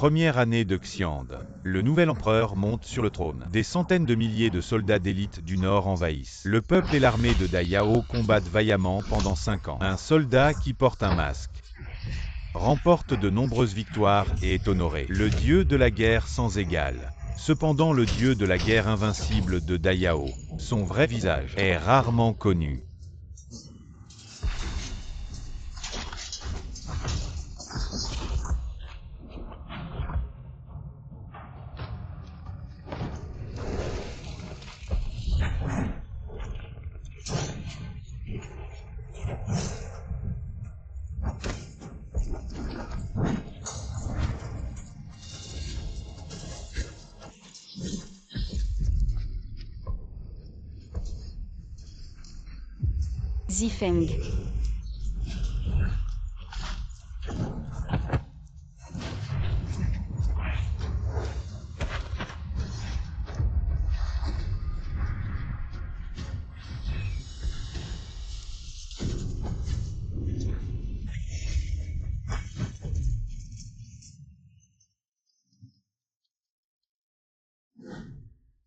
Première année de Xiande. Le nouvel empereur monte sur le trône. Des centaines de milliers de soldats d'élite du Nord envahissent. Le peuple et l'armée de Dayao combattent vaillamment pendant 5 ans. Un soldat qui porte un masque remporte de nombreuses victoires et est honoré. Le dieu de la guerre sans égal. Cependant, le dieu de la guerre invincible de Dayao, son vrai visage, est rarement connu. Zifeng.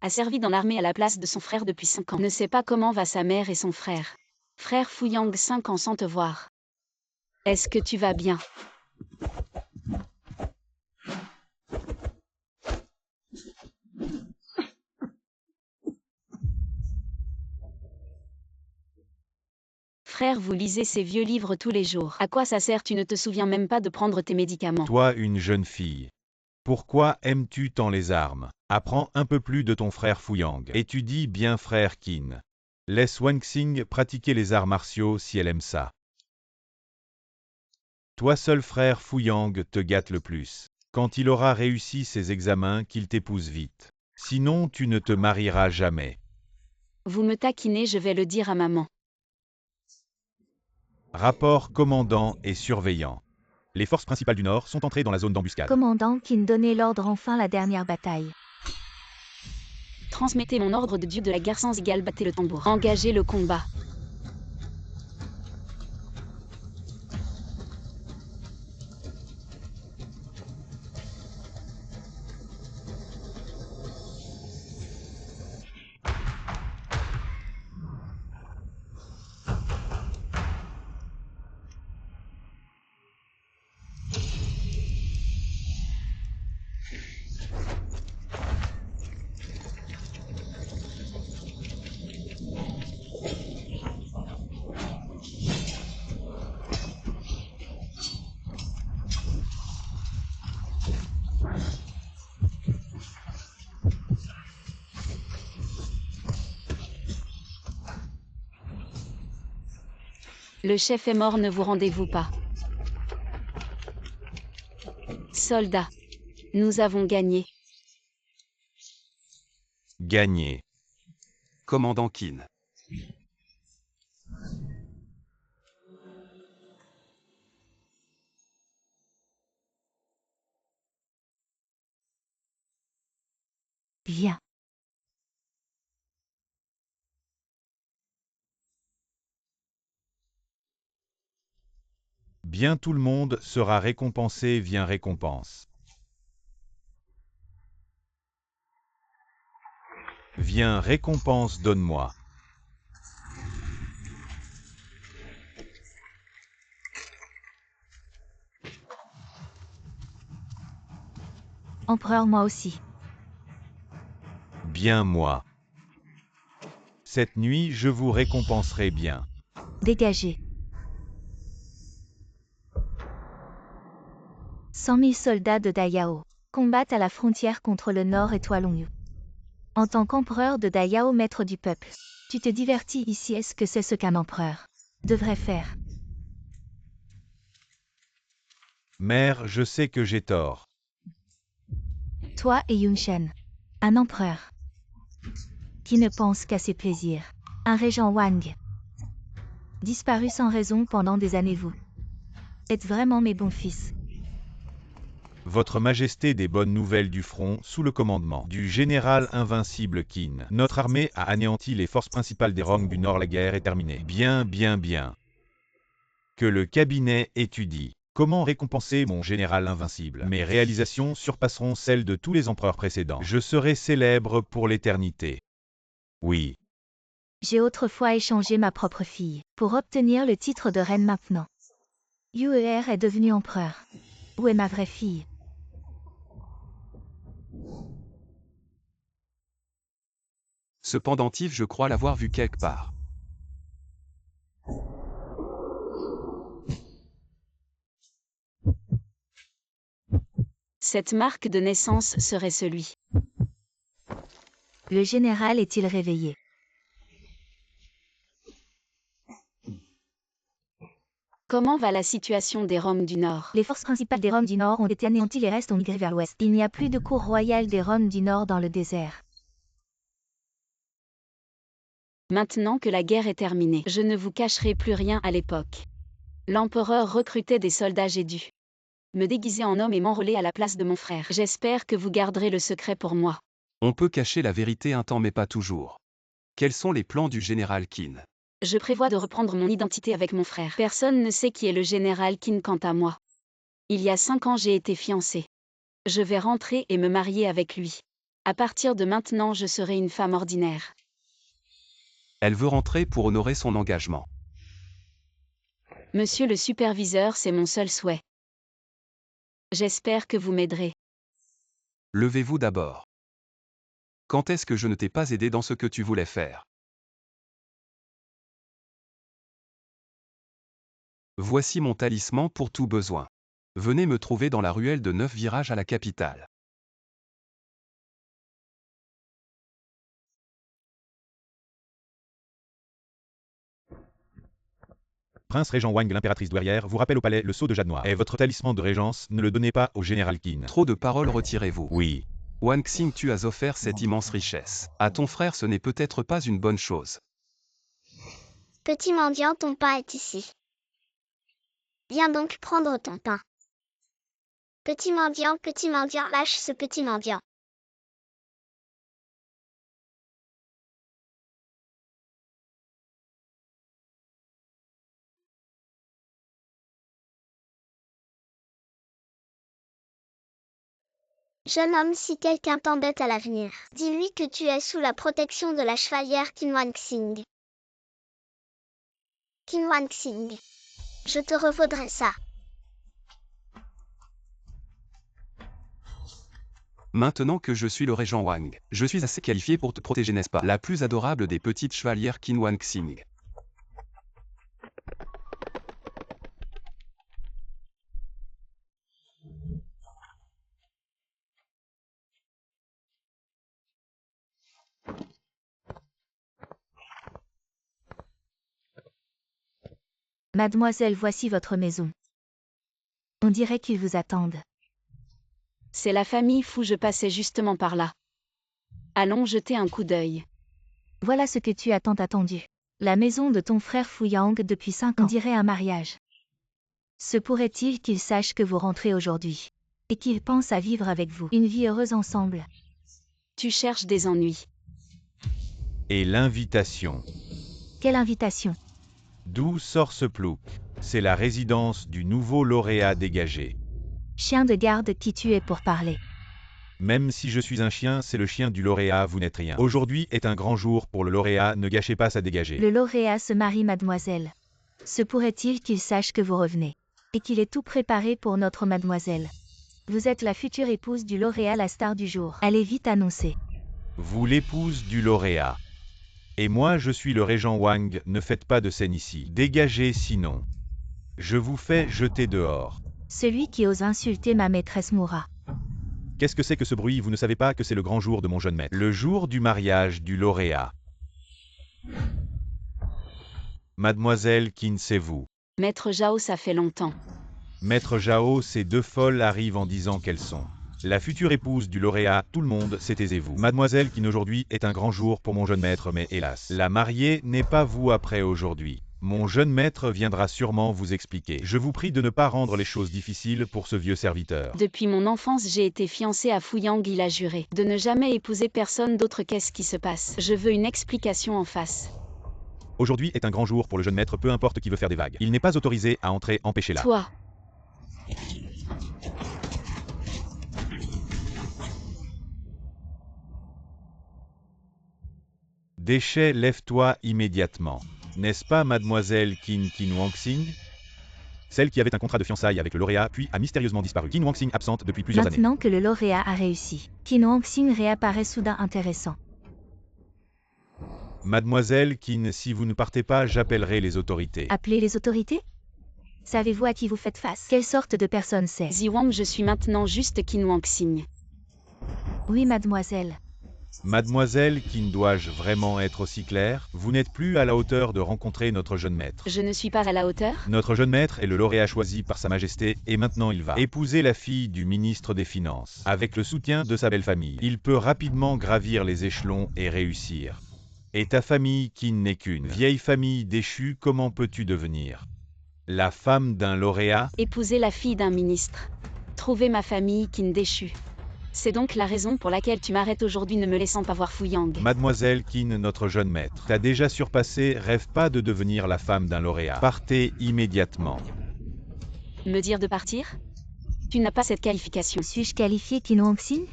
A servi dans l'armée à la place de son frère depuis 5 ans. Ne sait pas comment va sa mère et son frère. Frère Fuyang, 5 ans sans te voir. Est-ce que tu vas bien? Frère, vous lisez ces vieux livres tous les jours. À quoi ça sert? Tu ne te souviens même pas de prendre tes médicaments. Toi, une jeune fille. Pourquoi aimes-tu tant les armes? Apprends un peu plus de ton frère Fuyang. Étudie bien frère Qin. Laisse Wanxing pratiquer les arts martiaux si elle aime ça. Toi seul frère Fuyang te gâte le plus. Quand il aura réussi ses examens, qu'il t'épouse vite. Sinon tu ne te marieras jamais. Vous me taquinez, je vais le dire à maman. Rapport commandant et surveillant. Les forces principales du Nord sont entrées dans la zone d'embuscade. Commandant Qin donnait l'ordre enfin la dernière bataille. Transmettez mon ordre de dieu de la guerre sans égal, battez le tambour. Engagez le combat. Le chef est mort, ne vous rendez-vous pas? Soldats, nous avons gagné. Gagné. Commandant Qin. Viens. Bien tout le monde sera récompensé, viens récompense. Viens récompense, donne-moi. Empereur, moi aussi. Bien moi. Cette nuit je vous récompenserai bien. Dégagez. 100 000 soldats de Dayao combattent à la frontière contre le Nord et Toilongyu. En tant qu'empereur de Dayao, maître du peuple, tu te divertis ici. Est-ce que c'est ce qu'un empereur devrait faire? Mère, je sais que j'ai tort. Toi et Yunshen, un empereur qui ne pense qu'à ses plaisirs. Un régent Wang, disparu sans raison pendant des années. Vous êtes vraiment mes bons fils. Votre Majesté, des bonnes nouvelles du front sous le commandement du général invincible Qin. Notre armée a anéanti les forces principales des Rong du Nord. La guerre est terminée. Bien, bien, bien. Que le cabinet étudie. Comment récompenser mon général invincible? Mes réalisations surpasseront celles de tous les empereurs précédents. Je serai célèbre pour l'éternité. Oui. J'ai autrefois échangé ma propre fille pour obtenir le titre de reine maintenant. Yuer est devenu empereur. Où est ma vraie fille? Ce pendentif, je crois l'avoir vu quelque part. Cette marque de naissance serait celui. Le général est-il réveillé? Comment va la situation des Roms du Nord? Les forces principales des Roms du Nord ont été anéanties, les restes ont migré vers l'ouest. Il n'y a plus de cour royale des Roms du Nord dans le désert. Maintenant que la guerre est terminée, je ne vous cacherai plus rien à l'époque. L'empereur recrutait des soldats, j'ai dû me déguiser en homme et m'enrôler à la place de mon frère. J'espère que vous garderez le secret pour moi. On peut cacher la vérité un temps mais pas toujours. Quels sont les plans du général Qin? Je prévois de reprendre mon identité avec mon frère. Personne ne sait qui est le général Qin quant à moi. Il y a 5 ans, j'ai été fiancée. Je vais rentrer et me marier avec lui. À partir de maintenant, je serai une femme ordinaire. Elle veut rentrer pour honorer son engagement. Monsieur le superviseur, c'est mon seul souhait. J'espère que vous m'aiderez. Levez-vous d'abord. Quand est-ce que je ne t'ai pas aidé dans ce que tu voulais faire? Voici mon talisman pour tout besoin. Venez me trouver dans la ruelle de 9 virages à la capitale. Prince Régent Wang, l'impératrice douairière, vous rappelle au palais le sceau de jade noir. Et votre talisman de régence, ne le donnez pas au général Qin. Trop de paroles, retirez-vous. Oui. Wang Xing, tu as offert cette immense richesse. À ton frère, ce n'est peut-être pas une bonne chose. Petit mendiant, ton pain est ici. Viens donc prendre ton pain. Petit mendiant, lâche ce petit mendiant. Jeune homme, si quelqu'un t'embête à l'avenir, dis-lui que tu es sous la protection de la chevalière Qin Wanxing. Qin Wanxing. Je te revaudrai ça. Maintenant que je suis le régent Wang, je suis assez qualifié pour te protéger, n'est-ce pas? La plus adorable des petites chevalières Qin Wanxing. Mademoiselle, voici votre maison. On dirait qu'ils vous attendent. C'est la famille Fu, je passais justement par là. Allons jeter un coup d'œil. Voilà ce que tu as tant attendu. La maison de ton frère Fu Yang depuis 5 ans. On dirait un mariage. Se pourrait-il qu'il sache que vous rentrez aujourd'hui et qu'il pense à vivre avec vous une vie heureuse ensemble? Tu cherches des ennuis. Et l'invitation. Quelle invitation? D'où sort ce plouc? C'est la résidence du nouveau lauréat dégagé. Chien de garde, qui tu es pour parler? Même si je suis un chien, c'est le chien du lauréat, vous n'êtes rien. Aujourd'hui est un grand jour pour le lauréat, ne gâchez pas sa dégagée. Le lauréat se marie, mademoiselle. Se pourrait-il qu'il sache que vous revenez et qu'il ait tout préparé pour notre mademoiselle? Vous êtes la future épouse du lauréat, la star du jour. Allez vite annoncer. Vous l'épouse du lauréat. Et moi je suis le régent Wang, ne faites pas de scène ici. Dégagez sinon. Je vous fais jeter dehors. Celui qui ose insulter ma maîtresse mourra. Qu'est-ce que c'est que ce bruit? Vous ne savez pas que c'est le grand jour de mon jeune maître. Le jour du mariage du lauréat. Mademoiselle Qin, c'est vous. Maître Zhao, ça fait longtemps. Maître Zhao, ces deux folles arrivent en disant qu'elles sont la future épouse du lauréat. Tout le monde, c'est taisez-vous. Mademoiselle Qin, aujourd'hui est un grand jour pour mon jeune maître, mais hélas, la mariée n'est pas vous après aujourd'hui. Mon jeune maître viendra sûrement vous expliquer. Je vous prie de ne pas rendre les choses difficiles pour ce vieux serviteur. Depuis mon enfance, j'ai été fiancée à Fu Yang, il a juré de ne jamais épouser personne d'autre. Qu'est-ce qui se passe? Je veux une explication en face. Aujourd'hui est un grand jour pour le jeune maître, peu importe qui veut faire des vagues. Il n'est pas autorisé à entrer, empêchez-la. Toi, Déchet, lève-toi immédiatement. N'est-ce pas mademoiselle Qin Wangxing? Celle qui avait un contrat de fiançailles avec le lauréat, puis a mystérieusement disparu. Qin Wangxing absente depuis plusieurs années. Maintenant que le lauréat a réussi, Qin Wangxing réapparaît soudain intéressant. Mademoiselle Qin, si vous ne partez pas, j'appellerai les autorités. Appelez les autorités? Savez-vous à qui vous faites face? Quelle sorte de personne c'est? Ziwang, je suis maintenant juste Qin Wangxing. Oui, mademoiselle. Mademoiselle Qin, dois-je vraiment être aussi clair? Vous n'êtes plus à la hauteur de rencontrer notre jeune maître. Je ne suis pas à la hauteur? Notre jeune maître est le lauréat choisi par Sa Majesté, et maintenant il va épouser la fille du ministre des Finances. Avec le soutien de sa belle famille, il peut rapidement gravir les échelons et réussir. Et ta famille, Qin, n'est qu'une vieille famille déchue, comment peux-tu devenir la femme d'un lauréat? Épouser la fille d'un ministre. Trouver ma famille, Qin déchue. C'est donc la raison pour laquelle tu m'arrêtes aujourd'hui, ne me laissant pas voir Fuyang. Mademoiselle Qin, notre jeune maître, t'a déjà surpassé, rêve pas de devenir la femme d'un lauréat. Partez immédiatement. Me dire de partir? Tu n'as pas cette qualification. Suis-je qualifié, Qin Wangxing?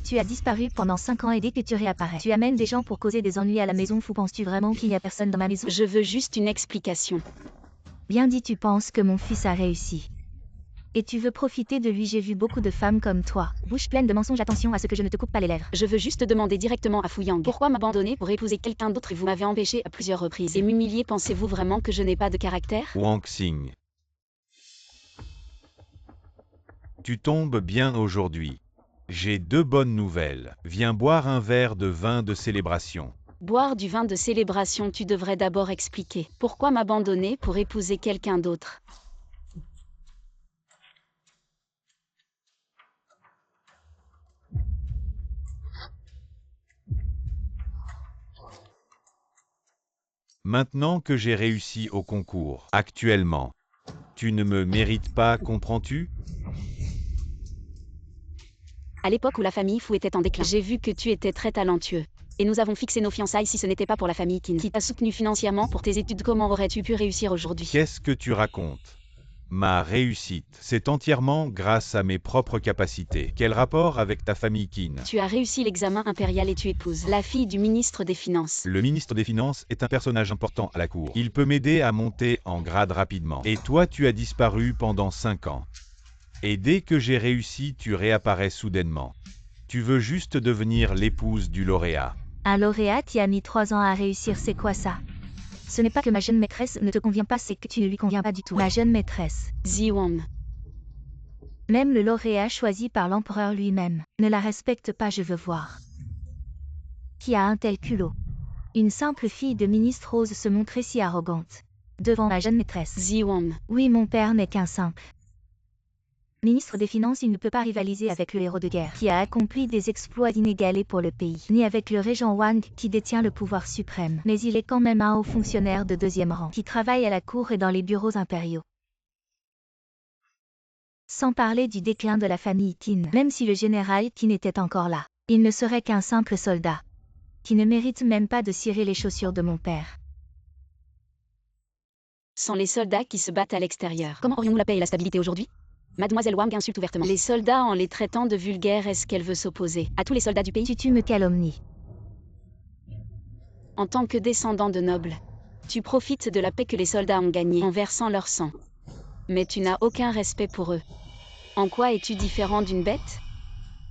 Tu as disparu pendant 5 ans et dès que tu réapparais, tu amènes des gens pour causer des ennuis à la maison. Penses-tu vraiment qu'il n'y a personne dans ma maison? Je veux juste une explication. Bien dit, tu penses que mon fils a réussi. Et tu veux profiter de lui, j'ai vu beaucoup de femmes comme toi. Bouche pleine de mensonges, attention à ce que je ne te coupe pas les lèvres. Je veux juste demander directement à Fuyang. Pourquoi m'abandonner pour épouser quelqu'un d'autre? Vous m'avez empêché à plusieurs reprises. Et m'humilier, pensez-vous vraiment que je n'ai pas de caractère? Wangxing. Tu tombes bien aujourd'hui. J'ai 2 bonnes nouvelles. Viens boire un verre de vin de célébration. Boire du vin de célébration, tu devrais d'abord expliquer. Pourquoi m'abandonner pour épouser quelqu'un d'autre? Maintenant que j'ai réussi au concours, actuellement, tu ne me mérites pas, comprends-tu? À l'époque où la famille Fu était en déclin, j'ai vu que tu étais très talentueux. Et nous avons fixé nos fiançailles. Si ce n'était pas pour la famille Qin qui t'a soutenu financièrement pour tes études, comment aurais-tu pu réussir aujourd'hui? Qu'est-ce que tu racontes? Ma réussite, c'est entièrement grâce à mes propres capacités. Quel rapport avec ta famille Qin? Tu as réussi l'examen impérial et tu épouses la fille du ministre des Finances. Le ministre des Finances est un personnage important à la cour. Il peut m'aider à monter en grade rapidement. Et toi, tu as disparu pendant 5 ans. Et dès que j'ai réussi, tu réapparais soudainement. Tu veux juste devenir l'épouse du lauréat. Un lauréat qui a mis 3 ans à réussir, c'est quoi ça? Ce n'est pas que ma jeune maîtresse ne te convient pas, c'est que tu ne lui conviens pas du tout. Ma jeune maîtresse. Ziwang. Même le lauréat choisi par l'empereur lui-même ne la respecte pas, je veux voir. Qui a un tel culot? Une simple fille de ministre ose se montrer si arrogante. Devant ma jeune maîtresse. Ziwang. Oui, mon père n'est qu'un simple ministre des Finances, il ne peut pas rivaliser avec le héros de guerre qui a accompli des exploits inégalés pour le pays, ni avec le régent Wang qui détient le pouvoir suprême. Mais il est quand même un haut fonctionnaire de 2e rang qui travaille à la cour et dans les bureaux impériaux. Sans parler du déclin de la famille Qin, même si le général Qin était encore là, il ne serait qu'un simple soldat qui ne mérite même pas de cirer les chaussures de mon père. Sans les soldats qui se battent à l'extérieur, comment aurions-nous la paix et la stabilité aujourd'hui? Mademoiselle Wang insulte ouvertement les soldats en les traitant de vulgaires. Est-ce qu'elle veut s'opposer à tous les soldats du pays? Tu me calomnies. En tant que descendant de nobles, tu profites de la paix que les soldats ont gagnée en versant leur sang. Mais tu n'as aucun respect pour eux. En quoi es-tu différent d'une bête?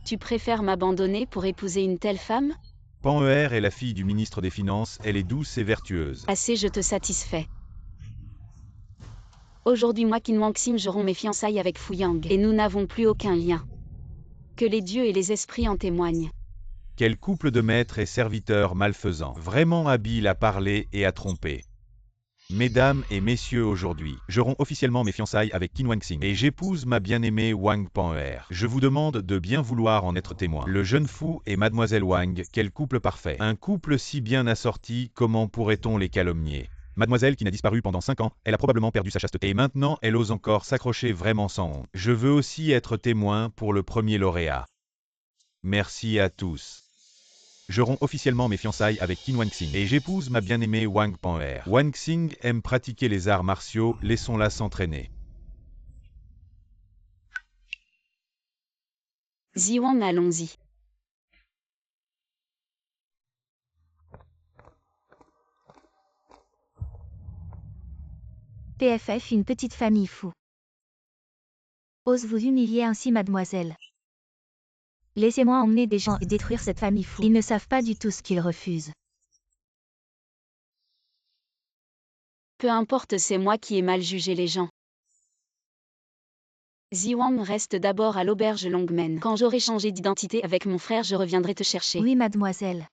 Tu préfères m'abandonner pour épouser une telle femme? Pan Er est la fille du ministre des Finances, elle est douce et vertueuse. Assez, je te satisfais. Aujourd'hui, moi, Qin Wangxing, j'aurai mes fiançailles avec Fuyang, et nous n'avons plus aucun lien. Que les dieux et les esprits en témoignent. Quel couple de maîtres et serviteurs malfaisants, vraiment habiles à parler et à tromper. Mesdames et messieurs, aujourd'hui, j'aurai officiellement mes fiançailles avec Qin Wangxing et j'épouse ma bien-aimée Wang Pan Er. Je vous demande de bien vouloir en être témoin. Le jeune fou et mademoiselle Wang, quel couple parfait. Un couple si bien assorti, comment pourrait-on les calomnier? Mademoiselle qui n'a disparu pendant 5 ans, elle a probablement perdu sa chasteté. Et maintenant, elle ose encore s'accrocher vraiment sans honte. Je veux aussi être témoin pour le premier lauréat. Merci à tous. J'aurai officiellement mes fiançailles avec Qin Wangxing et j'épouse ma bien-aimée Wang Pan Er. Wangxing aime pratiquer les arts martiaux, laissons-la s'entraîner. Ziwang, allons-y. PFF, une petite famille fou. Ose vous humilier ainsi, mademoiselle. Laissez-moi emmener des gens et détruire cette famille fou. Ils ne savent pas du tout ce qu'ils refusent. Peu importe, c'est moi qui ai mal jugé les gens. Ziwang, reste d'abord à l'auberge Longmen. Quand j'aurai changé d'identité avec mon frère, je reviendrai te chercher. Oui, mademoiselle.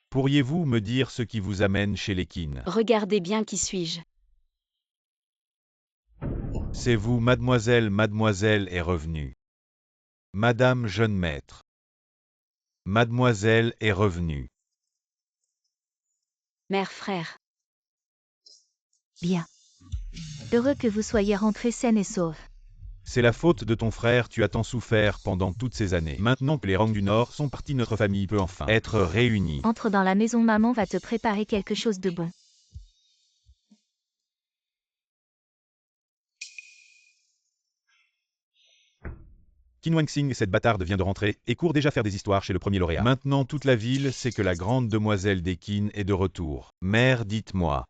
Pourriez-vous me dire ce qui vous amène chez les Qin? Regardez bien, qui suis-je? C'est vous, mademoiselle. Mademoiselle est revenue. Madame jeune maître. Mademoiselle est revenue. Mère, frère. Bien. Heureux que vous soyez rentrés saine et sauve. C'est la faute de ton frère, tu as tant souffert pendant toutes ces années. Maintenant que les rangs du Nord sont partis, notre famille peut enfin être réunie. Entre dans la maison, maman va te préparer quelque chose de bon. Qin Wanxing, cette bâtarde vient de rentrer, et court déjà faire des histoires chez le premier lauréat. Maintenant toute la ville sait que la grande demoiselle des Qin est de retour. Mère, dites-moi.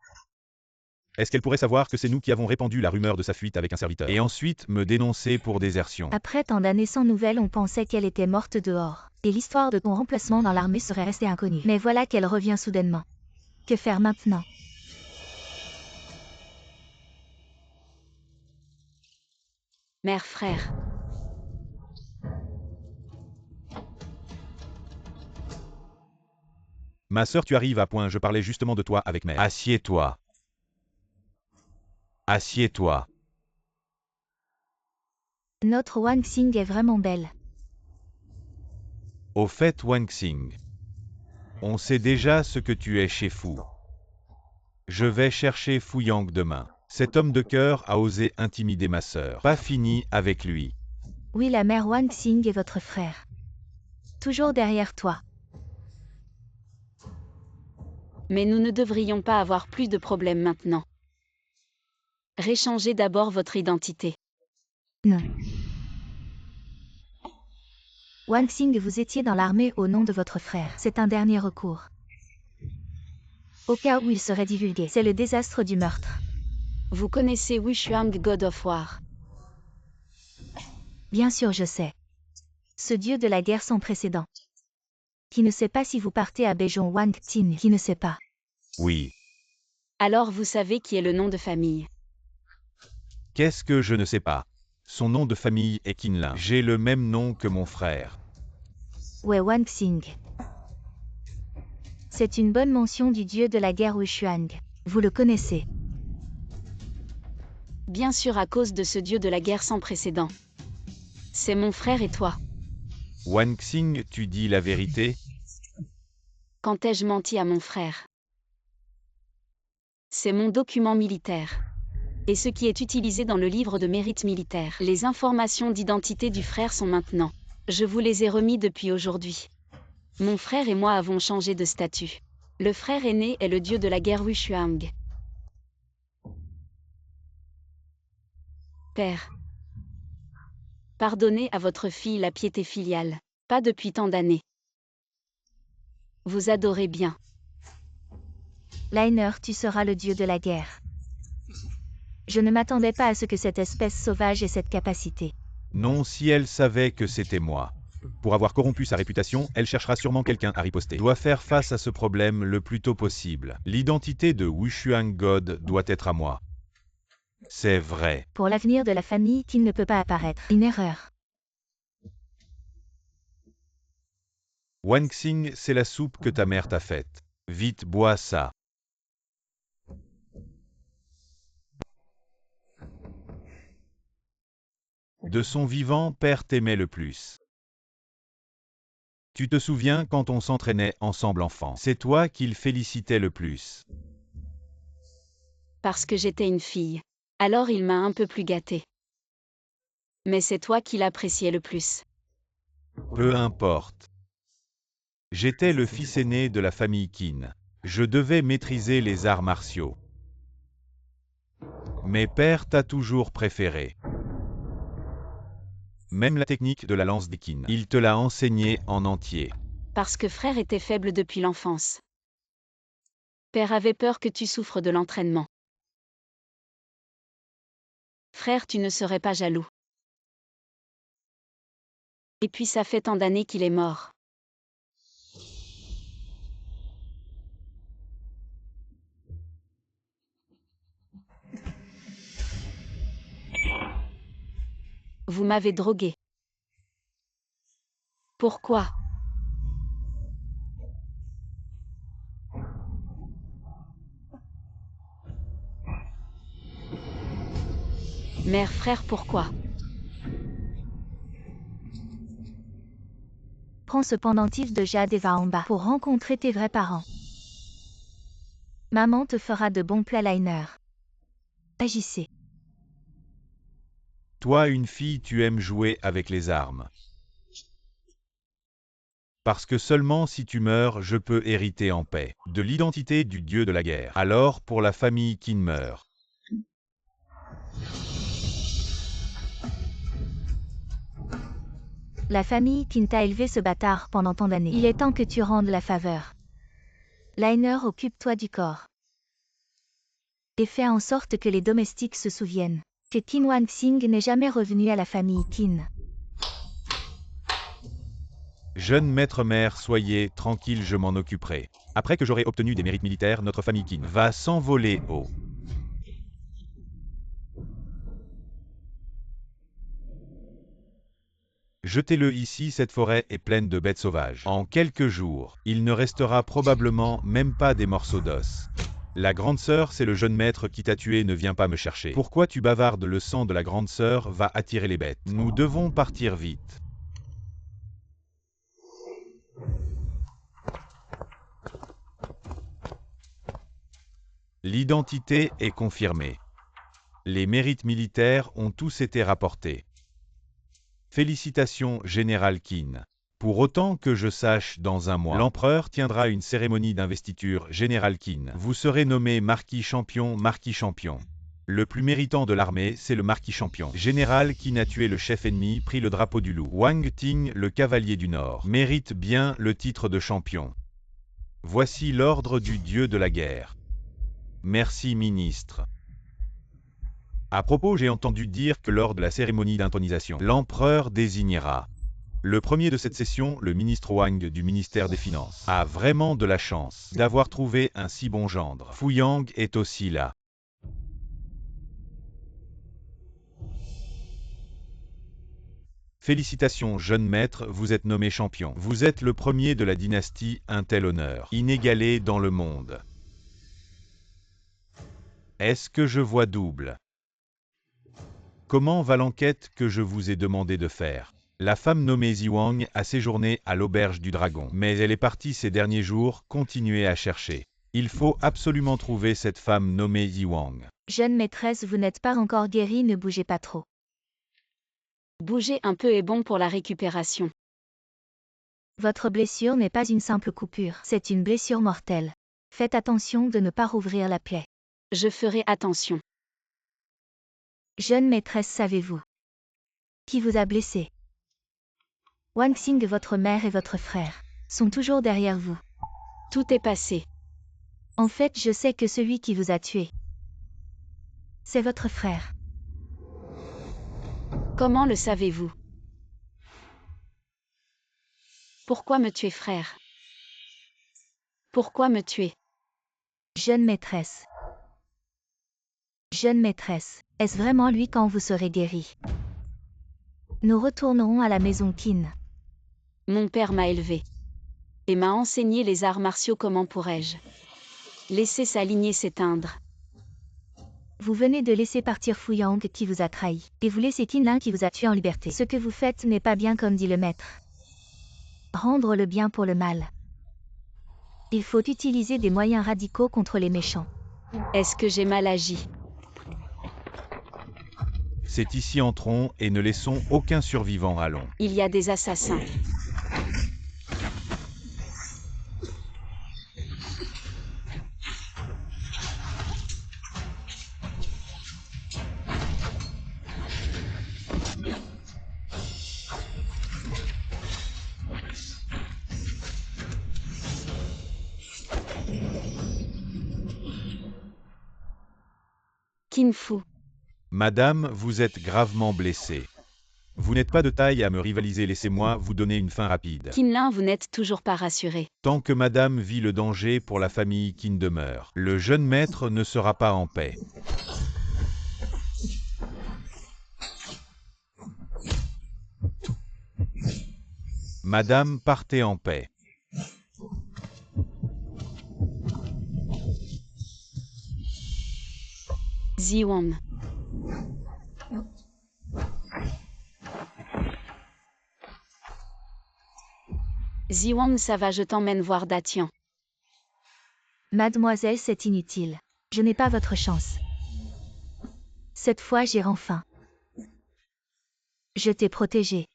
Est-ce qu'elle pourrait savoir que c'est nous qui avons répandu la rumeur de sa fuite avec un serviteur? Et ensuite me dénoncer pour désertion. Après tant d'années sans nouvelles, on pensait qu'elle était morte dehors. Et l'histoire de ton remplacement dans l'armée serait restée inconnue. Mais voilà qu'elle revient soudainement. Que faire maintenant? Mère, frère. Ma sœur, tu arrives à point, je parlais justement de toi avec mère. Assieds-toi. Assieds-toi. Notre Wanxing est vraiment belle. Au fait, Wanxing, on sait déjà ce que tu es chez Fu. Je vais chercher Fu Yang demain. Cet homme de cœur a osé intimider ma sœur. Pas fini avec lui. Oui, la mère Wanxing est votre frère. Toujours derrière toi. Mais nous ne devrions pas avoir plus de problèmes maintenant. Réchangez d'abord votre identité. Non. Wanxing, vous étiez dans l'armée au nom de votre frère. C'est un dernier recours. Au cas où il serait divulgué, c'est le désastre du meurtre. Vous connaissez Wushuang, God of War. Bien sûr, je sais. Ce dieu de la guerre sans précédent. Qui ne sait pas si vous partez à Beijon Wang Tin, qui ne sait pas. Oui. Alors vous savez qui est le nom de famille. Qu'est-ce que je ne sais pas? Son nom de famille est Qinlin. J'ai le même nom que mon frère. Ouais, Wanxing. C'est une bonne mention du dieu de la guerre Wushuang. Vous le connaissez. Bien sûr, à cause de ce dieu de la guerre sans précédent. C'est mon frère et toi. Wanxing, tu dis la vérité? Quand ai-je menti à mon frère? C'est mon document militaire. Et ce qui est utilisé dans le livre de mérite militaire. Les informations d'identité du frère sont maintenant. Je vous les ai remis depuis aujourd'hui. Mon frère et moi avons changé de statut. Le frère aîné est le dieu de la guerre Wushuang. Père, pardonnez à votre fille la piété filiale. Pas depuis tant d'années. Vous adorez bien. Liner, tu seras le dieu de la guerre. Je ne m'attendais pas à ce que cette espèce sauvage ait cette capacité. Non, si elle savait que c'était moi. Pour avoir corrompu sa réputation, elle cherchera sûrement quelqu'un à riposter. Doit faire face à ce problème le plus tôt possible. L'identité de Wushuang God doit être à moi. C'est vrai. Pour l'avenir de la famille qui ne peut pas apparaître. Une erreur. Wanxing, c'est la soupe que ta mère t'a faite. Vite, bois ça. De son vivant, père t'aimait le plus. Tu te souviens quand on s'entraînait ensemble enfant? C'est toi qu'il félicitait le plus. Parce que j'étais une fille. Alors il m'a un peu plus gâtée. Mais c'est toi qui l'appréciais le plus. Peu importe. J'étais le fils aîné de la famille Qin. Je devais maîtriser les arts martiaux. Mais père t'a toujours préféré. Même la technique de la lance des Qin, il te l'a enseignée en entier. Parce que frère était faible depuis l'enfance. Père avait peur que tu souffres de l'entraînement. Frère, tu ne serais pas jaloux. Et puis ça fait tant d'années qu'il est mort. Vous m'avez drogué. Pourquoi? Mère, frère, pourquoi? Prends ce pendentif de jade et va en bas pour rencontrer tes vrais parents. Maman te fera de bons plats liner. Agissez. Toi, une fille, tu aimes jouer avec les armes. Parce que seulement si tu meurs, je peux hériter en paix de l'identité du dieu de la guerre. Alors, pour la famille Qin meurt. La famille Qin t'a élevé ce bâtard pendant tant d'années. Il est temps que tu rendes la faveur. Liner, occupe-toi du corps. Et fais en sorte que les domestiques se souviennent que Qin Wanxing n'est jamais revenu à la famille Qin. Jeune maître mère, soyez tranquille, je m'en occuperai. Après que j'aurai obtenu des mérites militaires, notre famille Qin va s'envoler haut. Jetez-le ici, cette forêt est pleine de bêtes sauvages. En quelques jours, il ne restera probablement même pas des morceaux d'os. La grande sœur, c'est le jeune maître qui t'a tué, ne viens pas me chercher. Pourquoi tu bavardes? Le sang de la grande sœur va attirer les bêtes. Nous devons partir vite. L'identité est confirmée. Les mérites militaires ont tous été rapportés. Félicitations, Général Qin. Pour autant que je sache, dans un mois, l'empereur tiendra une cérémonie d'investiture. Général Qin, vous serez nommé marquis champion. Marquis champion. Le plus méritant de l'armée, c'est le marquis champion. Général Qin a tué le chef ennemi, pris le drapeau du loup. Wang Ting, le cavalier du Nord, mérite bien le titre de champion. Voici l'ordre du dieu de la guerre. Merci, ministre. À propos, j'ai entendu dire que lors de la cérémonie d'intronisation, l'empereur désignera le premier de cette session, le ministre Wang du ministère des Finances, a vraiment de la chance d'avoir trouvé un si bon gendre. Fu Yang est aussi là. Félicitations, jeune maître, vous êtes nommé champion. Vous êtes le premier de la dynastie, un tel honneur, inégalé dans le monde. Est-ce que je vois double? Comment va l'enquête que je vous ai demandé de faire? La femme nommée Ziwang a séjourné à l'auberge du dragon, mais elle est partie ces derniers jours, continuez à chercher. Il faut absolument trouver cette femme nommée Ziwang. Jeune maîtresse, vous n'êtes pas encore guérie, ne bougez pas trop. Bouger un peu est bon pour la récupération. Votre blessure n'est pas une simple coupure, c'est une blessure mortelle. Faites attention de ne pas rouvrir la plaie. Je ferai attention. Jeune maîtresse, savez-vous qui vous a blessé? Wanxing, votre mère et votre frère sont toujours derrière vous. Tout est passé. En fait, je sais que celui qui vous a tué, c'est votre frère. Comment le savez-vous? Pourquoi me tuer, frère? Pourquoi me tuer? Jeune maîtresse. Jeune maîtresse, est-ce vraiment lui quand vous serez guérie? Nous retournerons à la maison Qin. Mon père m'a élevé et m'a enseigné les arts martiaux. Comment pourrais-je laisser sa lignée s'éteindre? Vous venez de laisser partir Fu Yang qui vous a trahi, et vous laissez Qin Lin qui vous a tué en liberté. Ce que vous faites n'est pas bien comme dit le maître. Rendre le bien pour le mal. Il faut utiliser des moyens radicaux contre les méchants. Est-ce que j'ai mal agi? C'est ici, entrons et ne laissons aucun survivant. Allons. Il y a des assassins. Qin Fu. Madame, vous êtes gravement blessée. Vous n'êtes pas de taille à me rivaliser, laissez-moi vous donner une fin rapide. Qin Lin, vous n'êtes toujours pas rassuré. Tant que madame vit, le danger pour la famille Qin demeure. Le jeune maître ne sera pas en paix. Madame, partez en paix. Ziwang. Ziwang, ça va, je t'emmène voir Datian. Mademoiselle, c'est inutile. Je n'ai pas votre chance. Cette fois, j'irai enfin. Je t'ai protégé.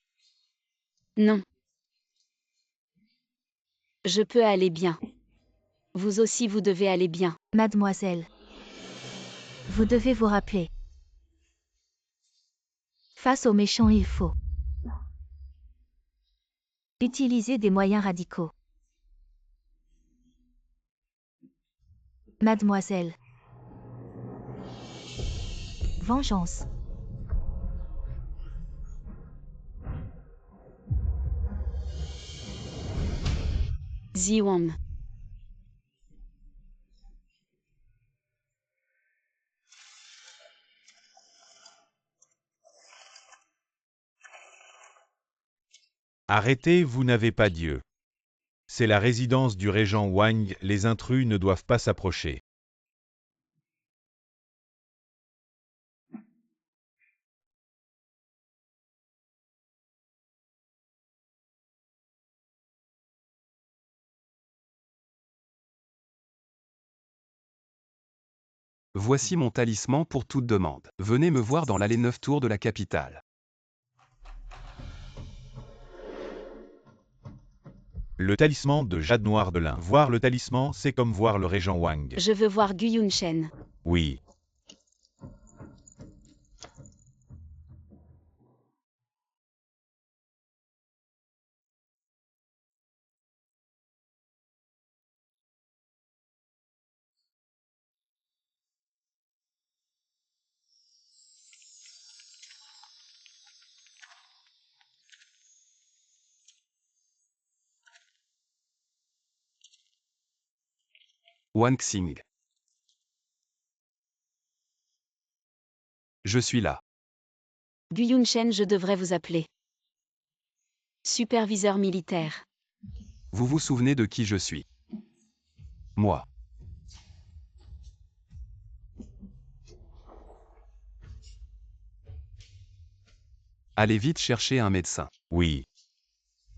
Non. Je peux aller bien. Vous aussi, vous devez aller bien. Mademoiselle. Vous devez vous rappeler. Face aux méchants, il faut utiliser des moyens radicaux. Mademoiselle. Vengeance. Ziwang. Arrêtez, vous n'avez pas Dieu. C'est la résidence du régent Wang, les intrus ne doivent pas s'approcher. Voici mon talisman pour toute demande. Venez me voir dans l'allée 9 tours de la capitale. Le talisman de jade noire de l'Inde. Voir le talisman, c'est comme voir le régent Wang. Je veux voir Gu Yunshen. Oui. Wang Xing. Je suis là. Gu Yunshen, je devrais vous appeler. Superviseur militaire. Vous vous souvenez de qui je suis? Moi. Allez vite chercher un médecin. Oui.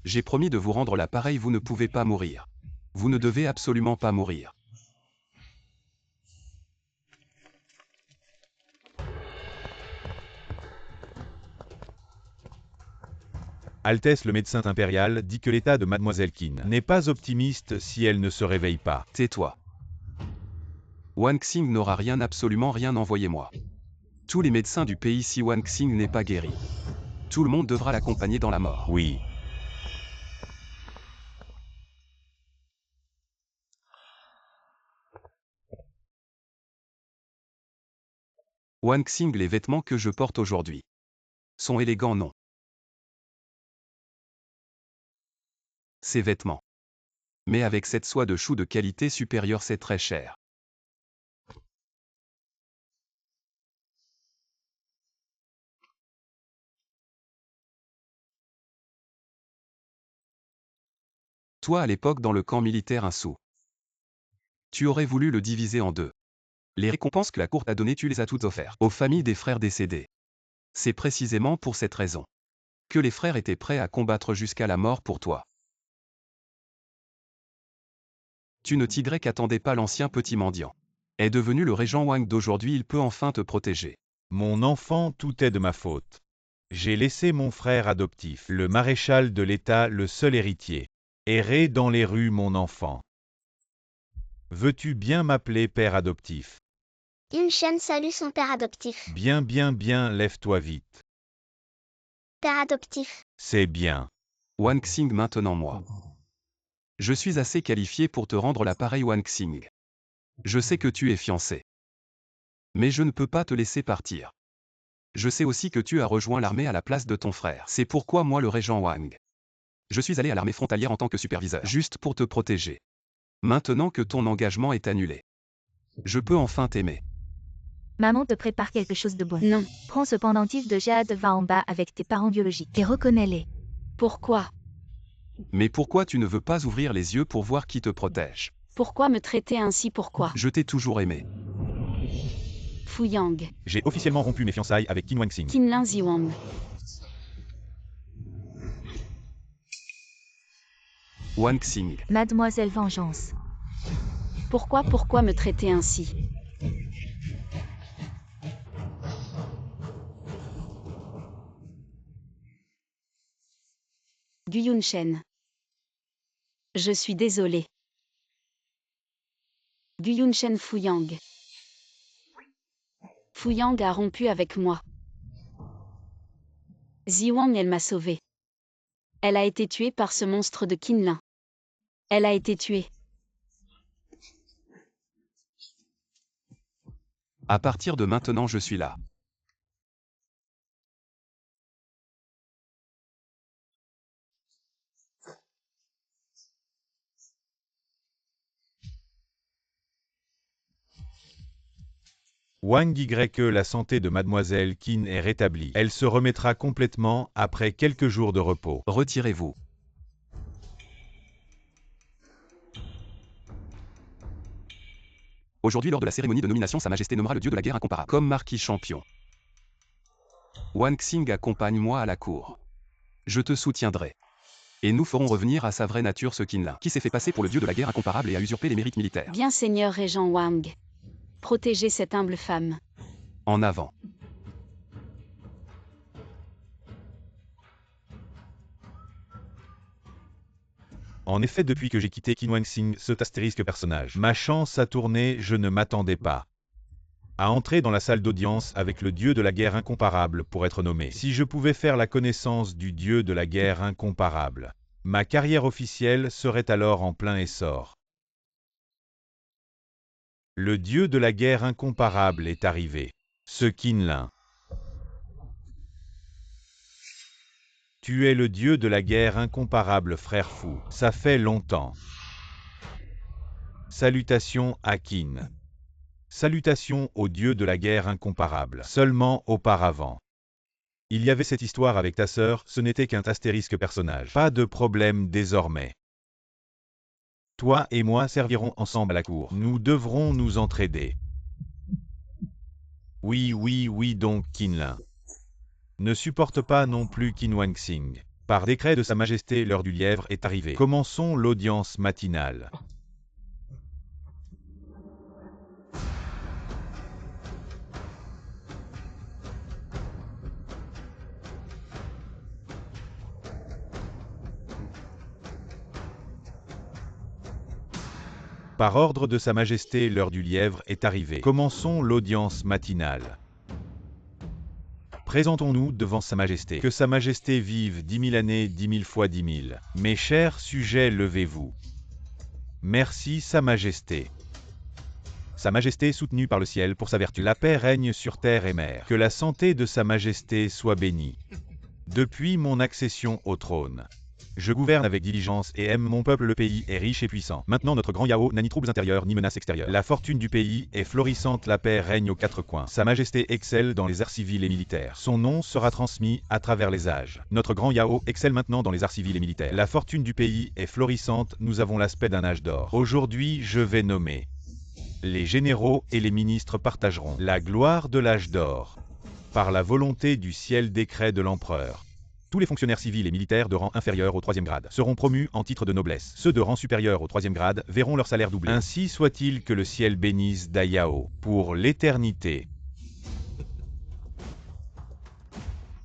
J'ai promis de vous rendre l'appareil, vous ne pouvez pas mourir. Vous ne devez absolument pas mourir. Altesse, le médecin impérial dit que l'état de Mademoiselle Qin n'est pas optimiste si elle ne se réveille pas. Tais-toi. Wang Xing n'aura rien, absolument rien, envoyez-moi. Tous les médecins du pays si Wang Xing n'est pas guéri. Tout le monde devra l'accompagner dans la mort. Oui. Wang Xing, les vêtements que je porte aujourd'hui sont élégants, non? Ces vêtements. Mais avec cette soie de chou de qualité supérieure, c'est très cher. Toi, à l'époque, dans le camp militaire, un sou. Tu aurais voulu le diviser en deux. Les récompenses que la cour t'a données, tu les as toutes offertes aux familles des frères décédés. C'est précisément pour cette raison que les frères étaient prêts à combattre jusqu'à la mort pour toi. Tu ne t'y qu'attendais pas, l'ancien petit mendiant est devenu le régent Wang d'aujourd'hui, il peut enfin te protéger. Mon enfant, tout est de ma faute. J'ai laissé mon frère adoptif, le maréchal de l'État, le seul héritier, errer dans les rues, mon enfant. Veux-tu bien m'appeler père adoptif? Yunshen salue son père adoptif. Bien, bien, bien, lève-toi vite. Père adoptif. C'est bien. Wang Xing, maintenant moi. Je suis assez qualifié pour te rendre l'appareil, Wang Xing. Je sais que tu es fiancé. Mais je ne peux pas te laisser partir. Je sais aussi que tu as rejoint l'armée à la place de ton frère. C'est pourquoi moi le régent Wang. Je suis allé à l'armée frontalière en tant que superviseur, juste pour te protéger. Maintenant que ton engagement est annulé, je peux enfin t'aimer. Maman te prépare quelque chose de bon. Non. Prends ce pendentif de jade, va en bas avec tes parents biologiques et reconnais-les. Pourquoi? Mais pourquoi tu ne veux pas ouvrir les yeux pour voir qui te protège? Pourquoi me traiter ainsi? Pourquoi? Je t'ai toujours aimé. Fu Yang. J'ai officiellement rompu mes fiançailles avec Qin Wangxing. Qinlin Ziwang. Wang Xing. Mademoiselle Vengeance. Pourquoi me traiter ainsi? Gu Yunshen. Je suis désolé. Gu Yunshen. Fu Yang. Fu Yang a rompu avec moi. Ziwang, elle m'a sauvé. Elle a été tuée par ce monstre de Qinlin. Elle a été tuée. À partir de maintenant je suis là. Wang Y que la santé de mademoiselle Qin est rétablie. Elle se remettra complètement après quelques jours de repos. Retirez-vous. Aujourd'hui, lors de la cérémonie de nomination, Sa Majesté nommera le dieu de la guerre incomparable comme marquis champion. Wang Xing, accompagne-moi à la cour. Je te soutiendrai. Et nous ferons revenir à sa vraie nature ce Qinlin, qui s'est fait passer pour le dieu de la guerre incomparable et a usurpé les mérites militaires. Bien, Seigneur Régent Wang. Protégez cette humble femme. En avant. En effet, depuis que j'ai quitté Qin Wangxing, cet astérisque personnage, ma chance a tourné, je ne m'attendais pas à entrer dans la salle d'audience avec le dieu de la guerre incomparable pour être nommé. Si je pouvais faire la connaissance du dieu de la guerre incomparable, ma carrière officielle serait alors en plein essor. Le dieu de la guerre incomparable est arrivé. Ce Qinlin. Tu es le dieu de la guerre incomparable, frère fou. Ça fait longtemps. Salutations à Qin. Salutations au dieu de la guerre incomparable. Seulement auparavant. Il y avait cette histoire avec ta sœur, ce n'était qu'un astérisque personnage. Pas de problème désormais. Toi et moi servirons ensemble à la cour. Nous devrons nous entraider. Oui donc Qinlin. Ne supporte pas non plus Qin Wangxing. Par décret de Sa Majesté, l'heure du lièvre est arrivée. Commençons l'audience matinale. Par ordre de Sa Majesté, l'heure du lièvre est arrivée. Commençons l'audience matinale. Présentons-nous devant Sa Majesté. Que Sa Majesté vive 10 000 années, 10 000 fois 10 000. Mes chers sujets, levez-vous. Merci Sa Majesté. Sa Majesté soutenue par le ciel pour sa vertu. La paix règne sur terre et mer. Que la santé de Sa Majesté soit bénie. Depuis mon accession au trône, je gouverne avec diligence et aime mon peuple. Le pays est riche et puissant. Maintenant notre grand Yao n'a ni troubles intérieurs ni menaces extérieures. La fortune du pays est florissante, la paix règne aux quatre coins. Sa Majesté excelle dans les arts civils et militaires. Son nom sera transmis à travers les âges. Notre grand Yao excelle maintenant dans les arts civils et militaires. La fortune du pays est florissante, nous avons l'aspect d'un âge d'or. Aujourd'hui, je vais nommer. Les généraux et les ministres partageront la gloire de l'âge d'or. Par la volonté du ciel, décret de l'empereur. Tous les fonctionnaires civils et militaires de rang inférieur au 3e grade seront promus en titre de noblesse. Ceux de rang supérieur au 3e grade verront leur salaire doublé. Ainsi soit-il, que le ciel bénisse Dayao pour l'éternité.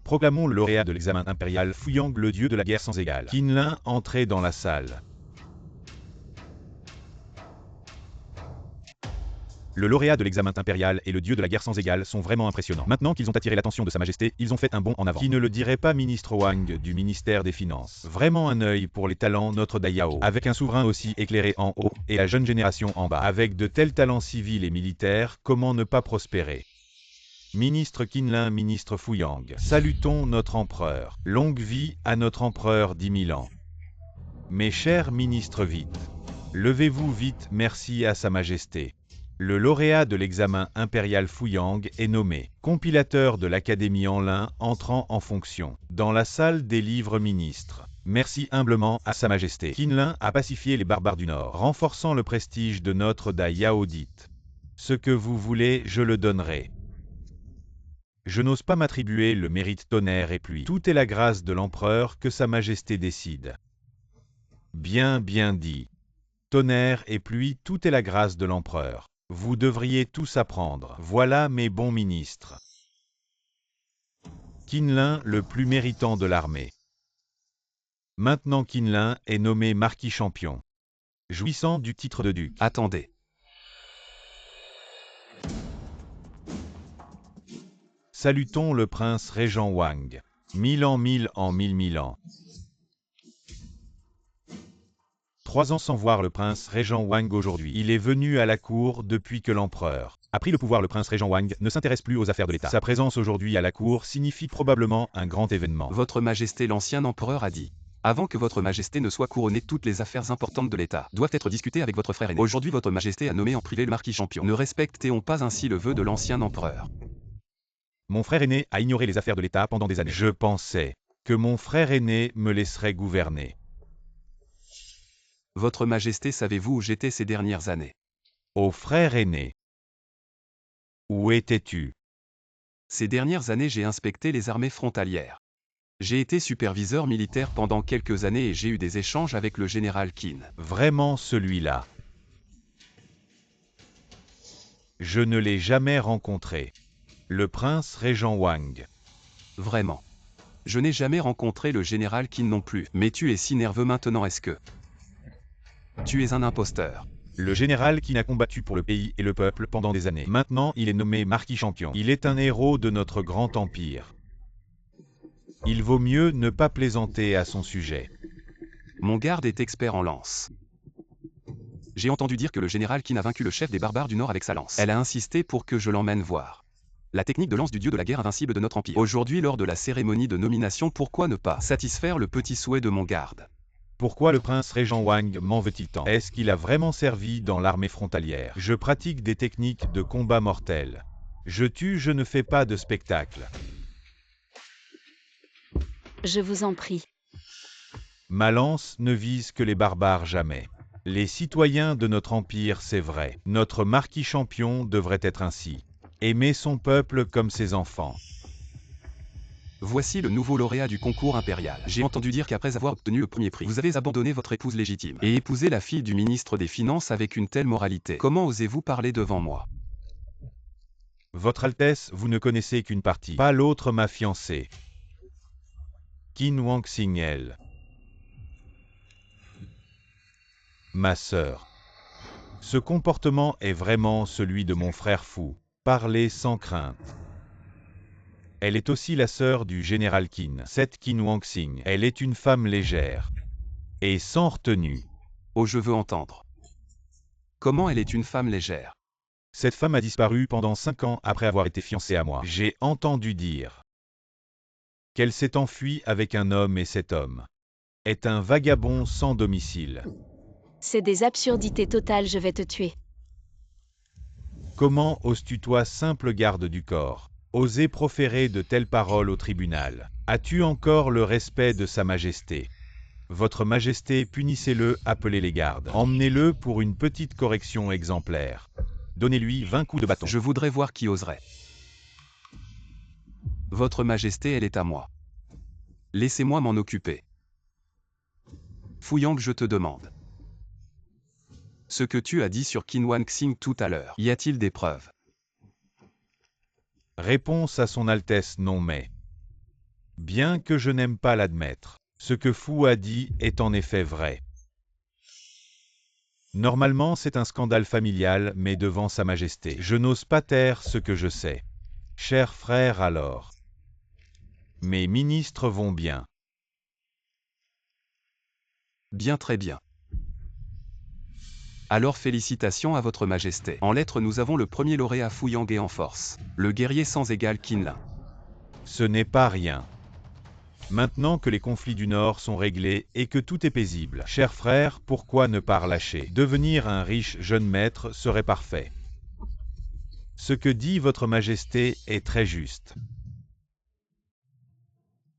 Proclamons le lauréat de l'examen impérial, Fu Yang, le dieu de la guerre sans égale. Qinlin, entré dans la salle. Le lauréat de l'examen impérial et le dieu de la guerre sans égale sont vraiment impressionnants. Maintenant qu'ils ont attiré l'attention de Sa Majesté, ils ont fait un bond en avant. Qui ne le dirait pas, ministre Wang du ministère des Finances? Vraiment un œil pour les talents, notre Daiyao. Avec un souverain aussi éclairé en haut et la jeune génération en bas. Avec de tels talents civils et militaires, comment ne pas prospérer? Ministre Qinlin, ministre Fuyang. Salutons notre empereur. Longue vie à notre empereur 10 000 ans. Mes chers ministres, vite. Levez-vous vite, merci à Sa Majesté. Le lauréat de l'examen impérial Fuyang est nommé compilateur de l'Académie Anlin entrant en fonction dans la salle des livres ministres. Merci humblement à Sa Majesté. Qinlin a pacifié les barbares du Nord, renforçant le prestige de notre Daiyao dite. Ce que vous voulez, je le donnerai. Je n'ose pas m'attribuer le mérite tonnerre et pluie. Tout est la grâce de l'empereur que Sa Majesté décide. Bien dit. Tonnerre et pluie, tout est la grâce de l'empereur. Vous devriez tous apprendre. Voilà mes bons ministres. Qinlin, le plus méritant de l'armée. Maintenant Qinlin est nommé marquis champion, jouissant du titre de duc. Attendez. Salutons le prince régent Wang. 1000 ans, 1000 ans, 1000 ans. 3 ans sans voir le prince régent Wang aujourd'hui. Il est venu à la cour depuis que l'empereur a pris le pouvoir. Le prince régent Wang ne s'intéresse plus aux affaires de l'État. Sa présence aujourd'hui à la cour signifie probablement un grand événement. Votre Majesté l'ancien empereur a dit. Avant que votre Majesté ne soit couronnée, toutes les affaires importantes de l'État doivent être discutées avec votre frère aîné. Aujourd'hui, votre Majesté a nommé en privé le marquis champion. Ne respectez-on pas ainsi le vœu de l'ancien empereur? Mon frère aîné a ignoré les affaires de l'État pendant des années. Je pensais que mon frère aîné me laisserait gouverner. Votre Majesté, savez-vous où j'étais ces dernières années? Ô frère aîné, où étais-tu? Ces dernières années, j'ai inspecté les armées frontalières. J'ai été superviseur militaire pendant quelques années et j'ai eu des échanges avec le général Qin. Vraiment celui-là. Je ne l'ai jamais rencontré. Le prince régent Wang. Vraiment. Je n'ai jamais rencontré le général Qin non plus. Mais tu es si nerveux maintenant, est-ce que... Tu es un imposteur. Le général Qin a combattu pour le pays et le peuple pendant des années. Maintenant, il est nommé marquis champion. Il est un héros de notre grand empire. Il vaut mieux ne pas plaisanter à son sujet. Mon garde est expert en lance. J'ai entendu dire que le général Qin a vaincu le chef des barbares du Nord avec sa lance. Elle a insisté pour que je l'emmène voir la technique de lance du dieu de la guerre invincible de notre empire. Aujourd'hui, lors de la cérémonie de nomination, pourquoi ne pas satisfaire le petit souhait de mon garde? Pourquoi le prince régent Wang m'en veut-il tant? Est-ce qu'il a vraiment servi dans l'armée frontalière? Je pratique des techniques de combat mortel. Je tue, je ne fais pas de spectacle. Je vous en prie. Ma lance ne vise que les barbares jamais. Les citoyens de notre empire, c'est vrai. Notre marquis champion devrait être ainsi. Aimer son peuple comme ses enfants. Voici le nouveau lauréat du concours impérial. J'ai entendu dire qu'après avoir obtenu le premier prix, vous avez abandonné votre épouse légitime et épousé la fille du ministre des Finances avec une telle moralité. Comment osez-vous parler devant moi? Votre Altesse, vous ne connaissez qu'une partie, pas l'autre, ma fiancée. Qin Wangxing, elle. Ma sœur. Ce comportement est vraiment celui de mon frère fou. Parler sans crainte. Elle est aussi la sœur du général Qin, cette Qin Wangxing. Elle est une femme légère et sans retenue. Oh, je veux entendre. Comment elle est une femme légère? Cette femme a disparu pendant 5 ans après avoir été fiancée à moi. J'ai entendu dire qu'elle s'est enfuie avec un homme et cet homme est un vagabond sans domicile. C'est des absurdités totales, je vais te tuer. Comment oses-tu, toi, simple garde du corps, oser proférer de telles paroles au tribunal? As-tu encore le respect de Sa Majesté? Votre Majesté, punissez-le, appelez les gardes. Emmenez-le pour une petite correction exemplaire. Donnez-lui 20 coups de bâton. Je voudrais voir qui oserait. Votre Majesté, elle est à moi. Laissez-moi m'en occuper. Fuyang, je te demande. Ce que tu as dit sur Qin Wangxing tout à l'heure, y a-t-il des preuves? Réponse à son Altesse, non, mais bien que je n'aime pas l'admettre, ce que Fu a dit est en effet vrai. Normalement c'est un scandale familial, mais devant Sa Majesté, je n'ose pas taire ce que je sais. Cher frère alors. Mes ministres vont bien. Bien, très bien. Alors félicitations à votre majesté. En lettres nous avons le premier lauréat Fuyang et en force, le guerrier sans égal Qinlin. Ce n'est pas rien. Maintenant que les conflits du Nord sont réglés et que tout est paisible, cher frère, pourquoi ne pas relâcher? Devenir un riche jeune maître serait parfait. Ce que dit votre majesté est très juste.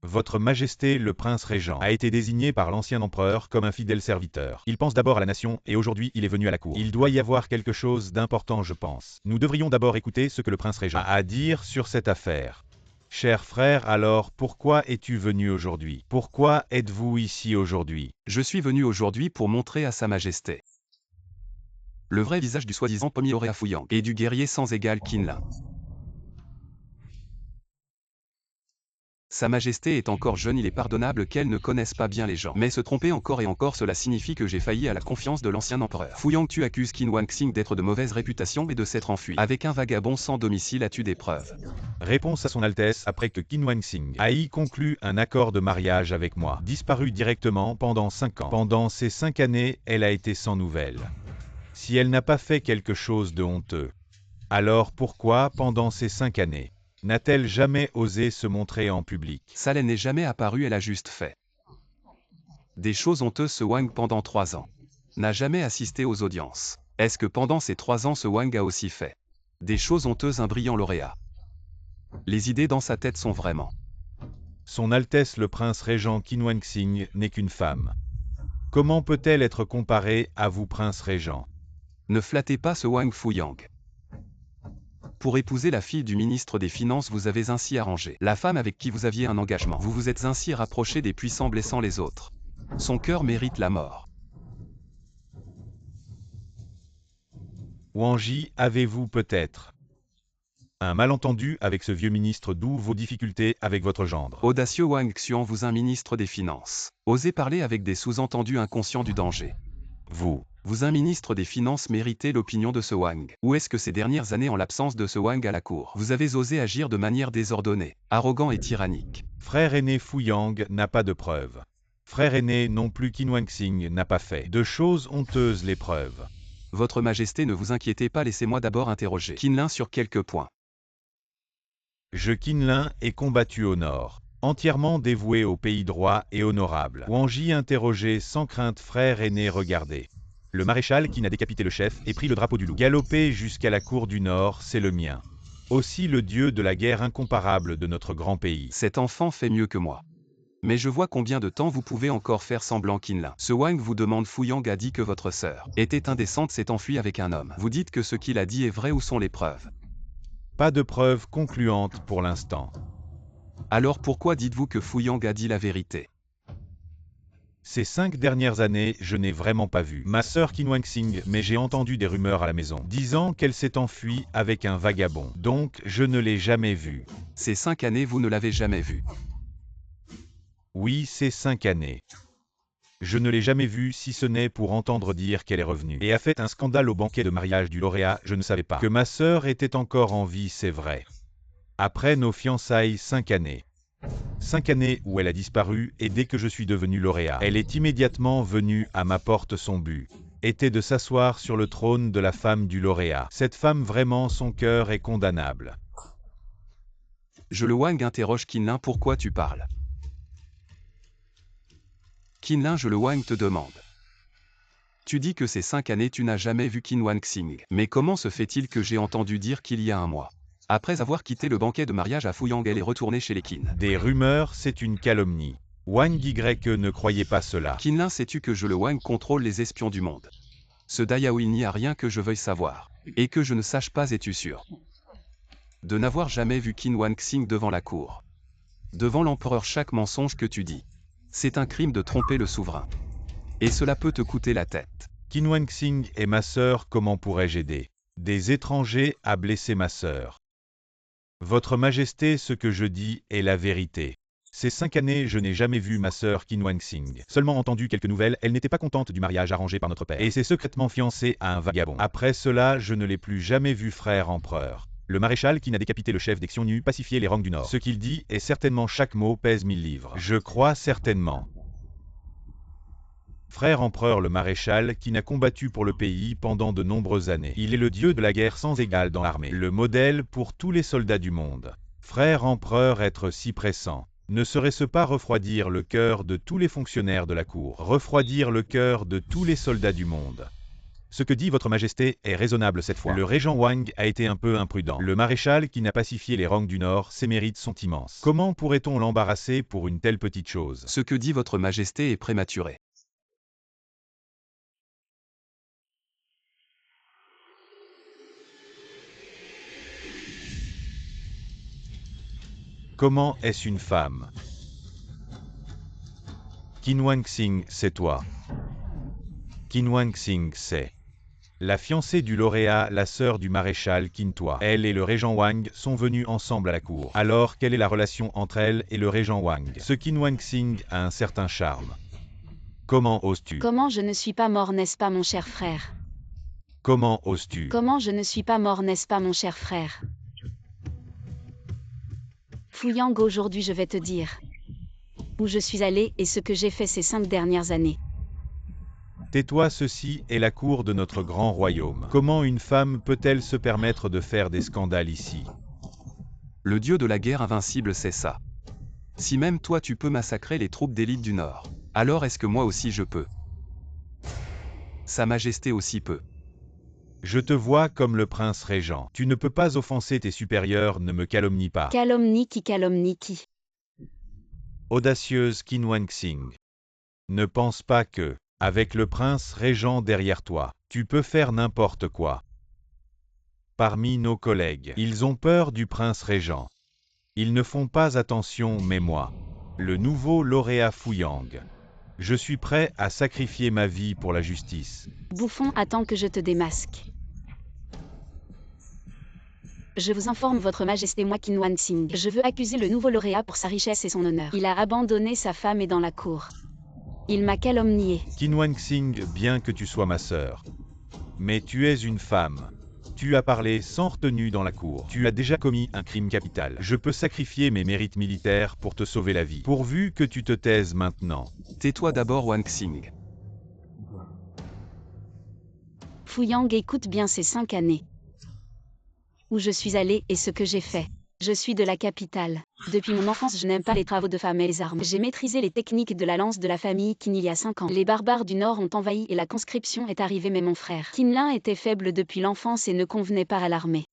Votre Majesté le prince régent a été désigné par l'ancien empereur comme un fidèle serviteur. Il pense d'abord à la nation et aujourd'hui il est venu à la cour. Il doit y avoir quelque chose d'important, je pense. Nous devrions d'abord écouter ce que le prince régent a à dire sur cette affaire. Cher frère, alors pourquoi es-tu venu aujourd'hui? Pourquoi êtes-vous ici aujourd'hui? Je suis venu aujourd'hui pour montrer à Sa Majesté le vrai visage du soi-disant premier lauréat Fuyang et du guerrier sans égal Qinlin. Sa Majesté est encore jeune, il est pardonnable qu'elle ne connaisse pas bien les gens. Mais se tromper encore et encore, cela signifie que j'ai failli à la confiance de l'ancien empereur. Fuyang, tu accuses Qin Wanxing d'être de mauvaise réputation et de s'être enfui. Avec un vagabond sans domicile, as-tu des preuves? Réponse à son Altesse après que Qin Wanxing a conclu un accord de mariage avec moi. Disparu directement pendant 5 ans. Pendant ces 5 années, elle a été sans nouvelles. Si elle n'a pas fait quelque chose de honteux, alors pourquoi, pendant ces 5 années, n'a-t-elle jamais osé se montrer en public? Ça n'est jamais apparu, elle a juste fait des choses honteuses. Ce Wang pendant 3 ans n'a jamais assisté aux audiences. Est-ce que pendant ces 3 ans ce Wang a aussi fait des choses honteuses? Un brillant lauréat. Les idées dans sa tête sont vraiment. Son Altesse le prince régent Qin Wanxing n'est qu'une femme. Comment peut-elle être comparée à vous, prince régent? Ne flattez pas ce Wang Fuyang. Pour épouser la fille du ministre des Finances, vous avez ainsi arrangé la femme avec qui vous aviez un engagement. Vous vous êtes ainsi rapproché des puissants, blessant les autres. Son cœur mérite la mort. Wang Ji, avez-vous peut-être un malentendu avec ce vieux ministre? D'où vos difficultés avec votre gendre? Audacieux Wang Xian, vous un ministre des Finances. Osez parler avec des sous-entendus inconscients du danger. Vous un ministre des Finances, méritez l'opinion de ce Wang. Où est-ce que ces dernières années, en l'absence de ce Wang à la cour, vous avez osé agir de manière désordonnée, arrogant et tyrannique? Frère aîné Fuyang n'a pas de preuves. Frère aîné non plus Qin Wanxing n'a pas fait de choses honteuses les preuves. Votre Majesté, ne vous inquiétez pas, laissez-moi d'abord interroger Qinlin sur quelques points. Qinlin est combattu au nord, entièrement dévoué au pays droit et honorable. Wang Ji interrogé sans crainte. Frère aîné, regardez. Le maréchal qui n'a décapité le chef et pris le drapeau du loup. Galopé jusqu'à la cour du Nord, c'est le mien. Aussi le dieu de la guerre incomparable de notre grand pays. Cet enfant fait mieux que moi. Mais je vois combien de temps vous pouvez encore faire semblant, Qinlin. Ce Wang vous demande. Fuyang a dit que votre sœur était indécente, s'est enfuie avec un homme. Vous dites que ce qu'il a dit est vrai, où sont les preuves? Pas de preuves concluantes pour l'instant. Alors pourquoi dites-vous que Fuyang a dit la vérité? Ces 5 dernières années, je n'ai vraiment pas vu ma sœur Qin Wanxing, mais j'ai entendu des rumeurs à la maison, disant qu'elle s'est enfuie avec un vagabond. Donc, je ne l'ai jamais vue. Ces 5 années, vous ne l'avez jamais vue? Oui, ces 5 années. Je ne l'ai jamais vue, si ce n'est pour entendre dire qu'elle est revenue et a fait un scandale au banquet de mariage du lauréat. Je ne savais pas que ma sœur était encore en vie, c'est vrai. Après nos fiançailles, 5 années. 5 années où elle a disparu, et dès que je suis devenu lauréat, elle est immédiatement venue à ma porte. Son but était de s'asseoir sur le trône de la femme du lauréat. Cette femme, vraiment, son cœur est condamnable. Le Wang interroge Qinlin. Pourquoi tu parles? Qinlin, le Wang te demande. Tu dis que ces 5 années tu n'as jamais vu Qin Wanxing. Mais comment se fait-il que j'ai entendu dire qu'il y a un mois, après avoir quitté le banquet de mariage à Fuyang, elle est retournée chez les Qin? Des rumeurs, c'est une calomnie. Wang Y ne croyait pas cela. Qinlin, sais-tu que le Wang contrôle les espions du monde? Ce Dayao, il n'y a rien que je veuille savoir, et que je ne sache pas. Es-tu sûr de n'avoir jamais vu Qin Wanxing devant la cour, devant l'empereur? Chaque mensonge que tu dis, c'est un crime de tromper le souverain. Et cela peut te coûter la tête. Qin Wanxing est ma sœur, comment pourrais-je aider des étrangers à blesser ma sœur? Votre Majesté, ce que je dis est la vérité. Ces 5 années, je n'ai jamais vu ma sœur Qin Wanxing. Seulement entendu quelques nouvelles, elle n'était pas contente du mariage arrangé par notre père. Et s'est secrètement fiancée à un vagabond. Après cela, je ne l'ai plus jamais vu frère empereur. Le maréchal qui n'a décapité le chef des Xiongnu pacifié les rangs du Nord. Ce qu'il dit est certainement chaque mot pèse 1000 livres. Je crois certainement. Frère empereur le maréchal qui n'a combattu pour le pays pendant de nombreuses années. Il est le dieu de la guerre sans égal dans l'armée. Le modèle pour tous les soldats du monde. Frère empereur être si pressant. Ne serait-ce pas refroidir le cœur de tous les fonctionnaires de la cour, refroidir le cœur de tous les soldats du monde? Ce que dit votre majesté est raisonnable cette fois. Le régent Wang a été un peu imprudent. Le maréchal qui n'a pacifié les rangs du Nord, ses mérites sont immenses. Comment pourrait-on l'embarrasser pour une telle petite chose? Ce que dit votre majesté est prématuré. Comment est-ce une femme? Qin Wanxing, c'est toi. Qin Wanxing, c'est la fiancée du lauréat, la sœur du maréchal Qin Tua. Elle et le régent Wang sont venus ensemble à la cour. Alors, quelle est la relation entre elle et le régent Wang? Ce Qin Wanxing a un certain charme. Comment oses-tu? Comment je ne suis pas mort, n'est-ce pas, mon cher frère? Comment oses-tu? Comment je ne suis pas mort, n'est-ce pas, mon cher frère? Fuyang, aujourd'hui je vais te dire où je suis allé et ce que j'ai fait ces 5 dernières années. Tais-toi, ceci est la cour de notre grand royaume. Comment une femme peut-elle se permettre de faire des scandales ici? Le dieu de la guerre invincible sait ça. Si même toi tu peux massacrer les troupes d'élite du Nord, alors est-ce que moi aussi je peux? Sa Majesté aussi peut. Je te vois comme le prince régent. Tu ne peux pas offenser tes supérieurs, ne me calomnie pas. Calomnie qui? Audacieuse Qin Wanxing. Ne pense pas que, avec le prince régent derrière toi, tu peux faire n'importe quoi. Parmi nos collègues, ils ont peur du prince régent. Ils ne font pas attention, mais moi, le nouveau lauréat Fuyang, je suis prêt à sacrifier ma vie pour la justice. Bouffon, attends que je te démasque. Je vous informe, votre majesté, moi Qin Wanxing. Je veux accuser le nouveau lauréat pour sa richesse et son honneur. Il a abandonné sa femme et dans la cour. Il m'a calomnié. Qin Wanxing, bien que tu sois ma sœur, mais tu es une femme. Tu as parlé sans retenue dans la cour. Tu as déjà commis un crime capital. Je peux sacrifier mes mérites militaires pour te sauver la vie. Pourvu que tu te taises maintenant. Tais-toi d'abord, Wanxing. Fuyang, écoute bien ces 5 années. Où je suis allé et ce que j'ai fait. Je suis de la capitale. Depuis mon enfance, je n'aime pas les travaux de femmes et les armes. J'ai maîtrisé les techniques de la lance de la famille Qin il y a 5 ans. Les barbares du Nord ont envahi et la conscription est arrivée, mais mon frère Qinlin était faible depuis l'enfance et ne convenait pas à l'armée.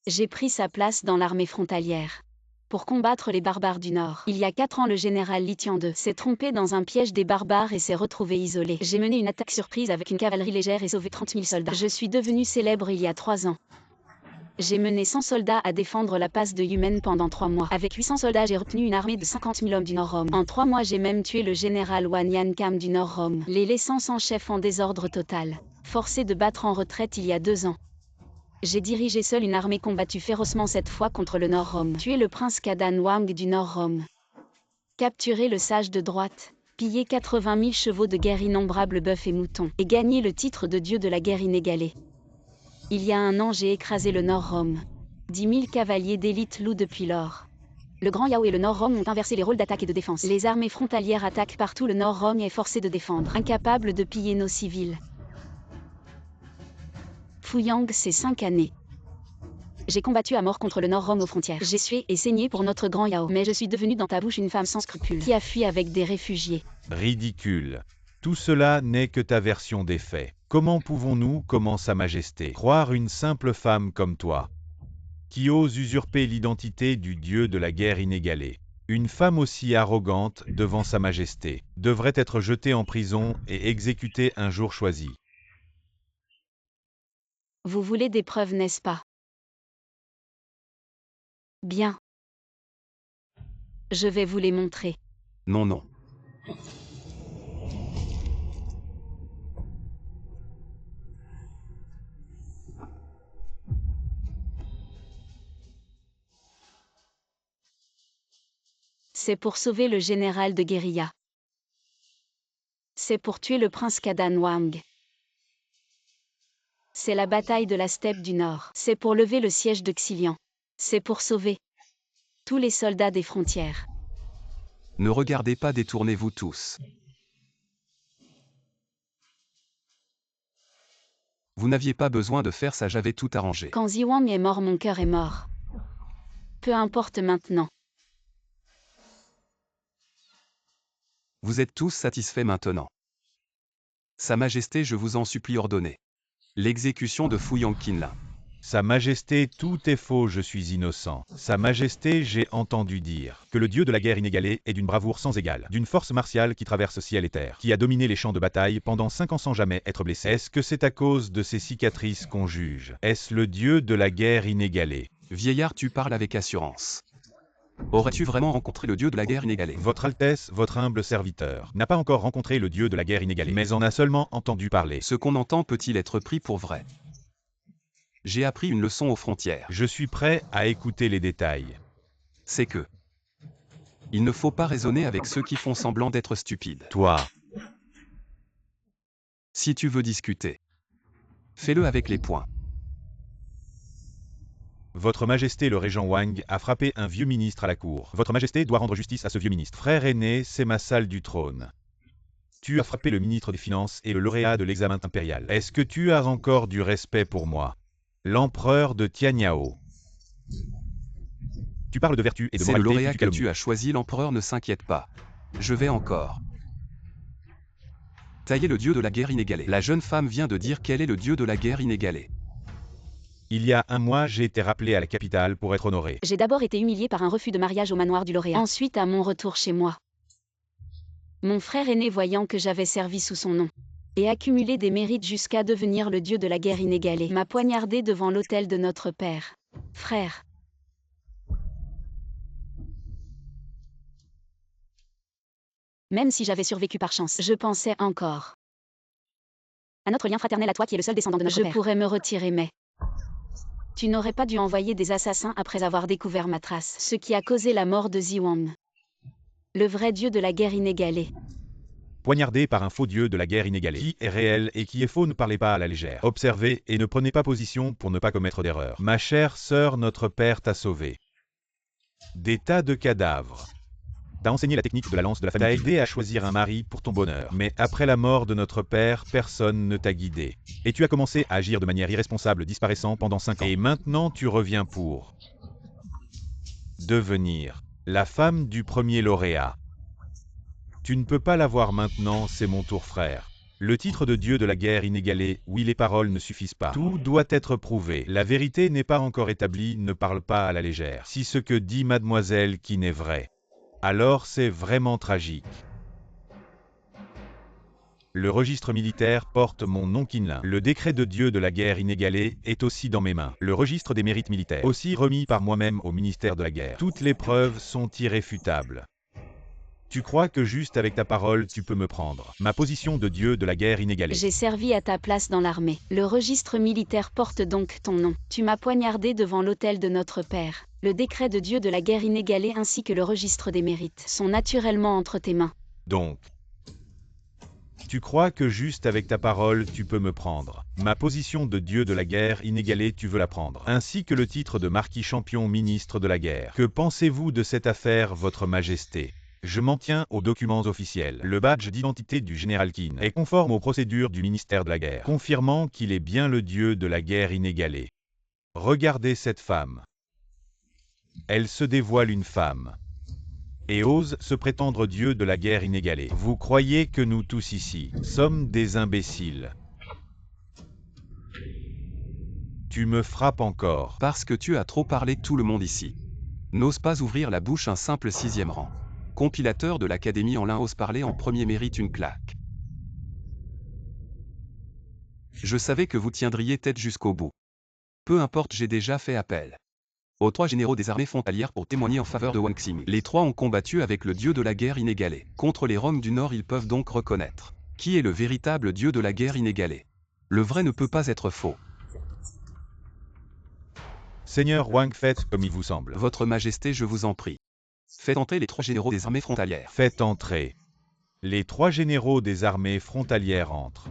J'ai pris sa place dans l'armée frontalière. Pour combattre les barbares du Nord. Il y a 4 ans, le général Li Tian II s'est trompé dans un piège des barbares et s'est retrouvé isolé. J'ai mené une attaque surprise avec une cavalerie légère et sauvé 30 000 soldats. Je suis devenu célèbre il y a 3 ans. J'ai mené 100 soldats à défendre la passe de Yumen pendant 3 mois. Avec 800 soldats, j'ai retenu une armée de 50 000 hommes du Nord-Rome. En 3 mois, j'ai même tué le général Wan Yankam du Nord-Rome, les laissant sans chef en désordre total. Forcé de battre en retraite il y a 2 ans. J'ai dirigé seul une armée combattue férocement cette fois contre le Nord-Rome. Tué le prince Kadan Wang du Nord-Rome. Capturé le sage de droite. Pillé 80 000 chevaux de guerre, innombrables bœufs et moutons. Et gagné le titre de dieu de la guerre inégalée. Il y a 1 an, j'ai écrasé le Nord-Rome. 10 000 cavaliers d'élite louent depuis lors. Le Grand Yao et le Nord-Rome ont inversé les rôles d'attaque et de défense. Les armées frontalières attaquent partout, le Nord-Rome est forcé de défendre, incapable de piller nos civils. Fuyang, ces 5 années. J'ai combattu à mort contre le Nord-Rome aux frontières. J'ai sué et saigné pour notre Grand Yao. Mais je suis devenue dans ta bouche une femme sans scrupules, qui a fui avec des réfugiés. Ridicule. Tout cela n'est que ta version des faits. Comment pouvons-nous, comment Sa Majesté, croire une simple femme comme toi, qui ose usurper l'identité du dieu de la guerre inégalée? Une femme aussi arrogante devant Sa Majesté devrait être jetée en prison et exécutée un jour choisi. Vous voulez des preuves, n'est-ce pas? Bien. Je vais vous les montrer. Non, non. C'est pour sauver le général de guérilla. C'est pour tuer le prince Kadan Wang. C'est la bataille de la steppe du Nord. C'est pour lever le siège de Xilian. C'est pour sauver tous les soldats des frontières. Ne regardez pas, détournez-vous tous. Vous n'aviez pas besoin de faire ça, j'avais tout arrangé. Quand Ziwang est mort, mon cœur est mort. Peu importe maintenant. Vous êtes tous satisfaits maintenant. Sa Majesté, je vous en supplie, ordonnez l'exécution de Fu Yangqinlin. Sa Majesté, tout est faux, je suis innocent. Sa Majesté, j'ai entendu dire que le dieu de la guerre inégalée est d'une bravoure sans égale, d'une force martiale qui traverse ciel et terre, qui a dominé les champs de bataille pendant 5 ans sans jamais être blessé. Est-ce que c'est à cause de ses cicatrices qu'on juge? Est-ce le dieu de la guerre inégalée? Vieillard, tu parles avec assurance. Aurais-tu vraiment rencontré le dieu de la guerre inégalée? Votre Altesse, votre humble serviteur, n'a pas encore rencontré le dieu de la guerre inégalée, mais en a seulement entendu parler. Ce qu'on entend peut-il être pris pour vrai? J'ai appris une leçon aux frontières. Je suis prêt à écouter les détails. C'est que il ne faut pas raisonner avec ceux qui font semblant d'être stupides. Toi, Si tu veux discuter, fais-le avec les poings. Votre Majesté le régent Wang a frappé un vieux ministre à la cour. Votre Majesté doit rendre justice à ce vieux ministre. Frère aîné, c'est ma salle du trône. Tu as frappé le ministre des Finances et le lauréat de l'examen impérial. Est-ce que tu as encore du respect pour moi? L'empereur de Tianyao. Tu parles de vertu et de C'est le moralité, lauréat tu que calomnies. tu as choisi, l'empereur, ne s'inquiète pas. Je vais encore tailler le dieu de la guerre inégalée. La jeune femme vient de dire quel est le dieu de la guerre inégalée. Il y a un mois, j'ai été rappelé à la capitale pour être honoré. J'ai d'abord été humilié par un refus de mariage au manoir du lauréat. Ensuite, à mon retour chez moi, mon frère aîné, voyant que j'avais servi sous son nom et accumulé des mérites jusqu'à devenir le dieu de la guerre inégalée, m'a poignardé devant l'autel de notre père. Frère. Même si j'avais survécu par chance, je pensais encore à notre lien fraternel, à toi qui es le seul descendant de notre père. Je pourrais me retirer, mais tu n'aurais pas dû envoyer des assassins après avoir découvert ma trace, ce qui a causé la mort de Ziwang, le vrai dieu de la guerre inégalée. Poignardé par un faux dieu de la guerre inégalée. Qui est réel et qui est faux, ne parlez pas à la légère. Observez et ne prenez pas position pour ne pas commettre d'erreur. Ma chère sœur, notre père t'a sauvé des tas de cadavres. T'as enseigné la technique de la lance de la famille. T'as aidé à choisir un mari pour ton bonheur. Mais après la mort de notre père, personne ne t'a guidé. Et tu as commencé à agir de manière irresponsable, disparaissant pendant 5 ans. Et maintenant tu reviens pour devenir la femme du premier lauréat. Tu ne peux pas l'avoir maintenant, c'est mon tour, frère. Le titre de dieu de la guerre inégalée, oui, les paroles ne suffisent pas. Tout doit être prouvé. La vérité n'est pas encore établie, ne parle pas à la légère. Si ce que dit mademoiselle Qin est vrai, alors c'est vraiment tragique. Le registre militaire porte mon nom, Qinlin. Le décret de dieu de la guerre inégalée est aussi dans mes mains. Le registre des mérites militaires, aussi remis par moi-même au ministère de la guerre. Toutes les preuves sont irréfutables. Tu crois que juste avec ta parole tu peux me prendre ma position de dieu de la guerre inégalée? J'ai servi à ta place dans l'armée. Le registre militaire porte donc ton nom. Tu m'as poignardé devant l'autel de notre père. Le décret de dieu de la guerre inégalée ainsi que le registre des mérites sont naturellement entre tes mains. Donc, tu crois que juste avec ta parole tu peux me prendre ma position de dieu de la guerre inégalée, tu veux la prendre, ainsi que le titre de marquis champion ministre de la guerre. Que pensez-vous de cette affaire, votre majesté? Je m'en tiens aux documents officiels. Le badge d'identité du général Qin est conforme aux procédures du ministère de la guerre, confirmant qu'il est bien le dieu de la guerre inégalée. Regardez cette femme. Elle se dévoile une femme et ose se prétendre dieu de la guerre inégalée. Vous croyez que nous tous ici sommes des imbéciles? Tu me frappes encore. Parce que tu as trop parlé, tout le monde ici n'ose pas ouvrir la bouche. Un simple 6e rang compilateur de l'académie en l'un ose parler en premier, mérite une claque. Je savais que vous tiendriez tête jusqu'au bout. Peu importe, j'ai déjà fait appel aux 3 généraux des armées frontalières pour témoigner en faveur de Wang Ximi. Les 3 ont combattu avec le dieu de la guerre inégalée. Contre les Roms du Nord, ils peuvent donc reconnaître qui est le véritable dieu de la guerre inégalée. Le vrai ne peut pas être faux. Seigneur Wang, faites comme il vous semble. Votre Majesté, je vous en prie. Faites entrer les 3 généraux des armées frontalières. Faites entrer. Les 3 généraux des armées frontalières entrent.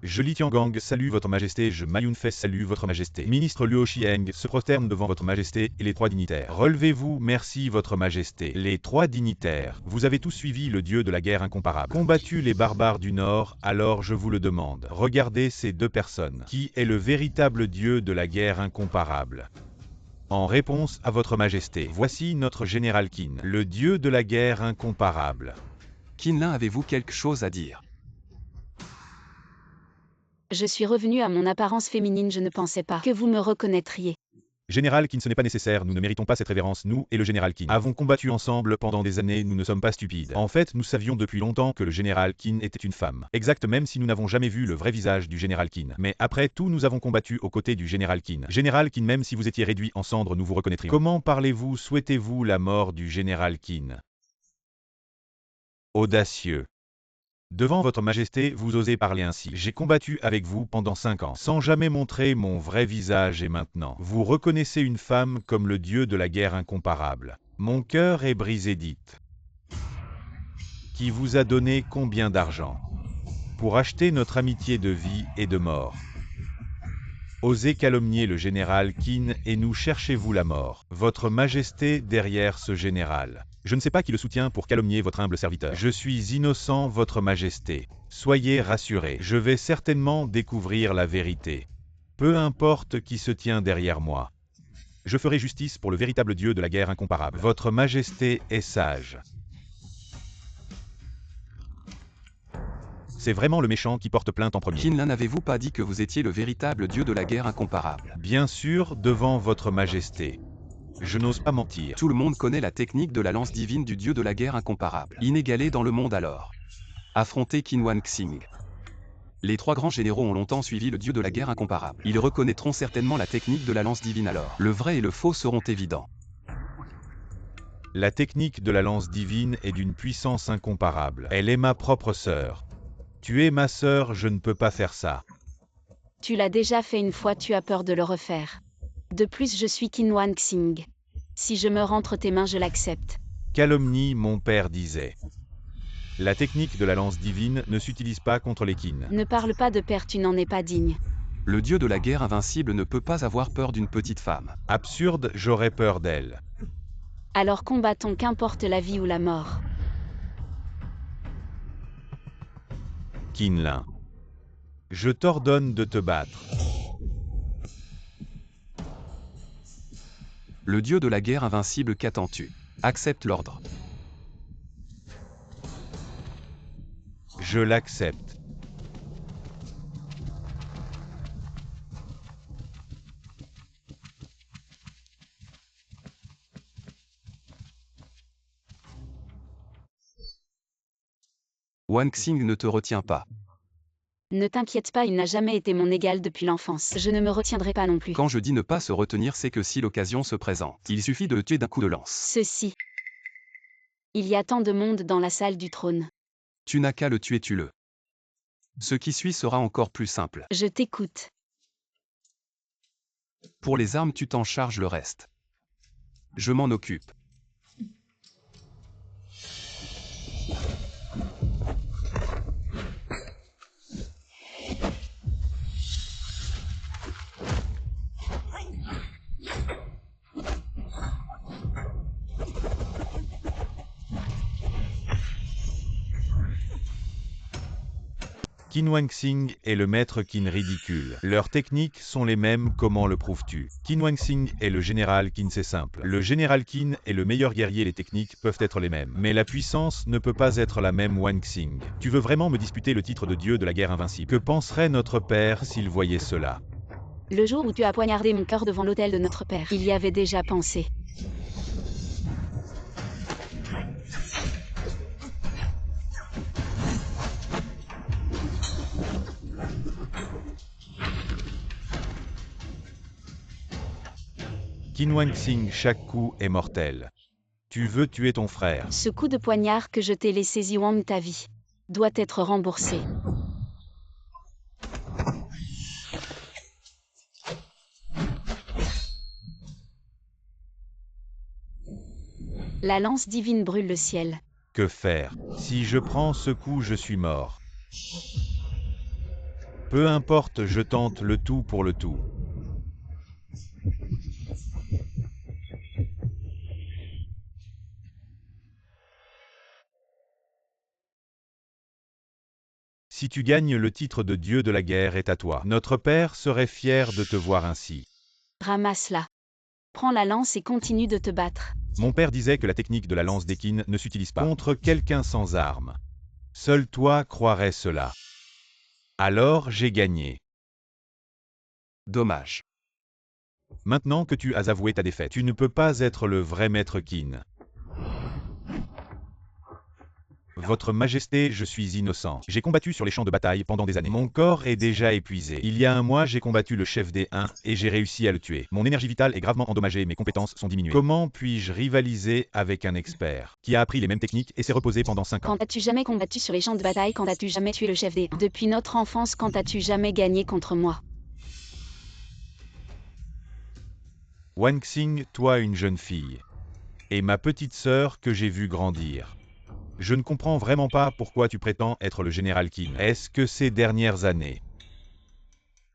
Je Li Tiangang salue votre majesté, je Ma Yunfei salue votre majesté. Ministre Luo Xieng se prosterne devant votre majesté et les 3 dignitaires. Relevez-vous, merci votre majesté. Les 3 dignitaires, vous avez tous suivi le dieu de la guerre incomparable. Combattu les barbares du Nord, alors je vous le demande. Regardez ces 2 personnes. Qui est le véritable dieu de la guerre incomparable? En réponse à votre majesté, voici notre général Qin, le dieu de la guerre incomparable. Qinlin, avez-vous quelque chose à dire? Je suis revenu à mon apparence féminine, je ne pensais pas que vous me reconnaîtriez. Général Qin, ce n'est pas nécessaire, nous ne méritons pas cette révérence, nous et le général Qin avons combattu ensemble pendant des années, nous ne sommes pas stupides. En fait, nous savions depuis longtemps que le général Qin était une femme. Exact, même si nous n'avons jamais vu le vrai visage du général Qin. Mais après tout, nous avons combattu aux côtés du général Qin. Général Qin, même si vous étiez réduit en cendres, nous vous reconnaîtrions. Comment parlez-vous, souhaitez-vous la mort du général Qin? Audacieux. Devant votre majesté, vous osez parler ainsi. J'ai combattu avec vous pendant 5 ans, sans jamais montrer mon vrai visage et maintenant, vous reconnaissez une femme comme le dieu de la guerre incomparable. Mon cœur est brisé, dites. Qui vous a donné combien d'argent? Pour acheter notre amitié de vie et de mort. Osez calomnier le général Qin et nous cherchez-vous la mort. Votre majesté derrière ce général. Je ne sais pas qui le soutient pour calomnier votre humble serviteur. Je suis innocent, votre majesté. Soyez rassurés, je vais certainement découvrir la vérité. Peu importe qui se tient derrière moi. Je ferai justice pour le véritable dieu de la guerre incomparable. Votre majesté est sage. C'est vraiment le méchant qui porte plainte en premier. Qinlin, n'avez-vous pas dit que vous étiez le véritable dieu de la guerre incomparable? Bien sûr, devant votre majesté. Je n'ose pas mentir. Tout le monde connaît la technique de la lance divine du dieu de la guerre incomparable. Inégalé dans le monde alors. Affrontez Qin Wanxing. Les 3 grands généraux ont longtemps suivi le dieu de la guerre incomparable. Ils reconnaîtront certainement la technique de la lance divine alors. Le vrai et le faux seront évidents. La technique de la lance divine est d'une puissance incomparable. Elle est ma propre sœur. Tu es ma sœur, je ne peux pas faire ça. Tu l'as déjà fait une fois, tu as peur de le refaire. De plus, je suis Qin Wanxing. Si je meurs entre tes mains, je l'accepte. Calomnie, mon père disait. La technique de la lance divine ne s'utilise pas contre les Qin. Ne parle pas de père, tu n'en es pas digne. Le dieu de la guerre invincible ne peut pas avoir peur d'une petite femme. Absurde, j'aurais peur d'elle. Alors combattons, qu'importe la vie ou la mort. Qinlin. Je t'ordonne de te battre. Le dieu de la guerre invincible, qu'attends-tu? Accepte l'ordre. Je l'accepte. Wanxing ne te retient pas. Ne t'inquiète pas, il n'a jamais été mon égal depuis l'enfance. Je ne me retiendrai pas non plus. Quand je dis ne pas se retenir, c'est que si l'occasion se présente, il suffit de le tuer d'un coup de lance. Ceci. Il y a tant de monde dans la salle du trône. Tu n'as qu'à le tuer, tue-le. Ce qui suit sera encore plus simple. Je t'écoute. Pour les armes, tu t'en charges le reste. Je m'en occupe. Qin Wanxing est le maître Qin ridicule. Leurs techniques sont les mêmes, comment le prouves-tu? Qin Wanxing est le général Qin, c'est simple. Le général Qin est le meilleur guerrier, les techniques peuvent être les mêmes. Mais la puissance ne peut pas être la même, Wanxing. Tu veux vraiment me disputer le titre de dieu de la guerre invincible? Que penserait notre père s'il voyait cela? Le jour où tu as poignardé mon cœur devant l'autel de notre père, il y avait déjà pensé. Qin Wanxing, chaque coup est mortel. Tu veux tuer ton frère. Ce coup de poignard que je t'ai laissé Ziwang ta vie doit être remboursé. La lance divine brûle le ciel. Que faire? Si je prends ce coup, je suis mort. Peu importe, je tente le tout pour le tout. Si tu gagnes, le titre de dieu de la guerre est à toi. Notre père serait fier de te voir ainsi. Ramasse-la. Prends la lance et continue de te battre. Mon père disait que la technique de la lance d'Ekin ne s'utilise pas contre quelqu'un sans armes. Seul toi croirais cela. Alors j'ai gagné. Dommage. Maintenant que tu as avoué ta défaite, tu ne peux pas être le vrai maître Qin. Votre Majesté, je suis innocent. J'ai combattu sur les champs de bataille pendant des années. Mon corps est déjà épuisé. Il y a un mois, j'ai combattu le chef des Huns et j'ai réussi à le tuer. Mon énergie vitale est gravement endommagée, mes compétences sont diminuées. Comment puis-je rivaliser avec un expert qui a appris les mêmes techniques et s'est reposé pendant 5 ans? Quand as-tu jamais combattu sur les champs de bataille? Quand as-tu jamais tué le chef des... Depuis notre enfance, quand as-tu jamais gagné contre moi? Wang Xing, toi une jeune fille. Et ma petite sœur que j'ai vue grandir. Je ne comprends vraiment pas pourquoi tu prétends être le général Qin. Est-ce que ces dernières années,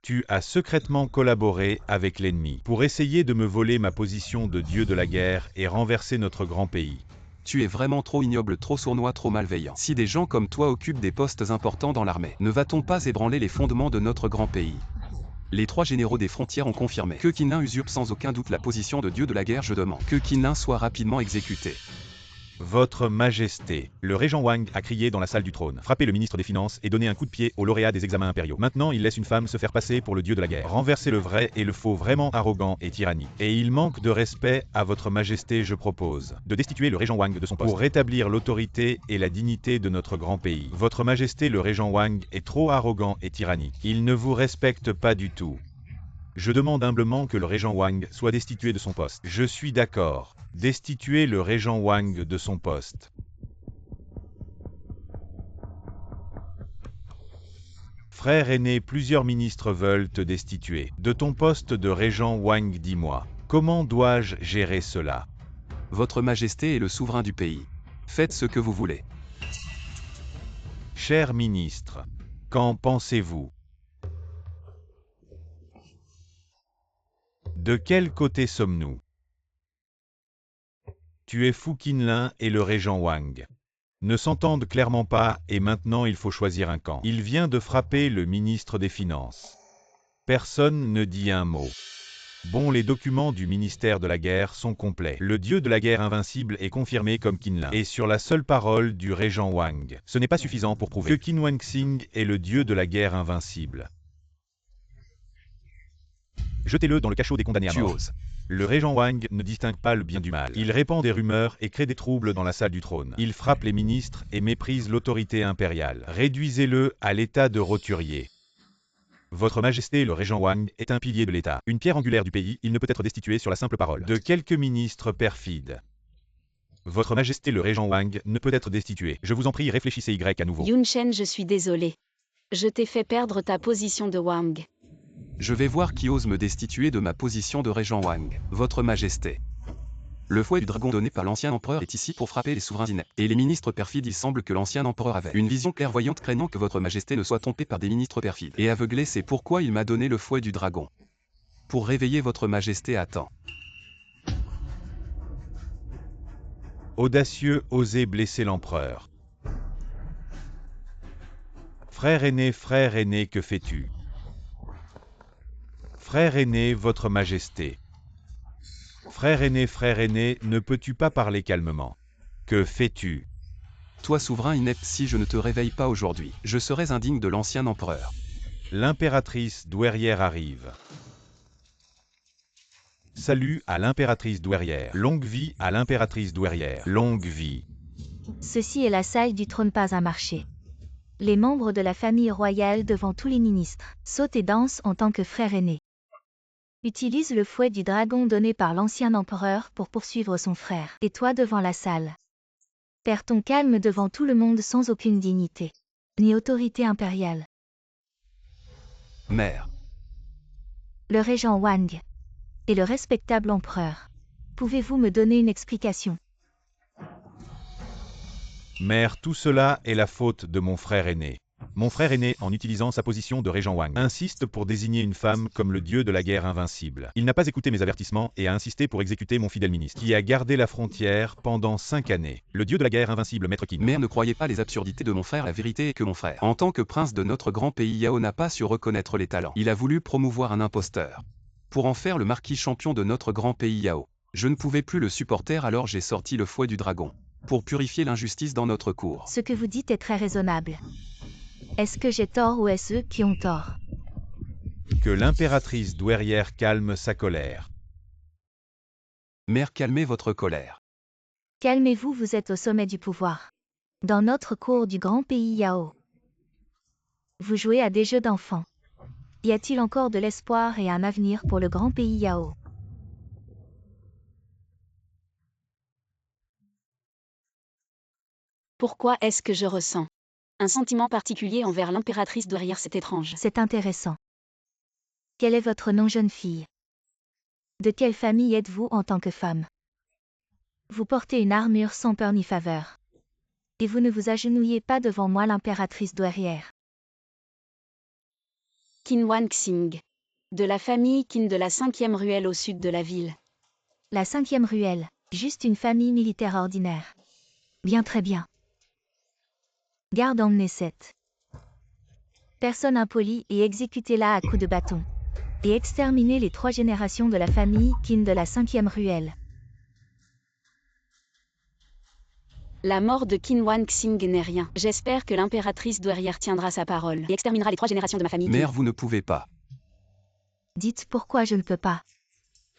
tu as secrètement collaboré avec l'ennemi pour essayer de me voler ma position de dieu de la guerre et renverser notre grand pays? Tu es vraiment trop ignoble, trop sournois, trop malveillant. Si des gens comme toi occupent des postes importants dans l'armée, ne va-t-on pas ébranler les fondements de notre grand pays? Les 3 généraux des frontières ont confirmé que Qin usurpe sans aucun doute la position de dieu de la guerre. Je demande que Qin soit rapidement exécuté. Votre Majesté, le régent Wang a crié dans la salle du trône, frappé le ministre des Finances et donné un coup de pied au lauréat des examens impériaux. Maintenant, il laisse une femme se faire passer pour le dieu de la guerre. Renverser le vrai et le faux, vraiment arrogant et tyrannique. Et il manque de respect à votre Majesté. Je propose de destituer le régent Wang de son poste pour rétablir l'autorité et la dignité de notre grand pays. Votre Majesté, le régent Wang est trop arrogant et tyrannique. Il ne vous respecte pas du tout. Je demande humblement que le régent Wang soit destitué de son poste. Je suis d'accord. Destituer le régent Wang de son poste. Frère aîné, plusieurs ministres veulent te destituer de ton poste de régent Wang. Dis-moi, comment dois-je gérer cela? Votre Majesté est le souverain du pays. Faites ce que vous voulez. Cher ministre, qu'en pensez-vous? De quel côté sommes-nous? Tu es fou. Qinlin et le régent Wang ne s'entendent clairement pas et maintenant il faut choisir un camp. Il vient de frapper le ministre des Finances. Personne ne dit un mot. Bon, les documents du ministère de la guerre sont complets. Le dieu de la guerre invincible est confirmé comme Qinlin. Et sur la seule parole du régent Wang, ce n'est pas suffisant pour prouver que Qin Wangxing est le dieu de la guerre invincible. Jetez-le dans le cachot des condamnés à mort. Tu oses. Le régent Wang ne distingue pas le bien du mal. Il répand des rumeurs et crée des troubles dans la salle du trône. Il frappe les ministres et méprise l'autorité impériale. Réduisez-le à l'état de roturier. Votre Majesté, le régent Wang est un pilier de l'État, une pierre angulaire du pays. Il ne peut être destitué sur la simple parole de quelques ministres perfides. Votre Majesté, le régent Wang ne peut être destitué. Je vous en prie, réfléchissez Y à nouveau. Yun Shen, je suis désolé. Je t'ai fait perdre ta position de Wang. Je vais voir qui ose me destituer de ma position de régent Wang. Votre Majesté. Le fouet du dragon donné par l'ancien empereur est ici pour frapper les souverains ineptes. Et les ministres perfides, il semble que l'ancien empereur avait une vision clairvoyante, craignant que votre Majesté ne soit trompée par des ministres perfides. Et aveuglé, c'est pourquoi il m'a donné le fouet du dragon. Pour réveiller votre Majesté à temps. Audacieux, osez blesser l'empereur. Frère aîné, que fais-tu? Frère aîné, votre Majesté. Frère aîné, ne peux-tu pas parler calmement? Que fais-tu? Toi souverain inepte, si je ne te réveille pas aujourd'hui, je serais indigne de l'ancien empereur. L'impératrice douairière arrive. Salut à l'impératrice douairière. Longue vie à l'impératrice douairière. Longue vie. Ceci est la salle du trône, pas un marché. Les membres de la famille royale devant tous les ministres sautent et dansent en tant que frère aîné. Utilise le fouet du dragon donné par l'ancien empereur pour poursuivre son frère. Et toi devant la salle. Perds ton calme devant tout le monde sans aucune dignité, ni autorité impériale. Mère. Le régent Wang et le respectable empereur. Pouvez-vous me donner une explication? Mère, tout cela est la faute de mon frère aîné. Mon frère aîné, en utilisant sa position de régent Wang, insiste pour désigner une femme comme le dieu de la guerre invincible. Il n'a pas écouté mes avertissements et a insisté pour exécuter mon fidèle ministre, qui a gardé la frontière pendant 5 années. Le dieu de la guerre invincible, Maître Qin. Mère, ne croyez pas les absurdités de mon frère, la vérité est que mon frère, en tant que prince de notre grand pays Yao, n'a pas su reconnaître les talents. Il a voulu promouvoir un imposteur, pour en faire le marquis champion de notre grand pays Yao. Je ne pouvais plus le supporter, alors j'ai sorti le fouet du dragon, pour purifier l'injustice dans notre cour. Ce que vous dites est très raisonnable. Est-ce que j'ai tort ou est-ce eux qui ont tort? Que l'impératrice douairière calme sa colère. Mère, calmez votre colère. Calmez-vous, vous êtes au sommet du pouvoir. Dans notre cour du grand pays Yao. Vous jouez à des jeux d'enfants. Y a-t-il encore de l'espoir et un avenir pour le grand pays Yao? Pourquoi est-ce que je ressens un sentiment particulier envers l'impératrice douairière? C'est étrange. C'est intéressant. Quel est votre nom, jeune fille? De quelle famille êtes-vous en tant que femme? Vous portez une armure sans peur ni faveur. Et vous ne vous agenouillez pas devant moi, l'impératrice douairière. Qin Wan Xing. De la famille Qin de la 5e ruelle au sud de la ville. La 5e ruelle, juste une famille militaire ordinaire. Bien, très bien. Garde, emmenez cette personne impolie et exécutez-la à coups de bâton. Et exterminez les 3 générations de la famille Qin de la 5e ruelle. La mort de Qin Wan Xing n'est rien. J'espère que l'impératrice douairière tiendra sa parole et exterminera les 3 générations de ma famille. Mère, vous ne pouvez pas. Dites pourquoi je ne peux pas.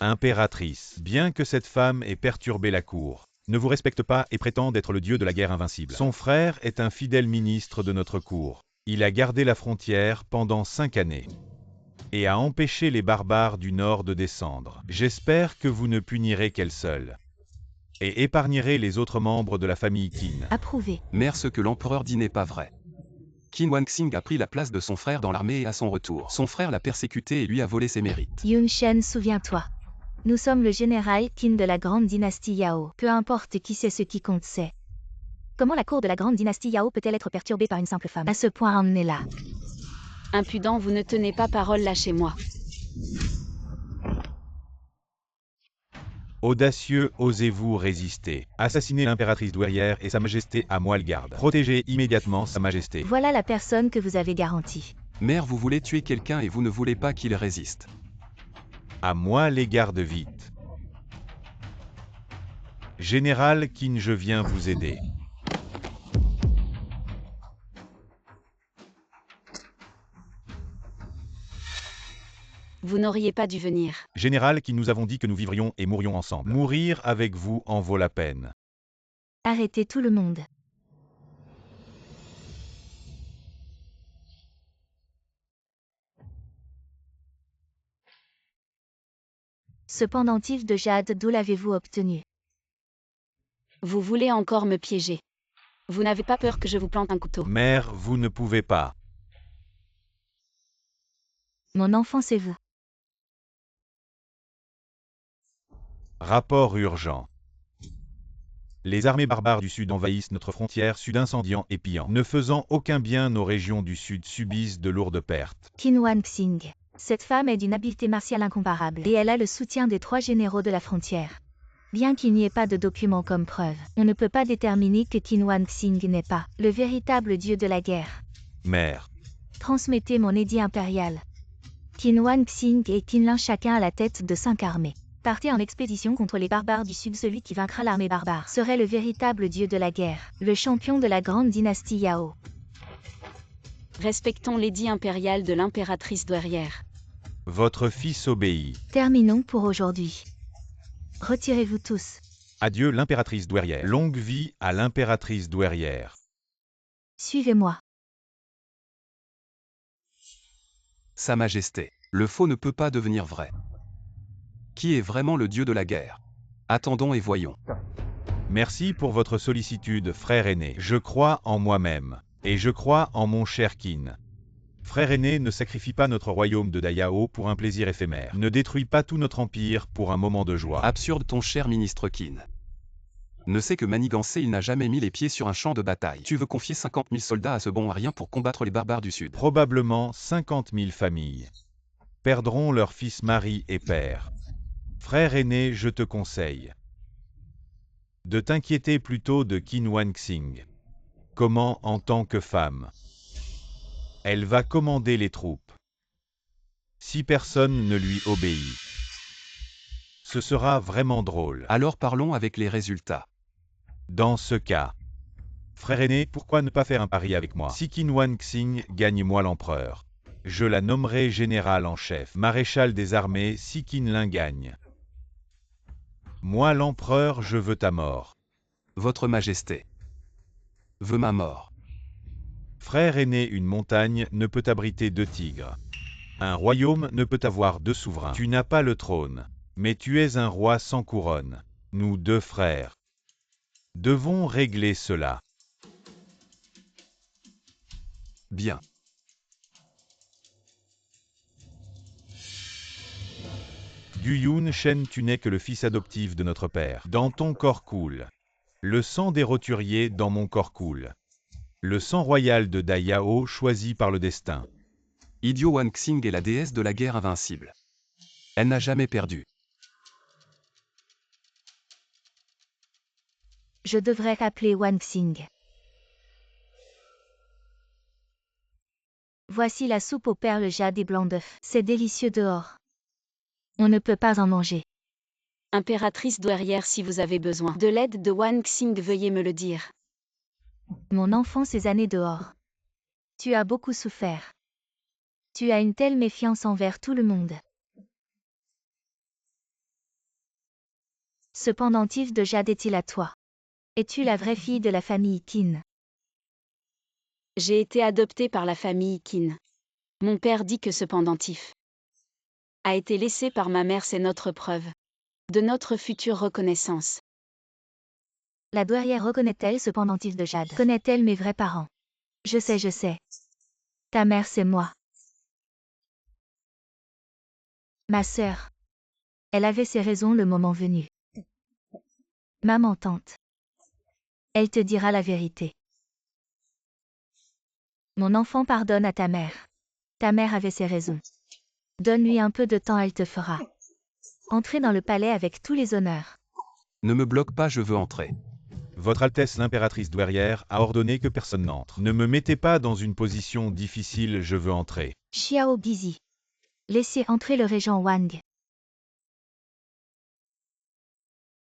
Impératrice, bien que cette femme ait perturbé la cour, ne vous respecte pas et prétend être le dieu de la guerre invincible. Son frère est un fidèle ministre de notre cour. Il a gardé la frontière pendant 5 années et a empêché les barbares du nord de descendre. J'espère que vous ne punirez qu'elle seule et épargnerez les autres membres de la famille Qin. Approuvé. Mère, ce que l'empereur dit n'est pas vrai. Qin Wan Xing a pris la place de son frère dans l'armée et à son retour, son frère l'a persécuté et lui a volé ses mérites. Yun Shen, souviens-toi. Nous sommes le général Qin de la grande dynastie Yao. Peu importe qui c'est, ce qui compte c'est. Comment la cour de la grande dynastie Yao peut-elle être perturbée par une simple femme? À ce point, emmenez-la. Impudent, vous ne tenez pas parole, lâchez-moi. Audacieux, osez-vous résister? Assassinez l'impératrice douairière et sa majesté à moi le garde. Protégez immédiatement sa majesté. Voilà la personne que vous avez garantie. Mère, vous voulez tuer quelqu'un et vous ne voulez pas qu'il résiste. À moi les gardes vite. Général Qin, je viens vous aider. Vous n'auriez pas dû venir. Général Qin, nous avons dit que nous vivrions et mourrions ensemble. Mourir avec vous en vaut la peine. Arrêtez tout le monde. Ce pendentif de jade, d'où l'avez-vous obtenu? Vous voulez encore me piéger. Vous n'avez pas peur que je vous plante un couteau? Mère, vous ne pouvez pas. Mon enfant, c'est vous. Rapport urgent. Les armées barbares du Sud envahissent notre frontière sud, incendiant et pillant. Ne faisant aucun bien, nos régions du Sud subissent de lourdes pertes. Qin Wan Xing. Cette femme est d'une habileté martiale incomparable et elle a le soutien des 3 généraux de la frontière. Bien qu'il n'y ait pas de documents comme preuve, on ne peut pas déterminer que Qin Wan Xing n'est pas le véritable dieu de la guerre. Mère, Transmettez mon édit impérial. Qin Wan Xing et Qin Lin, chacun à la tête de 5 armées. Partez en expédition contre les barbares du Sud. Celui qui vaincra l'armée barbare serait le véritable dieu de la guerre, le champion de la grande dynastie Yao. Respectons l'édit impérial de l'impératrice douairière. votre fils obéit. Terminons pour aujourd'hui. Retirez-vous tous. Adieu l'impératrice douairière. Longue vie à l'impératrice douairière. Suivez-moi. Sa Majesté, le faux ne peut pas devenir vrai. Qui est vraiment le dieu de la guerre? Attendons et voyons. Merci pour votre sollicitude, frère aîné. Je crois en moi-même. Et je crois en mon cher Qin. Frère aîné, ne sacrifie pas notre royaume de Dayao pour un plaisir éphémère. Ne détruis pas tout notre empire pour un moment de joie. Absurde, ton cher ministre Qin. Ne sait que manigancer, il n'a jamais mis les pieds sur un champ de bataille. Tu veux confier 50 000 soldats à ce bon à rien pour combattre les barbares du Sud. Probablement 50 000 familles perdront leur fils, mari et père. Frère aîné, je te conseille de t'inquiéter plutôt de Qin Wanxing. Comment en tant que femme? Elle va commander les troupes. Si personne ne lui obéit, ce sera vraiment drôle. Alors parlons avec les résultats. Dans ce cas, frère aîné, pourquoi ne pas faire un pari avec moi? Si Qin Wanxing gagne, moi l'empereur, je la nommerai général en chef, maréchal des armées. Si Qinlin gagne, moi l'empereur, je veux ta mort. Votre Majesté veut ma mort. Frère aîné, une montagne ne peut abriter 2 tigres. Un royaume ne peut avoir 2 souverains. Tu n'as pas le trône, mais tu es un roi sans couronne. Nous 2 frères devons régler cela. Bien. Du Yun Shen, tu n'es que le fils adoptif de notre père. Dans ton corps coule le sang des roturiers, dans mon corps coule le sang royal de Dai Yao, choisi par le destin. Idiot, Wanxing est la déesse de la guerre invincible. Elle n'a jamais perdu. Je devrais appeler Wanxing. Voici la soupe aux perles jade et blanc d'œuf. C'est délicieux dehors. On ne peut pas en manger. Impératrice douairière, si vous avez besoin de l'aide de Wanxing, veuillez me le dire. Mon enfant, ces années dehors. Tu as beaucoup souffert. Tu as une telle méfiance envers tout le monde. Ce pendentif de jade est-il à toi? Es-tu la vraie fille de la famille Qin? J'ai été adoptée par la famille Qin. Mon père dit que ce pendentif a été laissé par ma mère, c'est notre preuve de notre future reconnaissance. La douairière reconnaît-elle ce pendentif de jade? Connaît-elle mes vrais parents? Je sais. Ta mère, c'est moi. Ma sœur. Elle avait ses raisons le moment venu. Maman tante. Elle te dira la vérité. Mon enfant, pardonne à ta mère. Ta mère avait ses raisons. Donne-lui un peu de temps, elle te fera entrer dans le palais avec tous les honneurs. Ne me bloque pas, je veux entrer. Votre Altesse l'impératrice douairière a ordonné que personne n'entre. Ne me mettez pas dans une position difficile, je veux entrer. Xiao Bizi. Laissez entrer le régent Wang.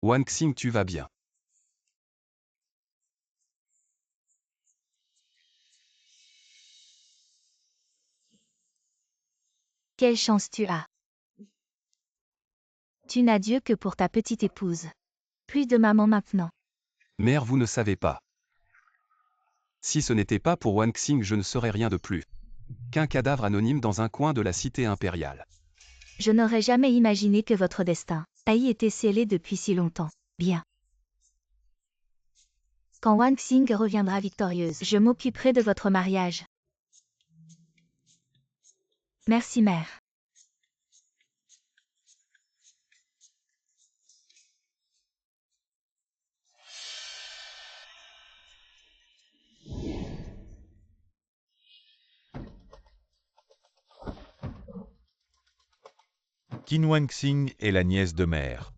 Wanxing, tu vas bien. Quelle chance tu as. Tu n'as Dieu que pour ta petite épouse. Plus de maman maintenant. Mère, vous ne savez pas. Si ce n'était pas pour Wanxing, je ne serais rien de plus qu'un cadavre anonyme dans un coin de la cité impériale. Je n'aurais jamais imaginé que votre destin a y été scellé depuis si longtemps. Bien. Quand Wanxing reviendra victorieuse, je m'occuperai de votre mariage. Merci, mère. Qin Wanxing est la nièce de mère.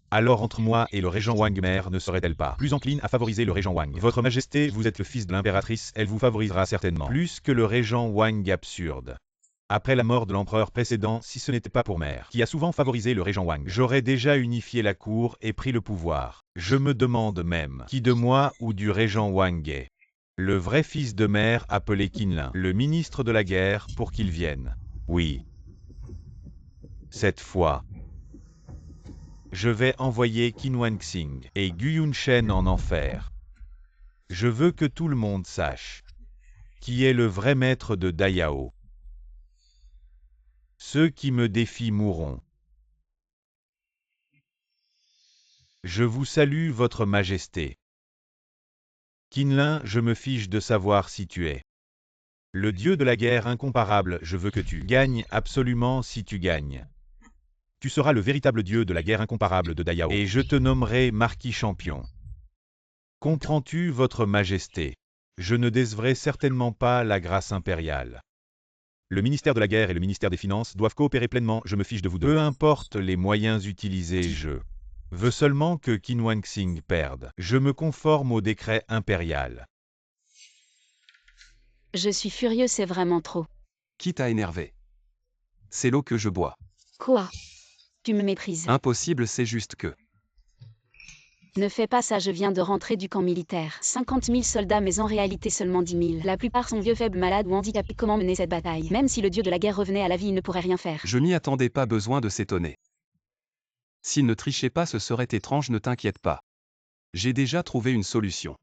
Alors entre moi et le régent Wang, mère ne serait-elle pas plus encline à favoriser le régent Wang? Votre Majesté, vous êtes le fils de l'impératrice, elle vous favorisera certainement plus que le régent Wang. Absurde. Après la mort de l'empereur précédent, si ce n'était pas pour mère, qui a souvent favorisé le régent Wang, j'aurais déjà unifié la cour et pris le pouvoir. Je me demande même qui de moi ou du régent Wang est le vrai fils de mère, appelé Qinlin, le ministre de la guerre, pour qu'il vienne. Oui. Cette fois, je vais envoyer Qin Wanxing et Gu Yunshen en enfer. Je veux que tout le monde sache qui est le vrai maître de Dai Yao. Ceux qui me défient mourront. Je vous salue, votre Majesté. Qinlin, je me fiche de savoir si tu es le dieu de la guerre incomparable. Je veux que tu gagnes absolument. Si tu gagnes, tu seras le véritable dieu de la guerre incomparable de Dai Yao, et je te nommerai marquis champion. Comprends-tu, votre majesté? Je ne décevrai certainement pas la grâce impériale. Le ministère de la Guerre et le ministère des Finances doivent coopérer pleinement, je me fiche de vous deux. Peu importe les moyens utilisés, je veux seulement que Qin Wanxing perde. Je me conforme au décret impérial. Je suis furieux, c'est vraiment trop. Qui t'a énervé? C'est l'eau que je bois. Quoi? Tu me méprises. Impossible, c'est juste que... Ne fais pas ça, je viens de rentrer du camp militaire. 50 000 soldats, mais en réalité seulement 10 000. La plupart sont vieux, faibles, malades ou handicapés. Comment mener cette bataille? Même si le dieu de la guerre revenait à la vie, il ne pourrait rien faire. Je m'y attendais, pas besoin de s'étonner. S'il ne trichait pas, ce serait étrange, ne t'inquiète pas. J'ai déjà trouvé une solution.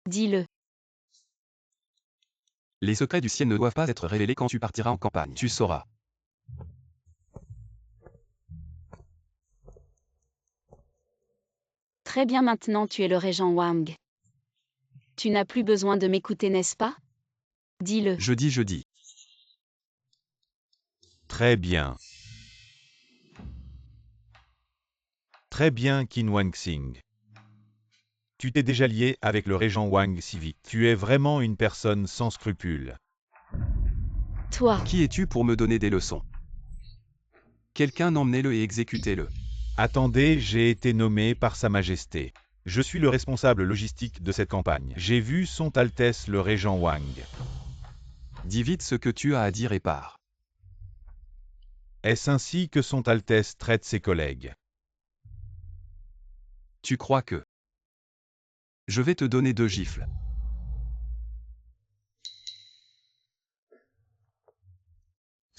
Dis-le. Les secrets du ciel ne doivent pas être révélés quand tu partiras en campagne. Tu sauras. Très bien, maintenant tu es le régent Wang. Tu n'as plus besoin de m'écouter, n'est-ce pas? Dis-le. Je dis. Très bien. Très bien, Qin Wanxing. Tu t'es déjà lié avec le régent Wang si vite. Tu es vraiment une personne sans scrupules. Toi. Qui es-tu pour me donner des leçons? Quelqu'un emmenez-le et exécutez-le. Attendez, j'ai été nommé par Sa Majesté. Je suis le responsable logistique de cette campagne. J'ai vu Son Altesse le régent Wang. Dis vite ce que tu as à dire et pars. Est-ce ainsi que Son Altesse traite ses collègues? Tu crois que... Je vais te donner 2 gifles.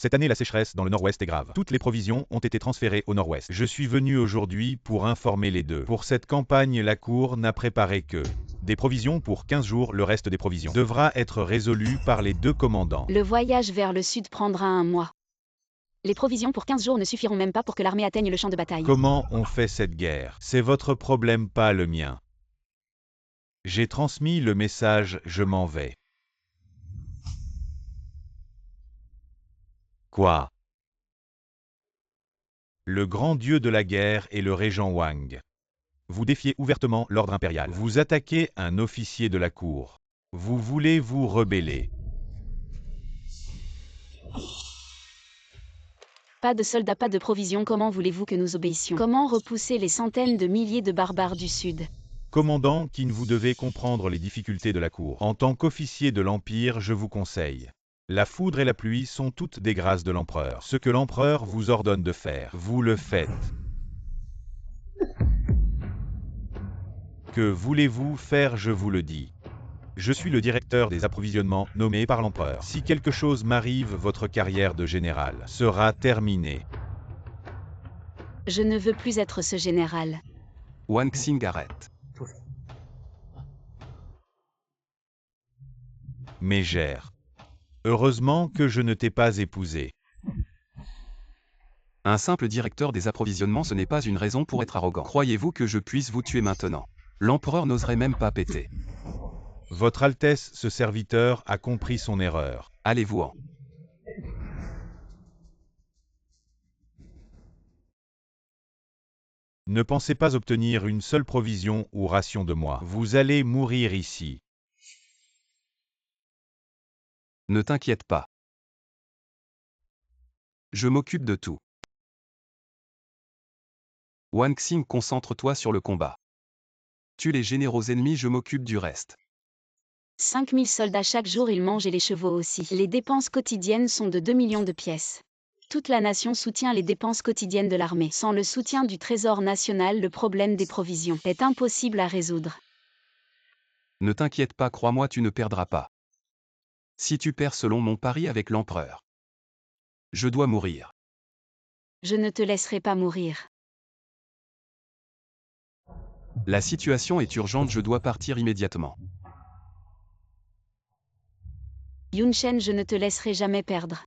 Cette année, la sécheresse dans le nord-ouest est grave. Toutes les provisions ont été transférées au nord-ouest. Je suis venu aujourd'hui pour informer les deux. Pour cette campagne, la cour n'a préparé que des provisions pour 15 jours. Le reste des provisions devra être résolu par les 2 commandants. Le voyage vers le sud prendra 1 mois. Les provisions pour 15 jours ne suffiront même pas pour que l'armée atteigne le champ de bataille. Comment on fait cette guerre? C'est votre problème, pas le mien. J'ai transmis le message, je m'en vais. Quoi? Le grand dieu de la guerre est le régent Wang. Vous défiez ouvertement l'ordre impérial. Vous attaquez un officier de la cour. Vous voulez vous rebeller. Pas de soldats, pas de provisions, comment voulez-vous que nous obéissions? Comment repousser les centaines de milliers de barbares du sud? Commandant Qin, vous devez comprendre les difficultés de la cour. En tant qu'officier de l'Empire, je vous conseille. La foudre et la pluie sont toutes des grâces de l'empereur. Ce que l'empereur vous ordonne de faire, vous le faites. Que voulez-vous faire, je vous le dis. Je suis le directeur des approvisionnements nommé par l'empereur. Si quelque chose m'arrive, votre carrière de général sera terminée. Je ne veux plus être ce général. Wanxing, arrête. Mégère. Heureusement que je ne t'ai pas épousé. Un simple directeur des approvisionnements, ce n'est pas une raison pour être arrogant. Croyez-vous que je puisse vous tuer maintenant? L'empereur n'oserait même pas péter. Votre Altesse, ce serviteur a compris son erreur. Allez-vous-en. Ne pensez pas obtenir une seule provision ou ration de moi. Vous allez mourir ici. Ne t'inquiète pas. Je m'occupe de tout. Wanxing, concentre-toi sur le combat. Tue les généraux ennemis, je m'occupe du reste. 5000 soldats chaque jour, ils mangent et les chevaux aussi. Les dépenses quotidiennes sont de 2 millions de pièces. Toute la nation soutient les dépenses quotidiennes de l'armée. Sans le soutien du Trésor national, le problème des provisions est impossible à résoudre. Ne t'inquiète pas, crois-moi, tu ne perdras pas. Si tu perds selon mon pari avec l'empereur, je dois mourir. Je ne te laisserai pas mourir. La situation est urgente, je dois partir immédiatement. Yun Shen, je ne te laisserai jamais perdre.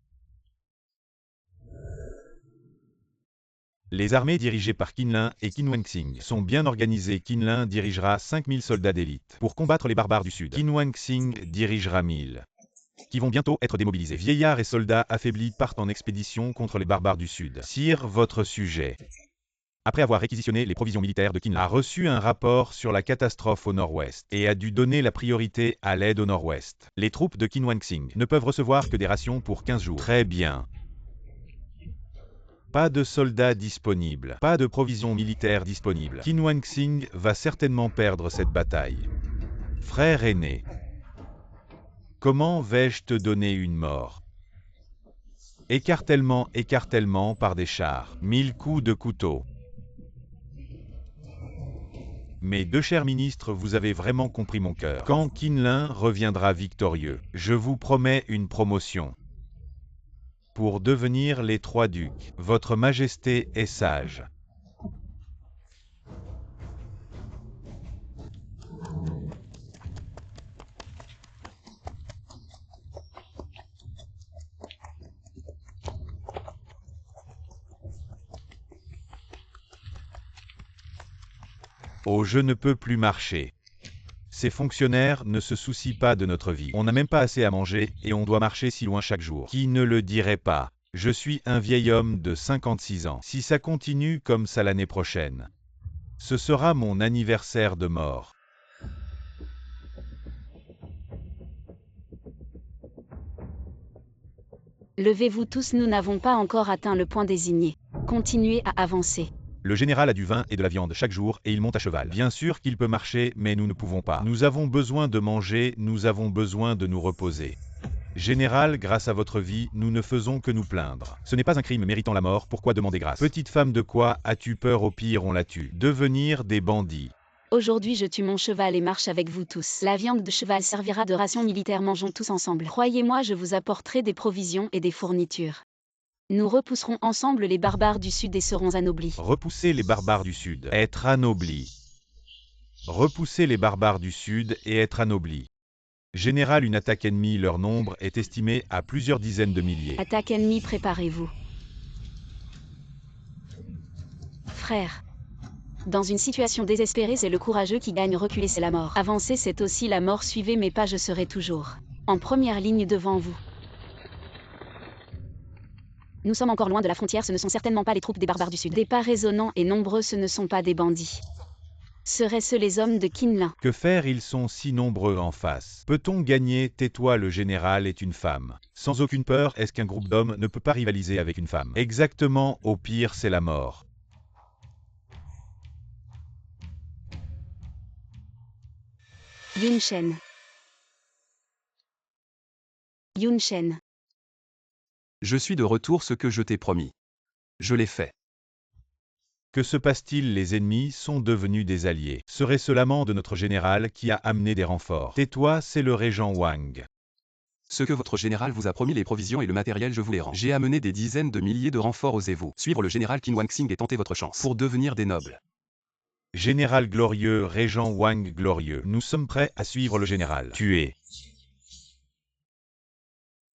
Les armées dirigées par Qinlin et Qin Wanxing sont bien organisées. Qinlin dirigera 5000 soldats d'élite pour combattre les barbares du sud. Qin Wanxing dirigera 1000, qui vont bientôt être démobilisés. Vieillards et soldats affaiblis partent en expédition contre les barbares du sud. Sire, votre sujet. Après avoir réquisitionné les provisions militaires de Qinlan, a reçu un rapport sur la catastrophe au nord-ouest et a dû donner la priorité à l'aide au nord-ouest. Les troupes de Qin Wanxing ne peuvent recevoir que des rations pour 15 jours. Très bien. Pas de soldats disponibles, pas de provisions militaires disponibles. Qin Wanxing va certainement perdre cette bataille. Frère aîné, comment vais-je te donner une mort? Écartèlement, écartèlement par des chars, 1000 coups de couteau. Mes deux chers ministres, vous avez vraiment compris mon cœur. Quand Qinlan reviendra victorieux, je vous promets une promotion. Pour devenir les 3 ducs, votre majesté est sage. Oh, je ne peux plus marcher. Ces fonctionnaires ne se soucient pas de notre vie. On n'a même pas assez à manger et on doit marcher si loin chaque jour. Qui ne le dirait pas? Je suis un vieil homme de 56 ans. Si ça continue comme ça l'année prochaine, ce sera mon anniversaire de mort. Levez-vous tous, nous n'avons pas encore atteint le point désigné. Continuez à avancer. Le général a du vin et de la viande chaque jour et il monte à cheval. Bien sûr qu'il peut marcher, mais nous ne pouvons pas. Nous avons besoin de manger, nous avons besoin de nous reposer. Général, grâce à votre vie, nous ne faisons que nous plaindre. Ce n'est pas un crime méritant la mort, pourquoi demander grâce? Petite femme, de quoi as-tu peur? Au pire, on la tue. Devenir des bandits. Aujourd'hui je tue mon cheval et marche avec vous tous. La viande de cheval servira de ration militaire, mangeons tous ensemble. Croyez-moi, je vous apporterai des provisions et des fournitures. Nous repousserons ensemble les barbares du Sud et serons anoblis. Repousser les barbares du Sud, être anobli. Repousser les barbares du Sud et être anobli. Général, une attaque ennemie, leur nombre est estimé à plusieurs dizaines de milliers. Attaque ennemie, préparez-vous. Frère. Dans une situation désespérée, c'est le courageux qui gagne, reculer c'est la mort. Avancer c'est aussi la mort, suivez mes pas, je serai toujours en première ligne devant vous. Nous sommes encore loin de la frontière, ce ne sont certainement pas les troupes des barbares du Sud. Des pas résonnants et nombreux, ce ne sont pas des bandits. Seraient-ce les hommes de Qinlan? Que faire? Ils sont si nombreux en face. Peut-on gagner? Tais-toi, le général est une femme. Sans aucune peur, est-ce qu'un groupe d'hommes ne peut pas rivaliser avec une femme? Exactement, au pire c'est la mort. Yun Shen. Yun Shen. Je suis de retour, ce que je t'ai promis. Je l'ai fait. Que se passe-t-il? Les ennemis sont devenus des alliés. Serait-ce l'amant de notre général qui a amené des renforts? Tais-toi, c'est le régent Wang. Ce que votre général vous a promis, les provisions et le matériel, je vous les rends. J'ai amené des dizaines de milliers de renforts, osez-vous suivre le général Qin Wanxing et tenter votre chance pour devenir des nobles. Général glorieux, régent Wang glorieux, nous sommes prêts à suivre le général. Tuer.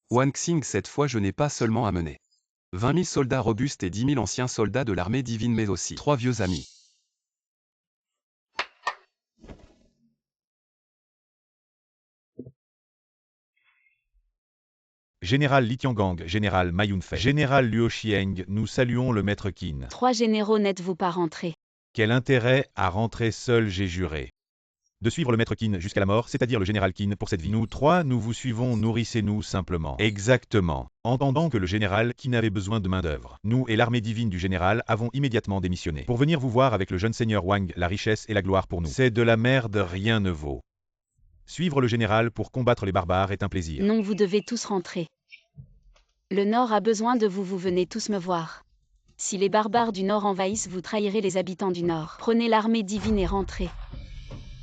Wanxing, cette fois je n'ai pas seulement amené 20 000 soldats robustes et 10 000 anciens soldats de l'armée divine, mais aussi 3 vieux amis. Général Li Tiangang, général Ma Yunfei, général Luo Xieng, nous saluons le maître Qin. 3 généraux, n'êtes-vous pas rentrés? Quel intérêt à rentrer seul? J'ai juré de suivre le maître Qin jusqu'à la mort, c'est-à-dire le général Qin pour cette vie. Nous 3, nous vous suivons, nourrissez-nous simplement. Exactement. Entendant que le général Qin avait besoin de main-d'œuvre, nous et l'armée divine du général avons immédiatement démissionné pour venir vous voir avec le jeune seigneur Wang. La richesse et la gloire pour nous. C'est de la merde, rien ne vaut. Suivre le général pour combattre les barbares est un plaisir. Non, vous devez tous rentrer. Le Nord a besoin de vous, vous venez tous me voir. Si les barbares du Nord envahissent, vous trahirez les habitants du Nord. Prenez l'armée divine et rentrez.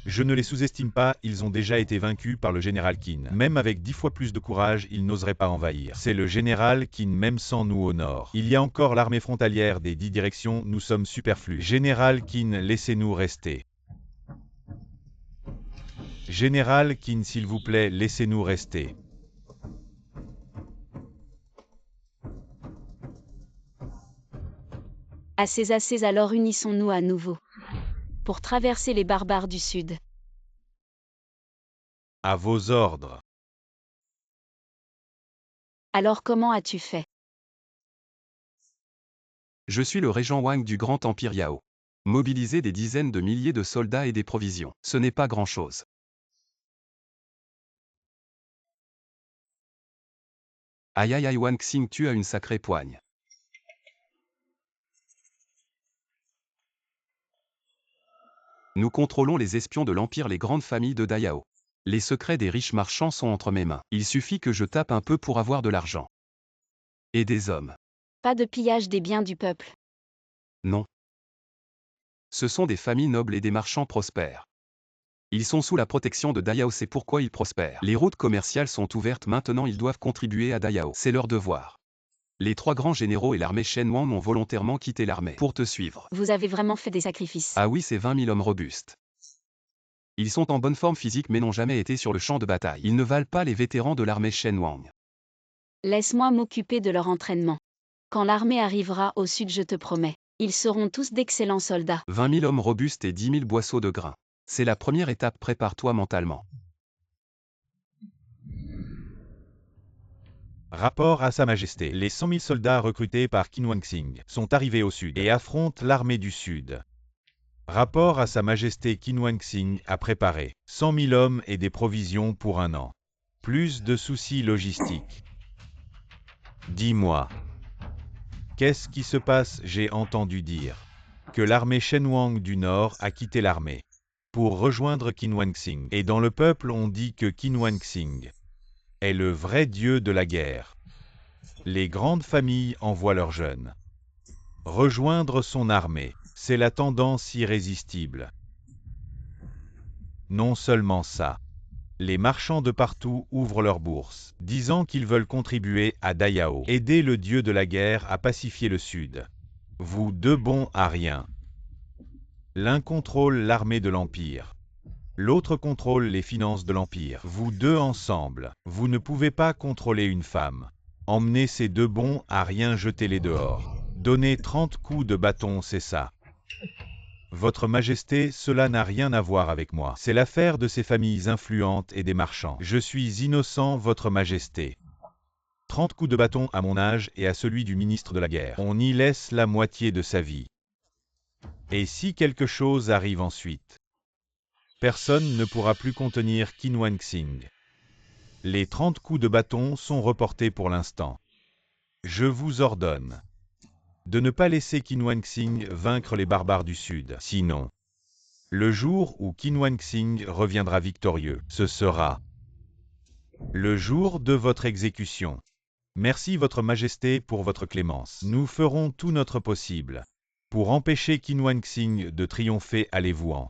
Je ne les sous-estime pas, ils ont déjà été vaincus par le général Qin. Même avec 10 fois plus de courage, ils n'oseraient pas envahir. C'est le général Qin, même sans nous au nord. Il y a encore l'armée frontalière des 10 directions, nous sommes superflus. Général Qin, laissez-nous rester. Général Qin, s'il vous plaît, laissez-nous rester. Assez, alors unissons-nous à nouveau. Pour traverser les barbares du Sud. À vos ordres. Alors comment as-tu fait? Je suis le régent Wang du Grand Empire Yao. Mobiliser des dizaines de milliers de soldats et des provisions, ce n'est pas grand-chose. Aïe aïe aïe Wang Xing, tu as une sacrée poigne. Nous contrôlons les espions de l'Empire, les grandes familles de Dayao. Les secrets des riches marchands sont entre mes mains. Il suffit que je tape un peu pour avoir de l'argent. Et des hommes. Pas de pillage des biens du peuple. Non. Ce sont des familles nobles et des marchands prospères. Ils sont sous la protection de Dayao, c'est pourquoi ils prospèrent. Les routes commerciales sont ouvertes maintenant, ils doivent contribuer à Dayao. C'est leur devoir. Les 3 grands généraux et l'armée Shen Wang ont volontairement quitté l'armée pour te suivre. Vous avez vraiment fait des sacrifices. Ah oui, c'est 20 000 hommes robustes. Ils sont en bonne forme physique mais n'ont jamais été sur le champ de bataille. Ils ne valent pas les vétérans de l'armée Shen Wang. Laisse-moi m'occuper de leur entraînement. Quand l'armée arrivera au sud, je te promets, ils seront tous d'excellents soldats. 20 000 hommes robustes et 10 000 boisseaux de grains. C'est la première étape, prépare-toi mentalement. Rapport à Sa Majesté. Les 100 000 soldats recrutés par Qin Wanxing sont arrivés au sud et affrontent l'armée du sud. Rapport à Sa Majesté, Qin Wanxing a préparé 100 000 hommes et des provisions pour 1 an. Plus de soucis logistiques. Dis-moi, qu'est-ce qui se passe? J'ai entendu dire que l'armée Shen Wang du Nord a quitté l'armée pour rejoindre Qin Wanxing. Et dans le peuple, on dit que Qin Wanxing est le vrai dieu de la guerre. Les grandes familles envoient leurs jeunes rejoindre son armée. C'est la tendance irrésistible. Non seulement ça, les marchands de partout ouvrent leurs bourses, disant qu'ils veulent contribuer à Dayao, aider le dieu de la guerre à pacifier le sud. Vous deux bons à rien. L'un contrôle l'armée de l'Empire. L'autre contrôle les finances de l'Empire. Vous deux ensemble, vous ne pouvez pas contrôler une femme. Emmenez ces deux bons à rien, jetez-les dehors. Donnez 30 coups de bâton, c'est ça. Votre Majesté, cela n'a rien à voir avec moi. C'est l'affaire de ces familles influentes et des marchands. Je suis innocent, Votre Majesté. 30 coups de bâton à mon âge et à celui du ministre de la guerre. On y laisse la moitié de sa vie. Et si quelque chose arrive ensuite? Personne ne pourra plus contenir Qin Wanxing. Les 30 coups de bâton sont reportés pour l'instant. Je vous ordonne de ne pas laisser Qin Wanxing vaincre les barbares du Sud. Sinon, le jour où Qin Wanxing reviendra victorieux, ce sera le jour de votre exécution. Merci Votre Majesté pour votre clémence. Nous ferons tout notre possible pour empêcher Qin Wanxing de triompher. Allez-vous-en.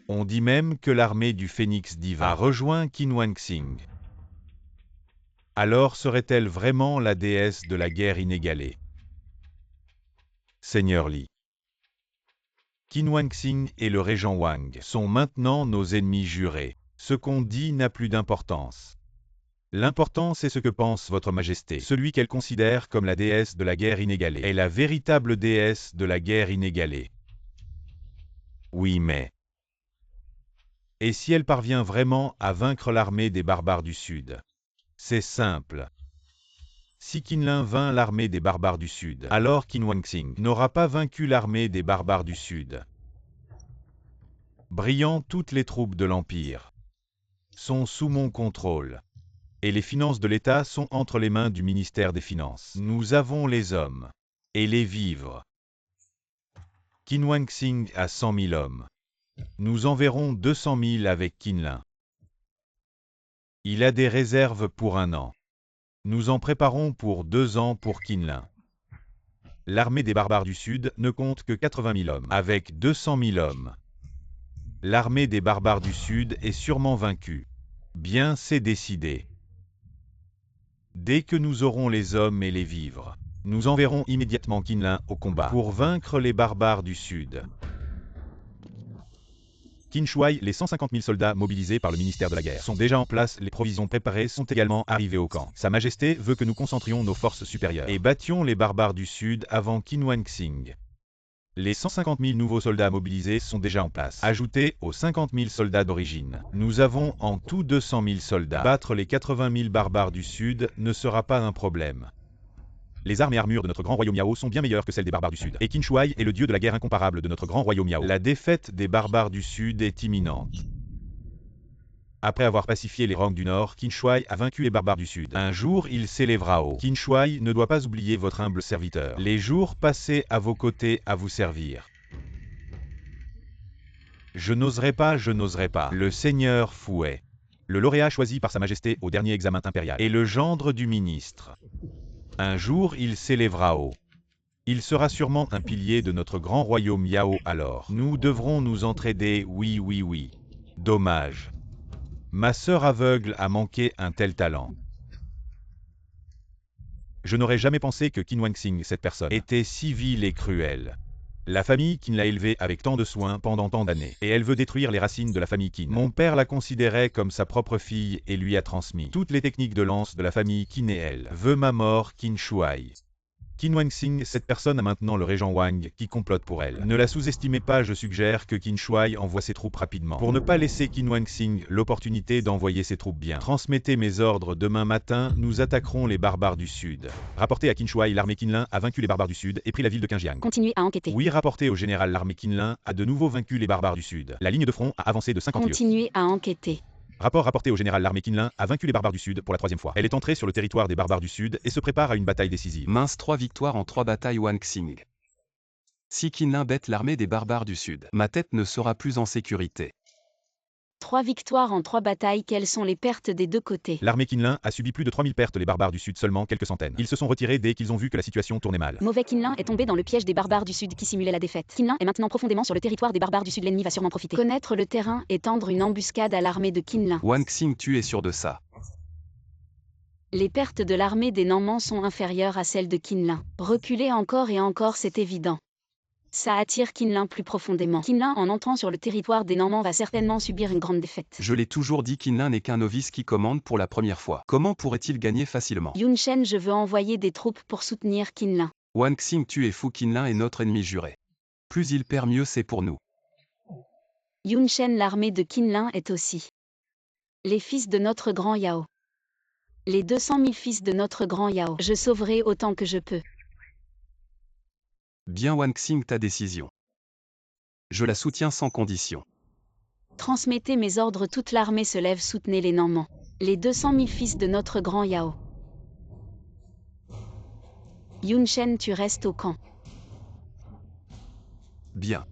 On dit même que l'armée du Phénix divin a rejoint Qin Wanxing. Alors serait-elle vraiment la déesse de la guerre inégalée? Seigneur Li, Qin Wanxing et le régent Wang sont maintenant nos ennemis jurés. Ce qu'on dit n'a plus d'importance. L'important, c'est ce que pense Votre Majesté. Celui qu'elle considère comme la déesse de la guerre inégalée est la véritable déesse de la guerre inégalée. Oui, mais... Et si elle parvient vraiment à vaincre l'armée des barbares du Sud? C'est simple. Si Qinlin vainc l'armée des barbares du Sud, alors Qin Wanxing n'aura pas vaincu l'armée des barbares du Sud. Brillant, toutes les troupes de l'Empire sont sous mon contrôle. Et les finances de l'État sont entre les mains du ministère des Finances. Nous avons les hommes et les vivres. Qin Wanxing a 100 000 hommes. Nous enverrons 200 000 avec Qinlin. Il a des réserves pour 1 an. Nous en préparons pour 2 ans pour Qinlin. L'armée des barbares du Sud ne compte que 80 000 hommes, avec 200 000 hommes. L'armée des barbares du Sud est sûrement vaincue. Bien, c'est décidé. Dès que nous aurons les hommes et les vivres, nous enverrons immédiatement Qinlin au combat pour vaincre les barbares du Sud. Qin Shuai, les 150 000 soldats mobilisés par le ministère de la guerre sont déjà en place, les provisions préparées sont également arrivées au camp. Sa Majesté veut que nous concentrions nos forces supérieures et battions les barbares du Sud avant Qin Wanxing. Les 150 000 nouveaux soldats mobilisés sont déjà en place. Ajoutez aux 50 000 soldats d'origine. Nous avons en tout 200 000 soldats. Battre les 80 000 barbares du Sud ne sera pas un problème. Les armes et armures de notre grand royaume Yao sont bien meilleures que celles des barbares du Sud. Et Qin Shuai est le dieu de la guerre incomparable de notre grand royaume Yao. La défaite des barbares du Sud est imminente. Après avoir pacifié les Rong du Nord, Qin Shuai a vaincu les barbares du Sud. Un jour, il s'élèvera haut. Qin Shuai ne doit pas oublier votre humble serviteur. Les jours passés à vos côtés à vous servir. Je n'oserais pas. Le seigneur Fouet, le lauréat choisi par Sa Majesté au dernier examen impérial, et le gendre du ministre. Un jour, il s'élèvera haut. Il sera sûrement un pilier de notre grand royaume Yao alors. Nous devrons nous entraider, oui. Dommage. Ma sœur aveugle a manqué un tel talent. Je n'aurais jamais pensé que Qin Wanxing, cette personne, était si vile et cruelle. La famille Qin l'a élevée avec tant de soin pendant tant d'années, et elle veut détruire les racines de la famille Qin. Mon père la considérait comme sa propre fille et lui a transmis toutes les techniques de lance de la famille Qin et elle veut ma mort, Qin Shuai. Qin Wanxing, cette personne a maintenant le régent Wang qui complote pour elle. Ne la sous-estimez pas, je suggère que Qin Shuai envoie ses troupes rapidement. Pour ne pas laisser Qin Wanxing l'opportunité d'envoyer ses troupes bien. Transmettez mes ordres, demain matin, nous attaquerons les barbares du Sud. Rapportez à Qin Shuai, l'armée Qinlin a vaincu les barbares du Sud et pris la ville de Qinjiang. Continuez à enquêter. Oui, rapportez au général, l'armée Qinlin a de nouveau vaincu les barbares du Sud. La ligne de front a avancé de 50 lieues. Continuez à enquêter. Rapport rapporté au général, l'armée Qinlin a vaincu les barbares du Sud pour la 3e fois. Elle est entrée sur le territoire des barbares du Sud et se prépare à une bataille décisive. Mince 3 victoires en 3 batailles Wanxing. Si Qinlin bête l'armée des barbares du Sud, ma tête ne sera plus en sécurité. 3 victoires en 3 batailles. Quelles sont les pertes des deux côtés? L'armée Qinlin a subi plus de 3000 pertes, les barbares du Sud seulement quelques centaines. Ils se sont retirés dès qu'ils ont vu que la situation tournait mal. Mauvais Qinlin est tombé dans le piège des barbares du Sud qui simulaient la défaite. Qinlin est maintenant profondément sur le territoire des barbares du Sud. L'ennemi va sûrement profiter. Connaître le terrain et tendre une embuscade à l'armée de Qinlin. Wanxing, tu es sûr de ça? Les pertes de l'armée des Normands sont inférieures à celles de Qinlin. Reculer encore et encore, c'est évident. Ça attire Qinlin plus profondément. Qinlin, en entrant sur le territoire des Normands, va certainement subir une grande défaite. Je l'ai toujours dit, Qinlin n'est qu'un novice qui commande pour la première fois. Comment pourrait-il gagner facilement? Yun Shen, je veux envoyer des troupes pour soutenir Qinlin. Wanxing, tu es fou, Qinlin est notre ennemi juré. Plus il perd, mieux c'est pour nous. Yun Shen, l'armée de Qinlin est aussi les fils de notre grand Yao. Les 200 000 fils de notre grand Yao. Je sauverai autant que je peux. Bien Wanxing, ta décision. Je la soutiens sans condition. Transmettez mes ordres, toute l'armée se lève, soutenez les Normands. Les 200 000 fils de notre grand Yao. Yun Shen, tu restes au camp. Bien.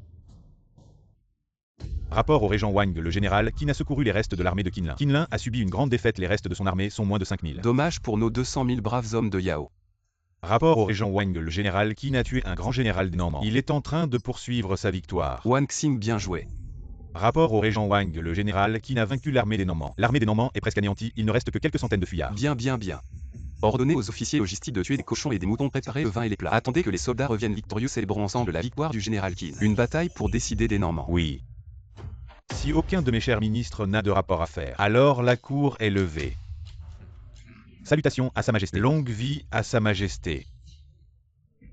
Rapport au régent Wang, le général, qui n'a secouru les restes de l'armée de Qinlin. Qinlin a subi une grande défaite, les restes de son armée sont moins de 5000. Dommage pour nos 200 000 braves hommes de Yao. Rapport au régent Wang, le général, qui n'a tué un grand général des Normands. Il est en train de poursuivre sa victoire. Wanxing, bien joué. Rapport au régent Wang, le général, qui n'a vaincu l'armée des Normands. L'armée des Normands est presque anéantie, il ne reste que quelques centaines de fuyards. Bien. Ordonnez aux officiers logistiques de tuer des cochons et des moutons, préparer le vin et les plats. Attendez que les soldats reviennent victorieux, célébrons ensemble la victoire du général Qin. Une bataille pour décider des Normands. Oui. Si aucun de mes chers ministres n'a de rapport à faire, alors la cour est levée. Salutations à Sa Majesté. Longue vie à Sa Majesté.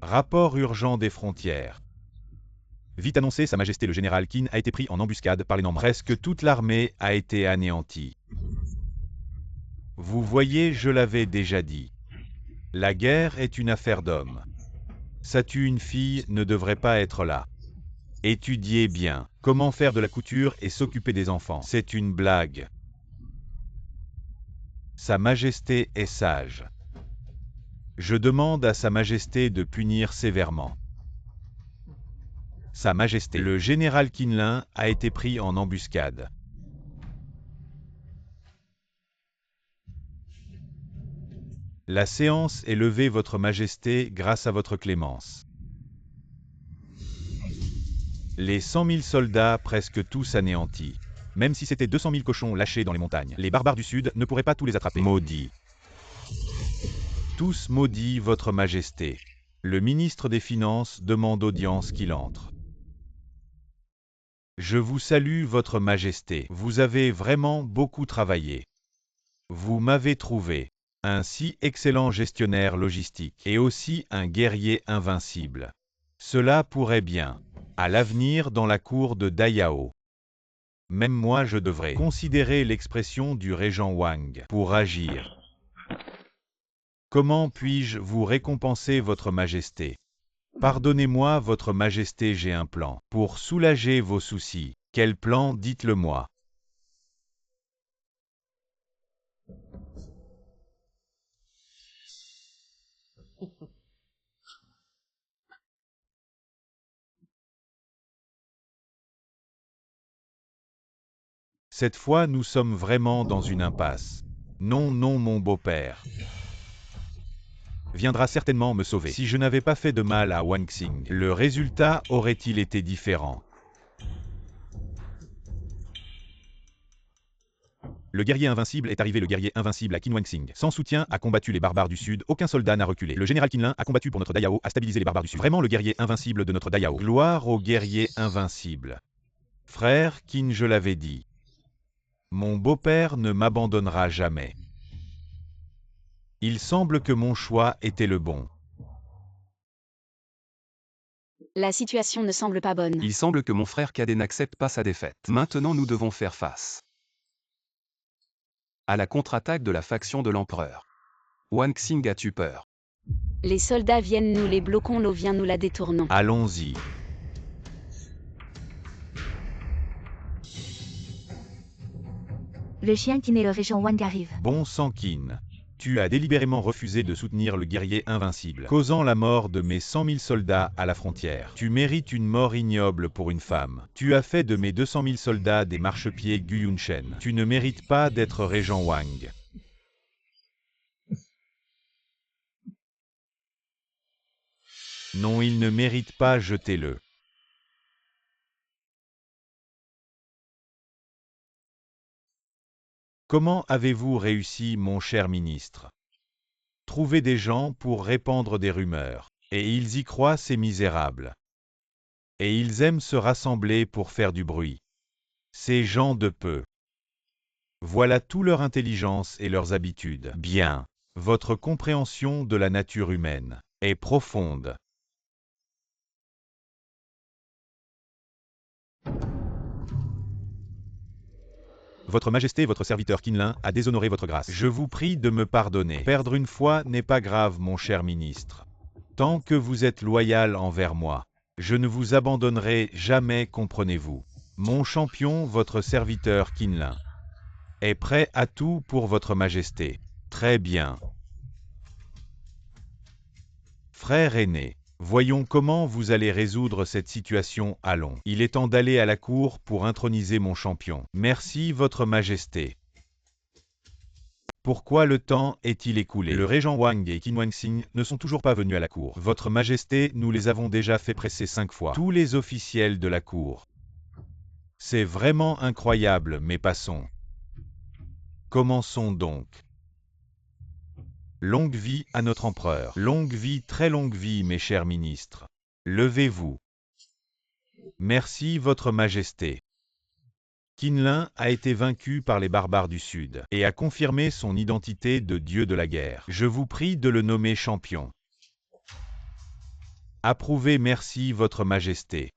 Rapport urgent des frontières. Vite annoncé, Sa Majesté le général Qin a été pris en embuscade par les Normands. Presque toute l'armée a été anéantie. Vous voyez, je l'avais déjà dit. La guerre est une affaire d'hommes. Ça tue une fille ne devrait pas être là. Étudiez bien. Comment faire de la couture et s'occuper des enfants. C'est une blague. Sa Majesté est sage. Je demande à Sa Majesté de punir sévèrement. Sa Majesté, le général Qinlin a été pris en embuscade. La séance est levée, Votre Majesté, grâce à votre clémence. Les 100 000 soldats presque tous anéantis. Même si c'était 200 000 cochons lâchés dans les montagnes, les barbares du Sud ne pourraient pas tous les attraper. Maudits. Tous maudits, Votre Majesté. Le ministre des Finances demande audience qu'il entre. Je vous salue, Votre Majesté. Vous avez vraiment beaucoup travaillé. Vous m'avez trouvé un si excellent gestionnaire logistique et aussi un guerrier invincible. Cela pourrait bien. À l'avenir dans la cour de Dayao. Même moi je devrais considérer l'expression du régent Wang pour agir. Comment puis-je vous récompenser, Votre Majesté? Pardonnez-moi, Votre Majesté, j'ai un plan. Pour soulager vos soucis. Quel plan, dites-le-moi. Cette fois, nous sommes vraiment dans une impasse. Non, non, mon beau-père viendra certainement me sauver. Si je n'avais pas fait de mal à Wang Xing, le résultat aurait-il été différent? Le guerrier invincible est arrivé. Le guerrier invincible à Qin Wang Xing. Sans soutien, a combattu les barbares du Sud. Aucun soldat n'a reculé. Le général Qinlin a combattu pour notre Dayao, a stabilisé les barbares du Sud. Vraiment le guerrier invincible de notre Dayao. Gloire au guerrier invincible. Frère Qin, je l'avais dit. Mon beau-père ne m'abandonnera jamais. Il semble que mon choix était le bon. La situation ne semble pas bonne. Il semble que mon frère cadet n'accepte pas sa défaite. Maintenant nous devons faire face à la contre-attaque de la faction de l'empereur. Wang Xing a eu peur. Les soldats viennent, nous les bloquons, l'eau vient, nous la détournons. Allons-y. Le chien Qin et le régent Wang arrivent. Bon sang Qin. Tu as délibérément refusé de soutenir le guerrier invincible, causant la mort de mes 100 000 soldats à la frontière. Tu mérites une mort ignoble pour une femme. Tu as fait de mes 200 000 soldats des marchepieds Gu Yunshen. Tu ne mérites pas d'être régent Wang. Non, il ne mérite pas, jetez-le. Comment avez-vous réussi, mon cher ministre? Trouver des gens pour répandre des rumeurs. Et ils y croient, ces misérables. Et ils aiment se rassembler pour faire du bruit. Ces gens de peu. Voilà toute leur intelligence et leurs habitudes. Bien. Votre compréhension de la nature humaine est profonde. Votre Majesté, votre serviteur Qinlin, a déshonoré votre grâce. Je vous prie de me pardonner. Perdre une fois n'est pas grave, mon cher ministre. Tant que vous êtes loyal envers moi, je ne vous abandonnerai jamais, comprenez-vous. Mon champion, votre serviteur Qinlin, est prêt à tout pour votre Majesté. Très bien. Frère aîné, voyons comment vous allez résoudre cette situation, allons. Il est temps d'aller à la cour pour introniser mon champion. Merci, Votre Majesté. Pourquoi le temps est-il écoulé? Le régent Wang et Qin Wang Xing ne sont toujours pas venus à la cour. Votre Majesté, nous les avons déjà fait presser 5 fois. Tous les officiels de la cour. C'est vraiment incroyable, mais passons. Commençons donc. Longue vie à notre empereur. Longue vie, très longue vie, mes chers ministres. Levez-vous. Merci, Votre Majesté. Qinlin a été vaincu par les barbares du Sud et a confirmé son identité de dieu de la guerre. Je vous prie de le nommer champion. Approuvez, merci, Votre Majesté.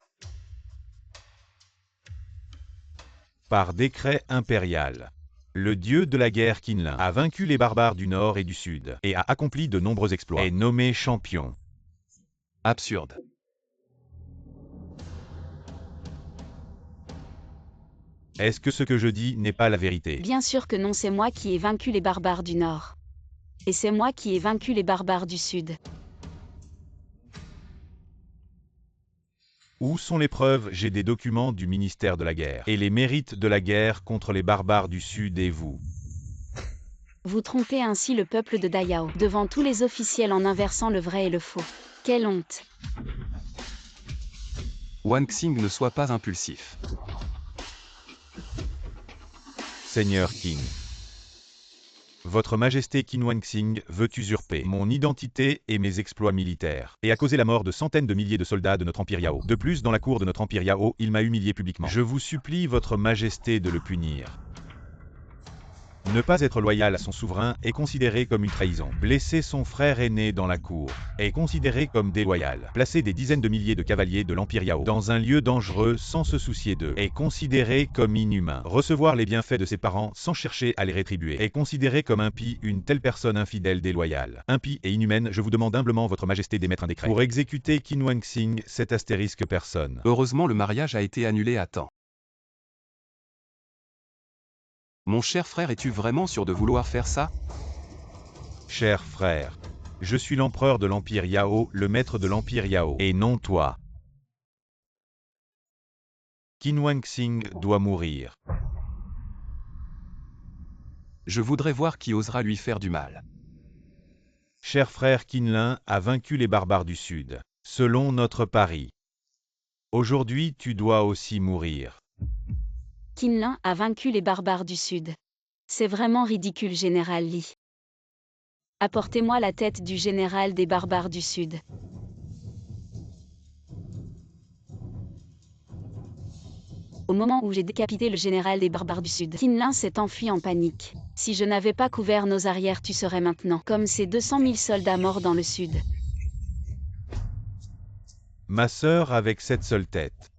Par décret impérial. Le dieu de la guerre Qinlin a vaincu les barbares du Nord et du Sud et a accompli de nombreux exploits. Est nommé champion. Absurde. Est-ce que ce que je dis n'est pas la vérité? Bien sûr que non, c'est moi qui ai vaincu les barbares du Nord. Et c'est moi qui ai vaincu les barbares du Sud. Où sont les preuves? J'ai des documents du ministère de la guerre et les mérites de la guerre contre les barbares du Sud et vous. Vous trompez ainsi le peuple de Dayao, devant tous les officiels en inversant le vrai et le faux. Quelle honte! Wang Xing, ne sois pas impulsif. Seigneur Qin. Votre Majesté Qin Wang Xing veut usurper mon identité et mes exploits militaires, et a causé la mort de centaines de milliers de soldats de notre empire Yao. De plus, dans la cour de notre empire Yao, il m'a humilié publiquement. Je vous supplie, Votre Majesté, de le punir. Ne pas être loyal à son souverain est considéré comme une trahison. Blesser son frère aîné dans la cour est considéré comme déloyal. Placer des dizaines de milliers de cavaliers de l'Empire Yao dans un lieu dangereux sans se soucier d'eux est considéré comme inhumain. Recevoir les bienfaits de ses parents sans chercher à les rétribuer est considéré comme impie, une telle personne infidèle déloyale. Impie et inhumaine, je vous demande humblement votre majesté d'émettre un décret pour exécuter Qin Wanxing, cet astérisque personne. Heureusement le mariage a été annulé à temps. Mon cher frère, es-tu vraiment sûr de vouloir faire ça? Cher frère, je suis l'empereur de l'Empire Yao, le maître de l'Empire Yao, et non toi. Qin Wanxing doit mourir. Je voudrais voir qui osera lui faire du mal. Cher frère, Qinlin a vaincu les barbares du Sud, selon notre pari. Aujourd'hui, tu dois aussi mourir. Qinlin a vaincu les barbares du Sud. C'est vraiment ridicule, général Li. Apportez-moi la tête du général des barbares du Sud. Au moment où j'ai décapité le général des barbares du Sud, Qinlin s'est enfui en panique. Si je n'avais pas couvert nos arrières, tu serais maintenant comme ces 200 000 soldats morts dans le Sud. Ma sœur avec cette seule tête.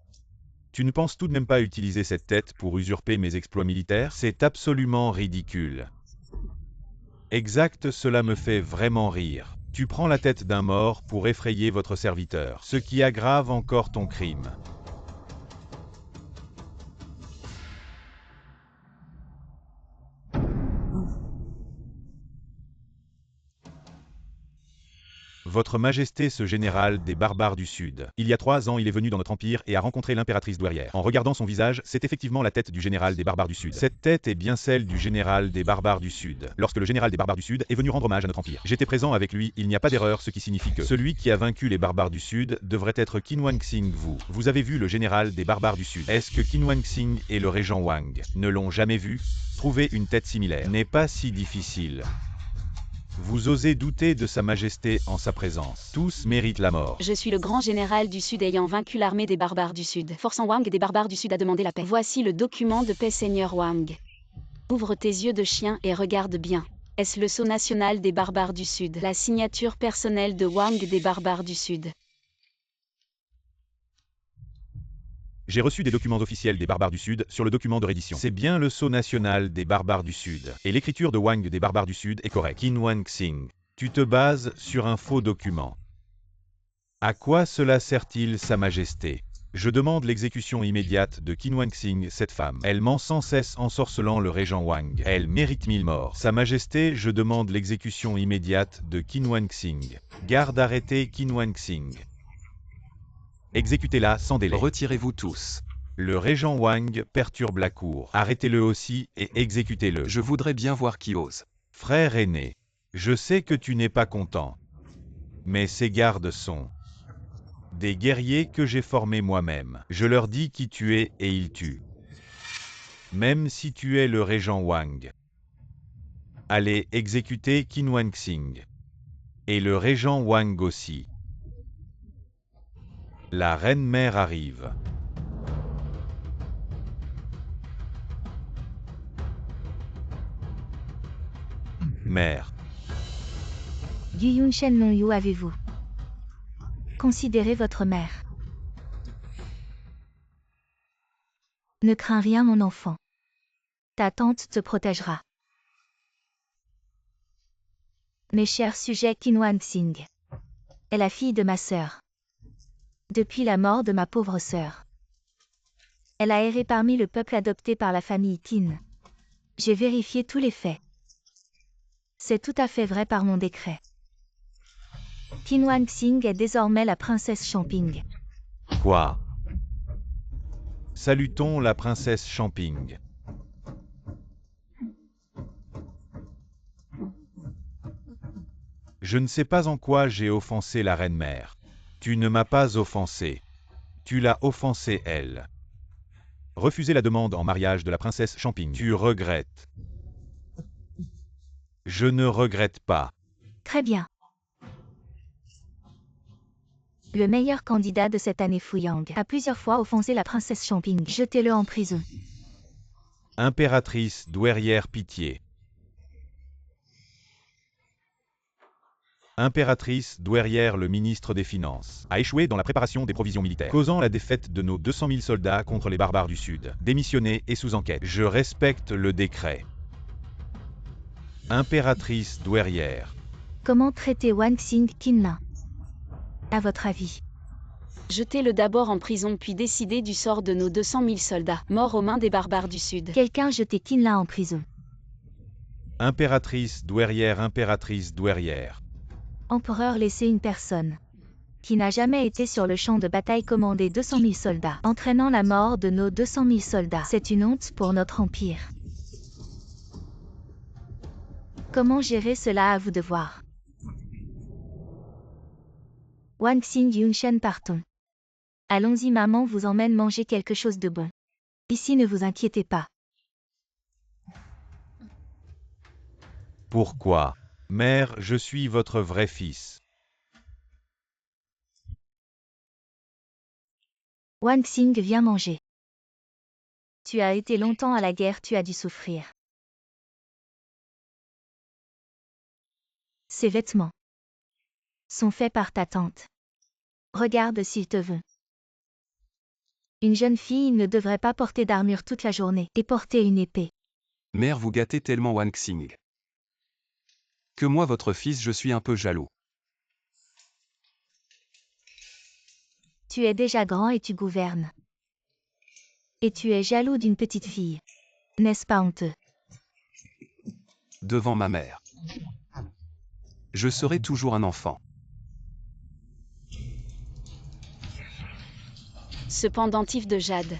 Tu ne penses tout de même pas utiliser cette tête pour usurper mes exploits militaires? C'est absolument ridicule. Exact, cela me fait vraiment rire. Tu prends la tête d'un mort pour effrayer votre serviteur, ce qui aggrave encore ton crime. Votre Majesté, ce général des barbares du Sud. Il y a 3 ans, il est venu dans notre empire et a rencontré l'impératrice douairière. En regardant son visage, c'est effectivement la tête du général des barbares du Sud. Cette tête est bien celle du général des barbares du Sud. Lorsque le général des barbares du Sud est venu rendre hommage à notre empire, j'étais présent avec lui, il n'y a pas d'erreur, ce qui signifie que celui qui a vaincu les barbares du Sud devrait être Qin Wanxing. Vous avez vu le général des barbares du Sud. Est-ce que Qin Wanxing et le régent Wang ne l'ont jamais vu? Trouver une tête similaire n'est pas si difficile. Vous osez douter de sa majesté en sa présence. Tous méritent la mort. Je suis le grand général du Sud ayant vaincu l'armée des barbares du Sud, forçant Wang des barbares du Sud à demander la paix. Voici le document de paix, Seigneur Wang. Ouvre tes yeux de chien et regarde bien. Est-ce le sceau national des barbares du Sud? La signature personnelle de Wang des barbares du Sud. J'ai reçu des documents officiels des barbares du Sud sur le document de reddition. C'est bien le sceau national des barbares du Sud. Et l'écriture de Wang des barbares du Sud est correcte. Qin Wanxing, tu te bases sur un faux document. À quoi cela sert-il, Sa Majesté? Je demande l'exécution immédiate de Qin Wanxing, cette femme. Elle ment sans cesse en sorcelant le régent Wang. Elle mérite 1000 morts. Sa Majesté, je demande l'exécution immédiate de Qin Wanxing. Garde arrêtée Qin Wanxing. Exécutez-la sans délai. Retirez-vous tous. Le régent Wang perturbe la cour. Arrêtez-le aussi et exécutez-le. Je voudrais bien voir qui ose. Frère aîné, je sais que tu n'es pas content. Mais ces gardes sont des guerriers que j'ai formés moi-même. Je leur dis qui tu es et ils tuent. Même si tu es le régent Wang. Allez exécuter Qin Wanxing. Et le régent Wang aussi. La reine-mère arrive. Mère. Yu Yunshen non Yu avez-vous? Considérez votre mère. Ne crains rien mon enfant. Ta tante te protégera. Mes chers sujets, Qin Wanxing est la fille de ma sœur. Depuis la mort de ma pauvre sœur, elle a erré parmi le peuple adopté par la famille Qin. J'ai vérifié tous les faits. C'est tout à fait vrai par mon décret. Qin Wanxing est désormais la princesse Champing. Quoi? Salutons la princesse Champing. Je ne sais pas en quoi j'ai offensé la reine-mère. Tu ne m'as pas offensé. Tu l'as offensée elle. Refuser la demande en mariage de la princesse Champing. Tu regrettes. Je ne regrette pas. Très bien. Le meilleur candidat de cette année, Fu Yang, a plusieurs fois offensé la princesse Champing. Jetez-le en prison. Impératrice douairière, pitié. Impératrice douairière, le ministre des Finances a échoué dans la préparation des provisions militaires, causant la défaite de nos 200 000 soldats contre les barbares du Sud. Démissionné et sous enquête. Je respecte le décret. Impératrice douairière. Comment traiter Wang Xing Qinlin? À votre avis? Jetez-le d'abord en prison puis décidez du sort de nos 200 000 soldats, morts aux mains des barbares du Sud. Quelqu'un jeter Qinlin en prison. Impératrice douairière, impératrice douairière. Empereur, laisser une personne qui n'a jamais été sur le champ de bataille commander 200 000 soldats, entraînant la mort de nos 200 000 soldats. C'est une honte pour notre empire. Comment gérer cela, à vous de voir. Wang Xing, Yunshen, partons. Allons-y, maman vous emmène manger quelque chose de bon. Ici, ne vous inquiétez pas. Pourquoi? Mère, je suis votre vrai fils. Wang Xing, viens manger. Tu as été longtemps à la guerre, tu as dû souffrir. Ces vêtements sont faits par ta tante. Regarde s'ils te vont. Une jeune fille ne devrait pas porter d'armure toute la journée et porter une épée. Mère, vous gâtez tellement Wang Xing. Que moi, votre fils, je suis un peu jaloux. Tu es déjà grand et tu gouvernes. Et tu es jaloux d'une petite fille. N'est-ce pas honteux? Devant ma mère. Je serai toujours un enfant. Ce pendentif de jade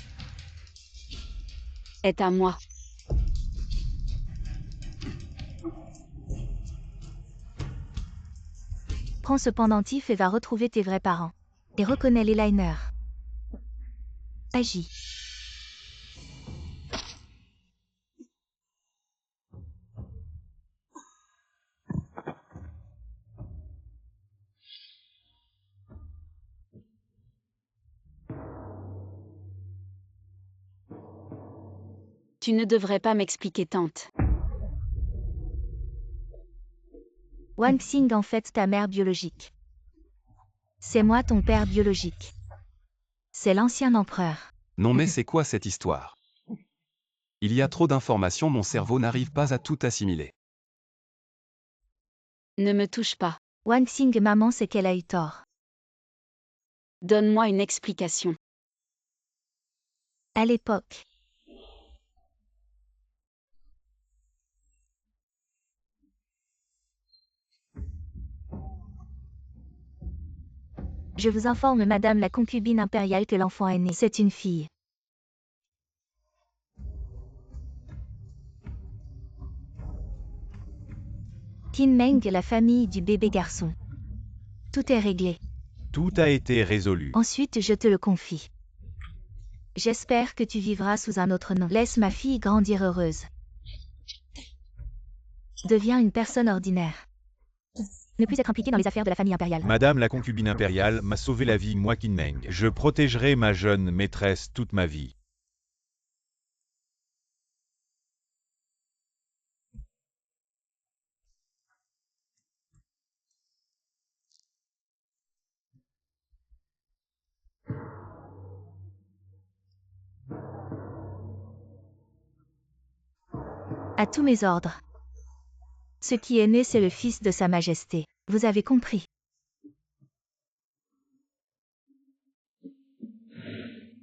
est à moi. Prends ce pendentif et va retrouver tes vrais parents. Et reconnais les liners. Agis. Tu ne devrais pas m'expliquer, tante. Wang Xing, en fait ta mère biologique. C'est moi ton père biologique. C'est l'ancien empereur. Non mais c'est quoi cette histoire? Il y a trop d'informations, mon cerveau n'arrive pas à tout assimiler. Ne me touche pas. Wang Xing, maman, c'est qu'elle a eu tort. Donne-moi une explication. À l'époque. Je vous informe, madame la concubine impériale, que l'enfant est né. C'est une fille. Qin Meng, la famille du bébé garçon. Tout est réglé. Tout a été résolu. Ensuite, je te le confie. J'espère que tu vivras sous un autre nom. Laisse ma fille grandir heureuse. Deviens une personne ordinaire. Ne plus être impliqué dans les affaires de la famille impériale. Madame la concubine impériale m'a sauvé la vie, moi Qin Meng. Je protégerai ma jeune maîtresse toute ma vie. À tous mes ordres. Ce qui est né, c'est le fils de Sa Majesté. Vous avez compris.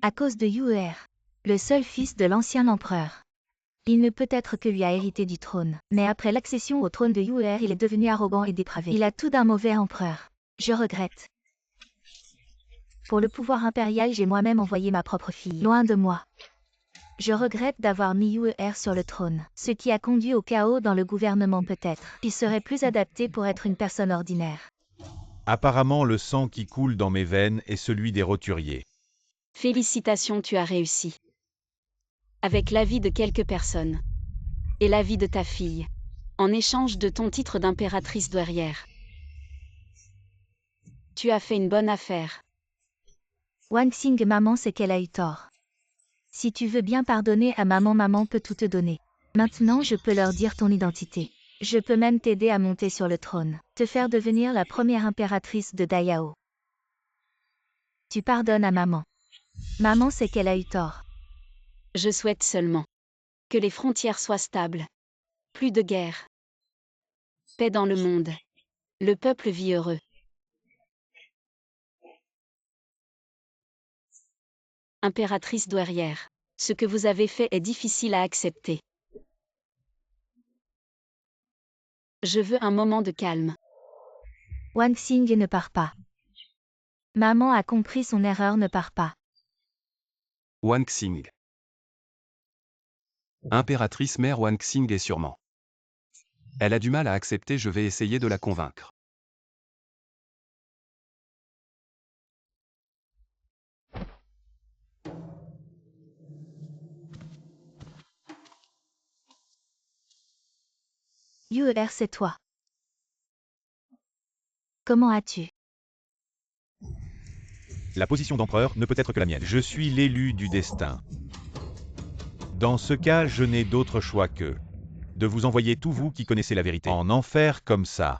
À cause de Yuer, le seul fils de l'ancien empereur. Il ne peut être que lui a hérité du trône. Mais après l'accession au trône de Yuer, il est devenu arrogant et dépravé. Il a tout d'un mauvais empereur. Je regrette. Pour le pouvoir impérial, j'ai moi-même envoyé ma propre fille. Loin de moi. Je regrette d'avoir mis Yuer sur le trône, ce qui a conduit au chaos dans le gouvernement peut-être. Il serait plus adapté pour être une personne ordinaire. Apparemment, le sang qui coule dans mes veines est celui des roturiers. Félicitations, tu as réussi. Avec l'avis de quelques personnes. Et l'avis de ta fille. En échange de ton titre d'impératrice douairière. Tu as fait une bonne affaire. Wang Xing, maman, c'est qu'elle a eu tort. Si tu veux bien pardonner à maman, maman peut tout te donner. Maintenant, je peux leur dire ton identité. Je peux même t'aider à monter sur le trône, te faire devenir la première impératrice de Dayao. Tu pardonnes à maman. Maman sait qu'elle a eu tort. Je souhaite seulement que les frontières soient stables. Plus de guerre. Paix dans le monde. Le peuple vit heureux. Impératrice douairière. Ce que vous avez fait est difficile à accepter. Je veux un moment de calme. Wang Xing ne part pas. Maman a compris son erreur, ne part pas. Wang Xing. Impératrice mère Wang Xing est sûrement. Elle a du mal à accepter, je vais essayer de la convaincre. Yuer, c'est toi. Comment as-tu? La position d'empereur ne peut être que la mienne. Je suis l'élu du destin. Dans ce cas, je n'ai d'autre choix que de vous envoyer tous vous qui connaissez la vérité en enfer comme ça.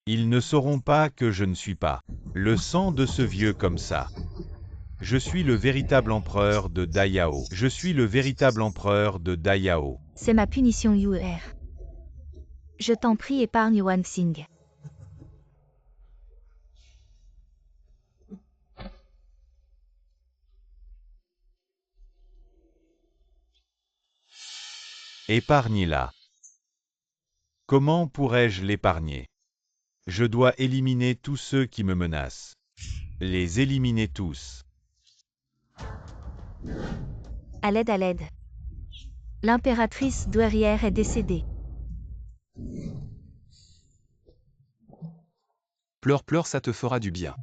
Ils ne sauront pas que je ne suis pas le sang de ce vieux comme ça. Je suis le véritable empereur de Dayao. Je suis le véritable empereur de Dayao. C'est ma punition, Yuer. Je t'en prie, épargne Wang Xing. Épargnez-la. Comment pourrais-je l'épargner? Je dois éliminer tous ceux qui me menacent. Les éliminer tous. À l'aide, à l'aide. L'impératrice douairière est décédée. Pleure, pleure, ça te fera du bien.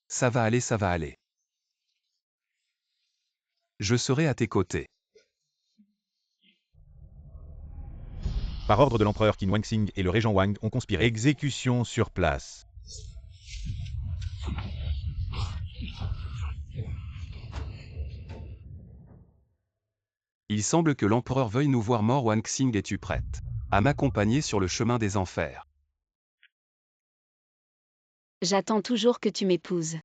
Ça va aller, ça va aller. Je serai à tes côtés. Par ordre de l'empereur Qin Wang Xing et le régent Wang ont conspiré. Exécution sur place. Il semble que l'empereur veuille nous voir morts. Wang Xing, es-tu prête à m'accompagner sur le chemin des enfers? J'attends toujours que tu m'épouses.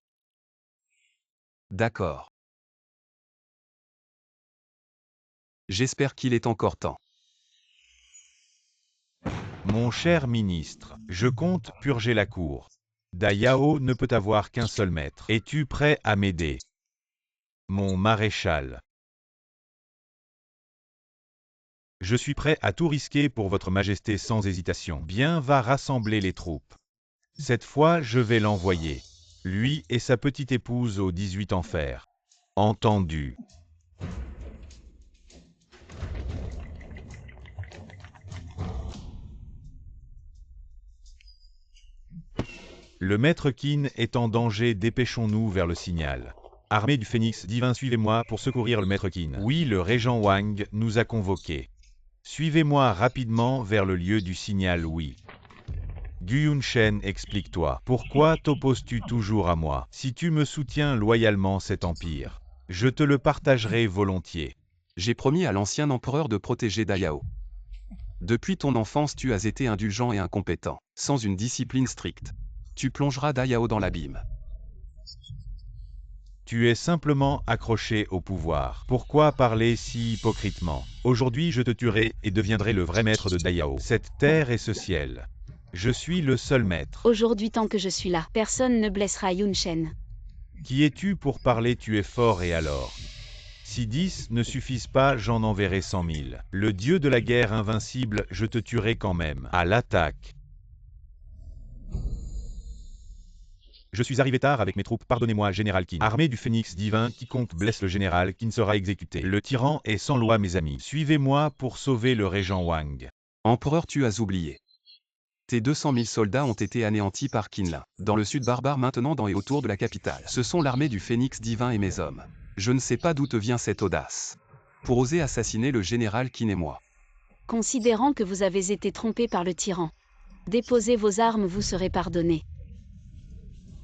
D'accord. J'espère qu'il est encore temps. Mon cher ministre, je compte purger la cour. Dayao ne peut avoir qu'un seul maître. Es-tu prêt à m'aider? Mon maréchal. Je suis prêt à tout risquer pour votre majesté sans hésitation. Bien, va rassembler les troupes. Cette fois, je vais l'envoyer. Lui et sa petite épouse aux 18 enfers. Entendu. Le maître Qin est en danger, dépêchons-nous vers le signal. Armée du Phénix divin, suivez-moi pour secourir le maître Qin. Oui, le régent Wang nous a convoqués. Suivez-moi rapidement vers le lieu du signal, oui. Guyun Shen, explique-toi. Pourquoi t'opposes-tu toujours à moi? Si tu me soutiens loyalement cet empire, je te le partagerai volontiers. J'ai promis à l'ancien empereur de protéger Dayao. Depuis ton enfance, tu as été indulgent et incompétent, sans une discipline stricte. Tu plongeras Dayao dans l'abîme. Tu es simplement accroché au pouvoir. Pourquoi parler si hypocritement? Aujourd'hui, je te tuerai et deviendrai le vrai maître de Dayao. Cette terre et ce ciel. Je suis le seul maître. Aujourd'hui, tant que je suis là, personne ne blessera Yun Shen. Qui es-tu pour parler? Tu es fort, et alors? Si 10 ne suffisent pas, j'en enverrai 100 000. Le dieu de la guerre invincible, je te tuerai quand même. À l'attaque. Je suis arrivé tard avec mes troupes, pardonnez-moi, général Qin. Armée du Phénix divin, quiconque blesse le général Qin sera exécuté. Le tyran est sans loi, mes amis. Suivez-moi pour sauver le régent Wang. Empereur, tu as oublié. Tes 200 000 soldats ont été anéantis par Qinla, dans le sud barbare maintenant dans et autour de la capitale. Ce sont l'armée du Phénix divin et mes hommes. Je ne sais pas d'où te vient cette audace. Pour oser assassiner le général Qin et moi. Considérant que vous avez été trompé par le tyran, déposez vos armes, vous serez pardonné.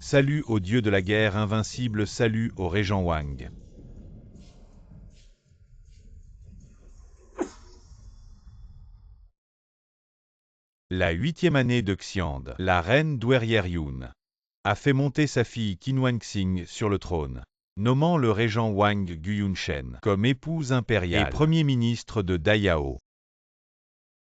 Salut au dieu de la guerre invincible, salut au régent Wang. La 8e année de Xiande, la reine douairière Yun a fait monter sa fille Qin Wanxing sur le trône, nommant le régent Wang Guyunshen comme épouse impériale et premier ministre de Dayao.